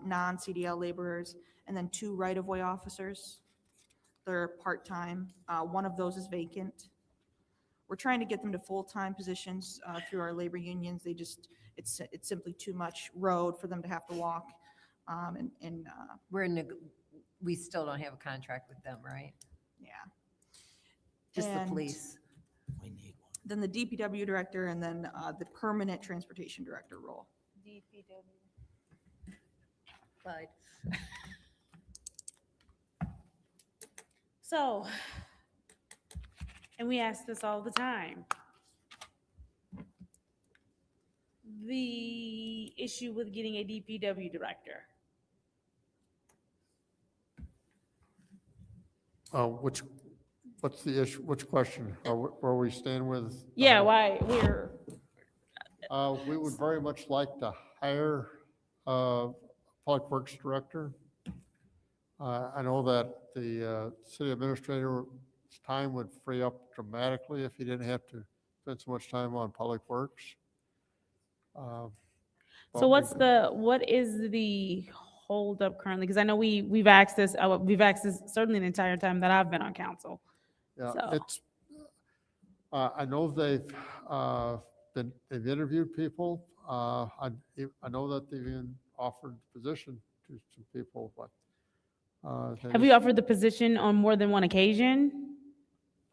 non-CDL laborers, and then 2 right-of-way officers. They're part-time. 1 of those is vacant. We're trying to get them to full-time positions through our labor unions. They just, it's simply too much road for them to have to walk. We still don't have a contract with them, right? Yeah. Just the And police. We need one. Then the DPW director, and then the permanent transportation director role. Clyde. So, and we ask this all the time. The issue with getting a DPW director. What's the issue, which question? Where we stand with? Yeah, why we're, We would very much like to hire a public works director. I know that the city administrator's time would free up dramatically if he didn't have to spend so much time on public works. so But what is the holdup currently? Because I know we've asked this certainly the entire time that I've been on council. Yeah, So- it's, I know they've interviewed people. I know that they've even offered the position to some people, but. they Have we just- offered the position on more than one occasion?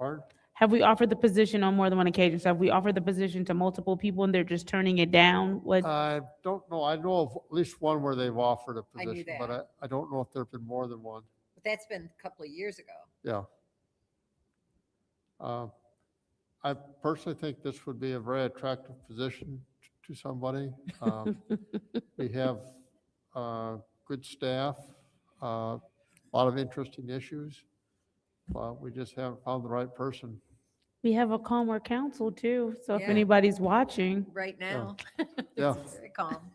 Pardon? Have we offered the position on more than one occasion? So have we offered the position to multiple people and they're just turning it down? What? I don't know. I know of at least one where they've offered a I knew position, but that. I don't know if there've been more than one. But that's been a couple of years ago. Yeah. I personally think this would be a very attractive position to somebody. We have good staff, a lot of interesting issues, but we just haven't found the right person. We have a calmer council too, so if Yeah. anybody's watching, Right now. Yeah. It's very calm.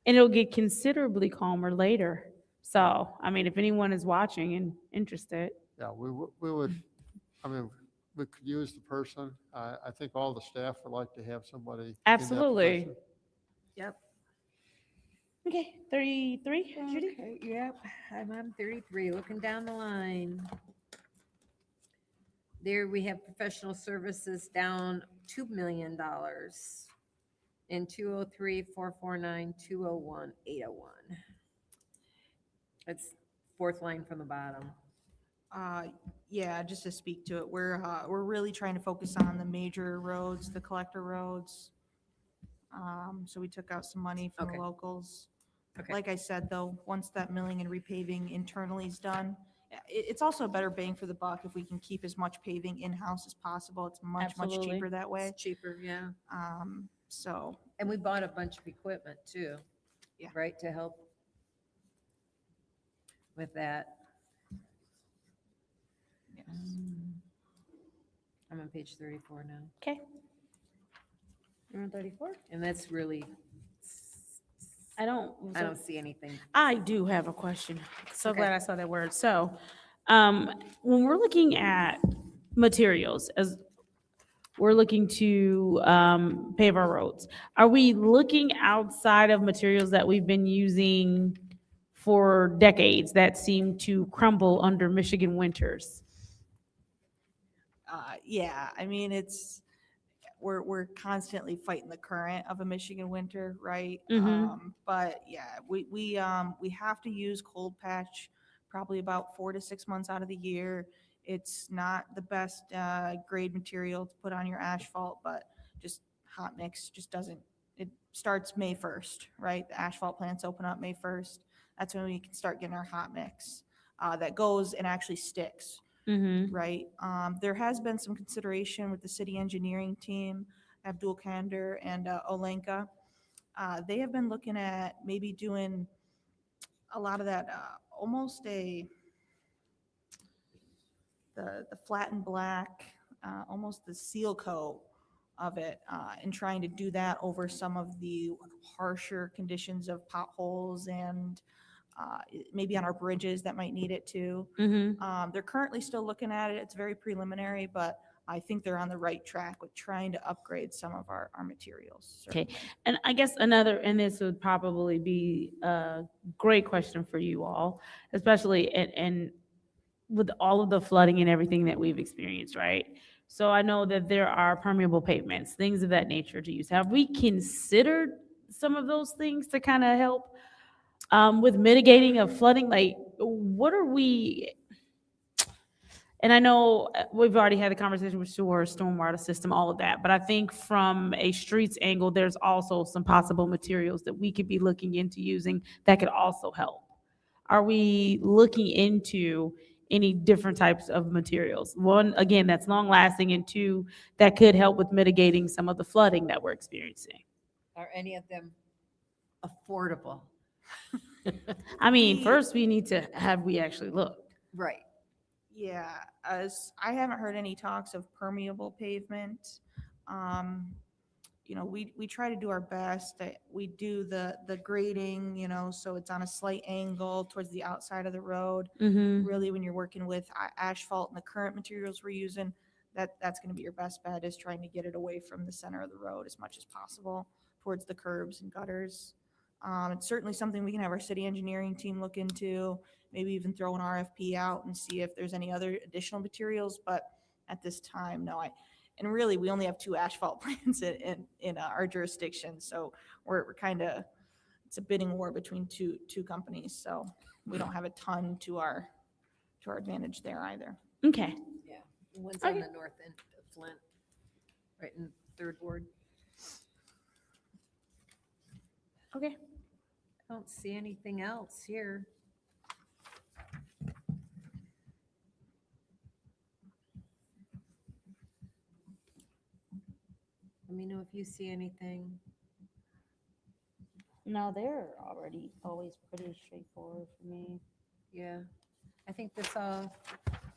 and it'll get considerably calmer later. So, I mean, if anyone is watching and interested. Yeah, we would, I mean, we could use the person. I think all the staff would like to have somebody in that Absolutely. position. Yep. Okay, 33, Judy? Okay, yep, I'm on 33, looking down the line. There we have professional services down $2 million in 203, 449, 201, 801. That's fourth line from the bottom. Yeah, just to speak to it, we're really trying to focus on the major roads, the collector roads. So we took out some money from Okay. the locals. Okay. Like I said, though, once that milling and repaving internally is done, it's also a better bang for the buck if we can keep as much paving in-house as possible. It's much Absolutely. cheaper that way. It's cheaper, yeah. So, And we bought a bunch of equipment too. Yeah. Right, to help with that. yes. I'm on page 34 now. Okay. You're on 34? And that's really, I don't see anything. I do have a question. So Okay. glad I saw that word. So, when we're looking at materials, as we're looking to pave our roads, are we looking outside of materials that we've been using for decades that seem to crumble under Michigan winters? Yeah, I mean, we're constantly fighting the current of a Michigan winter, right? Mhm. But yeah, we have to use cold patch probably about 4 to 6 months out of the year. It's not the best grade material to put on your asphalt, but just hot mix just doesn't. It starts May 1st, right? The asphalt plants open up May 1st. That's when we can start getting our hot mix that goes and actually sticks. Mm-hmm. Right. There has been some consideration with the city engineering team, Abdul Kander and Olenka. They have been looking at maybe doing a lot of that, almost the flat and black, almost the seal coat of it, and trying to do that over some of the harsher conditions of potholes and maybe on our bridges that might need it too. Mm-hmm. They're currently still looking at it. It's very preliminary, but I think they're on the right track with trying to upgrade some of our materials. Okay. certainly. And I guess and this would probably be a great question for you all, especially and with all of the flooding and everything that we've experienced, right? So I know that there are permeable pavements, things of that nature to use. Have we considered some of those things to kind of help with mitigating of flooding? Like, what are we? And I know we've already had the conversation with sewer, stormwater system, all of that, but I think from a streets angle, there's also some possible materials that we could be looking into using that could also help. Are we looking into any different types of materials? One, again, that's long lasting, and two, that could help with mitigating some of the flooding that we're experiencing. Are any of them affordable? I mean, first we need to have we actually looked. Right. Yeah, as I haven't heard any talks of permeable pavement. You know, we try to do our best. We do the grading, you know, so it's on a slight angle towards the outside of the road. Mm-hmm. Really, when you're working with asphalt and the current materials we're using, that's going to be your best bet, is trying to get it away from the center of the road as much as possible towards the curbs and gutters. It's certainly something we can have our city engineering team look into, maybe even throw an RFP out and see if there's any other additional materials. But at this time, no. And really, we only have 2 asphalt plants in our jurisdiction, so we're kind of, it's a bidding war between two companies. So we don't have a ton to our advantage there either. Okay. Yeah. One's on Okay. the north end of Flint, right in Third Ward. Okay. I don't see anything else here. Let me know if you see anything. No, they're already always pretty straightforward for me. Yeah, I think this all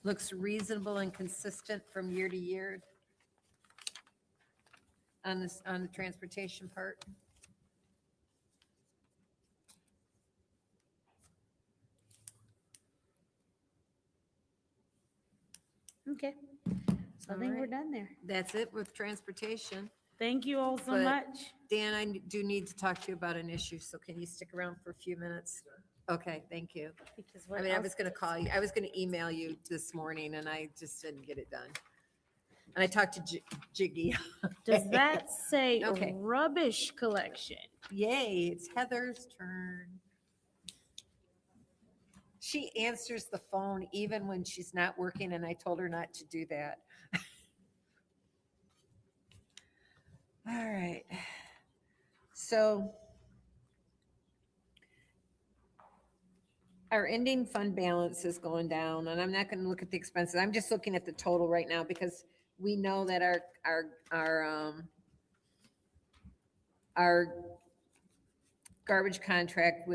looks reasonable and consistent from year to year on this, on the transportation part. Okay. So I think we're Alright. done there. That's it with transportation. Thank you all so But- much. Dan, I do need to talk to you about an issue, so can you stick around for a few minutes? Okay, thank you. Because I what mean, I else was gonna does- call you, I was gonna email you this morning and I just didn't get it done. And I talked to Jiggy. Does that say Okay. rubbish collection? Yay, it's Heather's turn. She answers the phone even when she's not working, and I told her not to do that. All right. So our ending fund balance is going down, and I'm not going to look at the expenses. I'm just looking at the total right now because we know that our garbage contract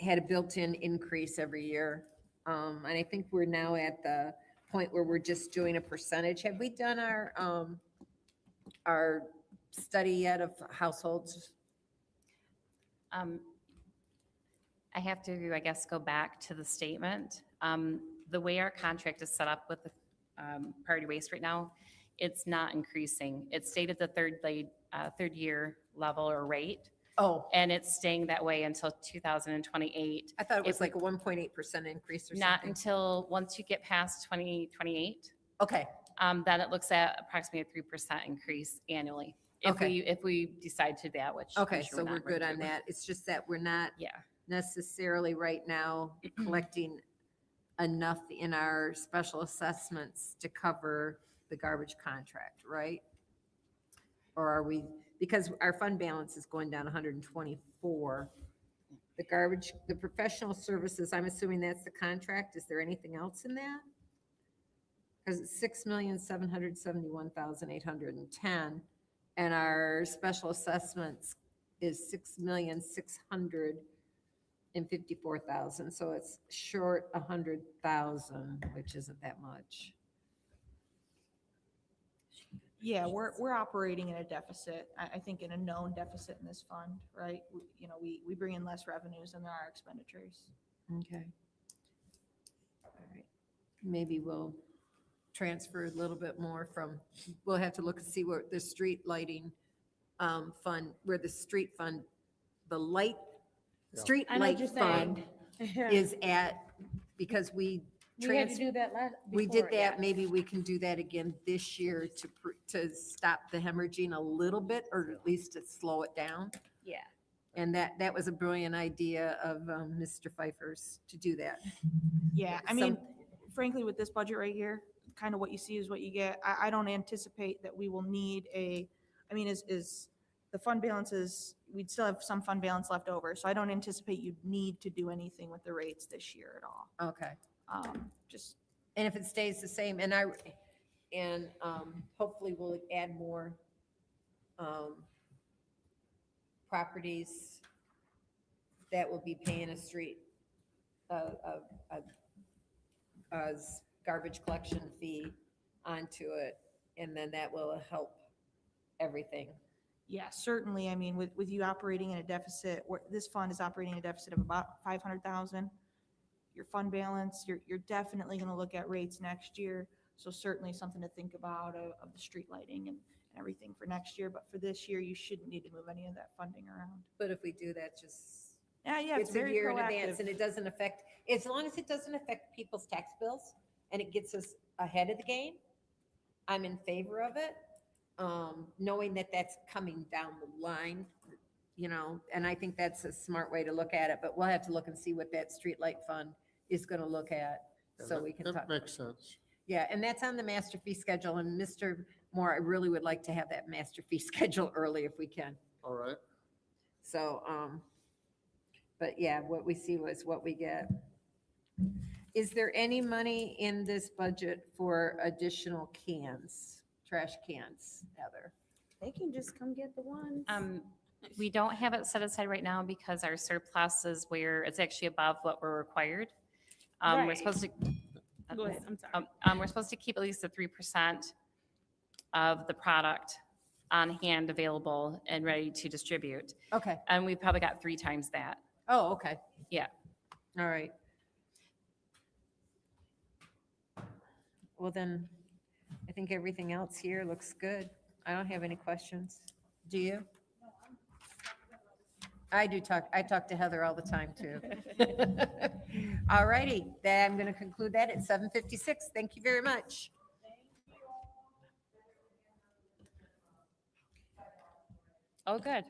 had a built-in increase every year. And I think we're now at the point where we're just doing a percentage. Have we done our study yet of households? I have to, I guess, go back to the statement. The way our contract is set up with the priority waste right now, it's not increasing. It's stayed at the third year level or rate, Oh, and it's staying that way until 2028. I thought it was If we- like a 1.8% increase or Not something. until, once you get past 2028, Okay, then it looks at approximately a 3% increase annually. Okay. If we decide to that, which. I'm okay, sure so not we're good going on to. that. It's just that we're not Yeah. necessarily right now collecting enough in our special assessments to cover the garbage contract, right? Or are we, because our fund balance is going down 124. The garbage, the professional services, I'm assuming that's the contract. Is there anything else in that? Because it's 6,771,810, and our special assessments is 6,654,000. So it's short 100,000, which isn't that much. Yeah, we're operating in a deficit. I think in a known deficit in this fund, right? We bring in less revenues than there are expenditures. Okay. All right. Maybe we'll transfer a little bit more from, we'll have to look and see where the street lighting fund, where the street fund, the light, Yeah. street I know what light you're fund saying. is at, because we We had to do that we before, did that, yeah. maybe we can do that again this year to stop the hemorrhaging a little bit, or at least to slow it down. Yeah. And that was a brilliant idea of Mr. Pfeiffer's to do that. Yeah, I mean, Some- frankly, with this budget right here, kind of what you see is what you get. I don't anticipate that we will need is the fund balances, we'd still have some fund balance left over, so I don't anticipate you'd need to do anything with the rates this year at all. Okay. Just, And if it stays the same, and hopefully we'll add more properties that will be paying a street, a garbage collection fee onto it, and then that will help everything. yeah, certainly, I mean, with you operating in a deficit, this fund is operating in a deficit of about 500,000. Your fund balance, you're definitely going to look at rates next year. So certainly something to think about of the street lighting and everything for next year. But for this year, you shouldn't need to move any of that funding around. But if we do that, just, Yeah, it's it's a very year in advance, proactive. and it doesn't affect, as long as it doesn't affect people's tax bills and it gets us ahead of the game, I'm in favor of it, knowing that that's coming down the line, and I think that's a smart way to look at it, but we'll have to look and see what that streetlight fund is going to look at, Yeah, so that- we can that talk. makes sense. Yeah, and that's on the master fee schedule, and Mr. Moore, I really would like to have that master fee schedule early if we can. All right. So, but yeah, what we see was what we get. Is there any money in this budget for additional cans, trash cans, Heather? They can just come get the ones. We don't have it set aside right now because our surplus is where it's actually above what we're required. We're Right. supposed to. Go ahead, I'm sorry. We're supposed to keep at least the 3% of the product on hand available and ready to distribute. Okay. And we've probably got 3 times that. Oh, okay. Yeah. All right. Well, then, I think everything else here looks good. I don't have any questions. Do you? I talk to Heather all the time, too. All righty, then I'm going to conclude that at 7:56. Thank you very much. Oh, good.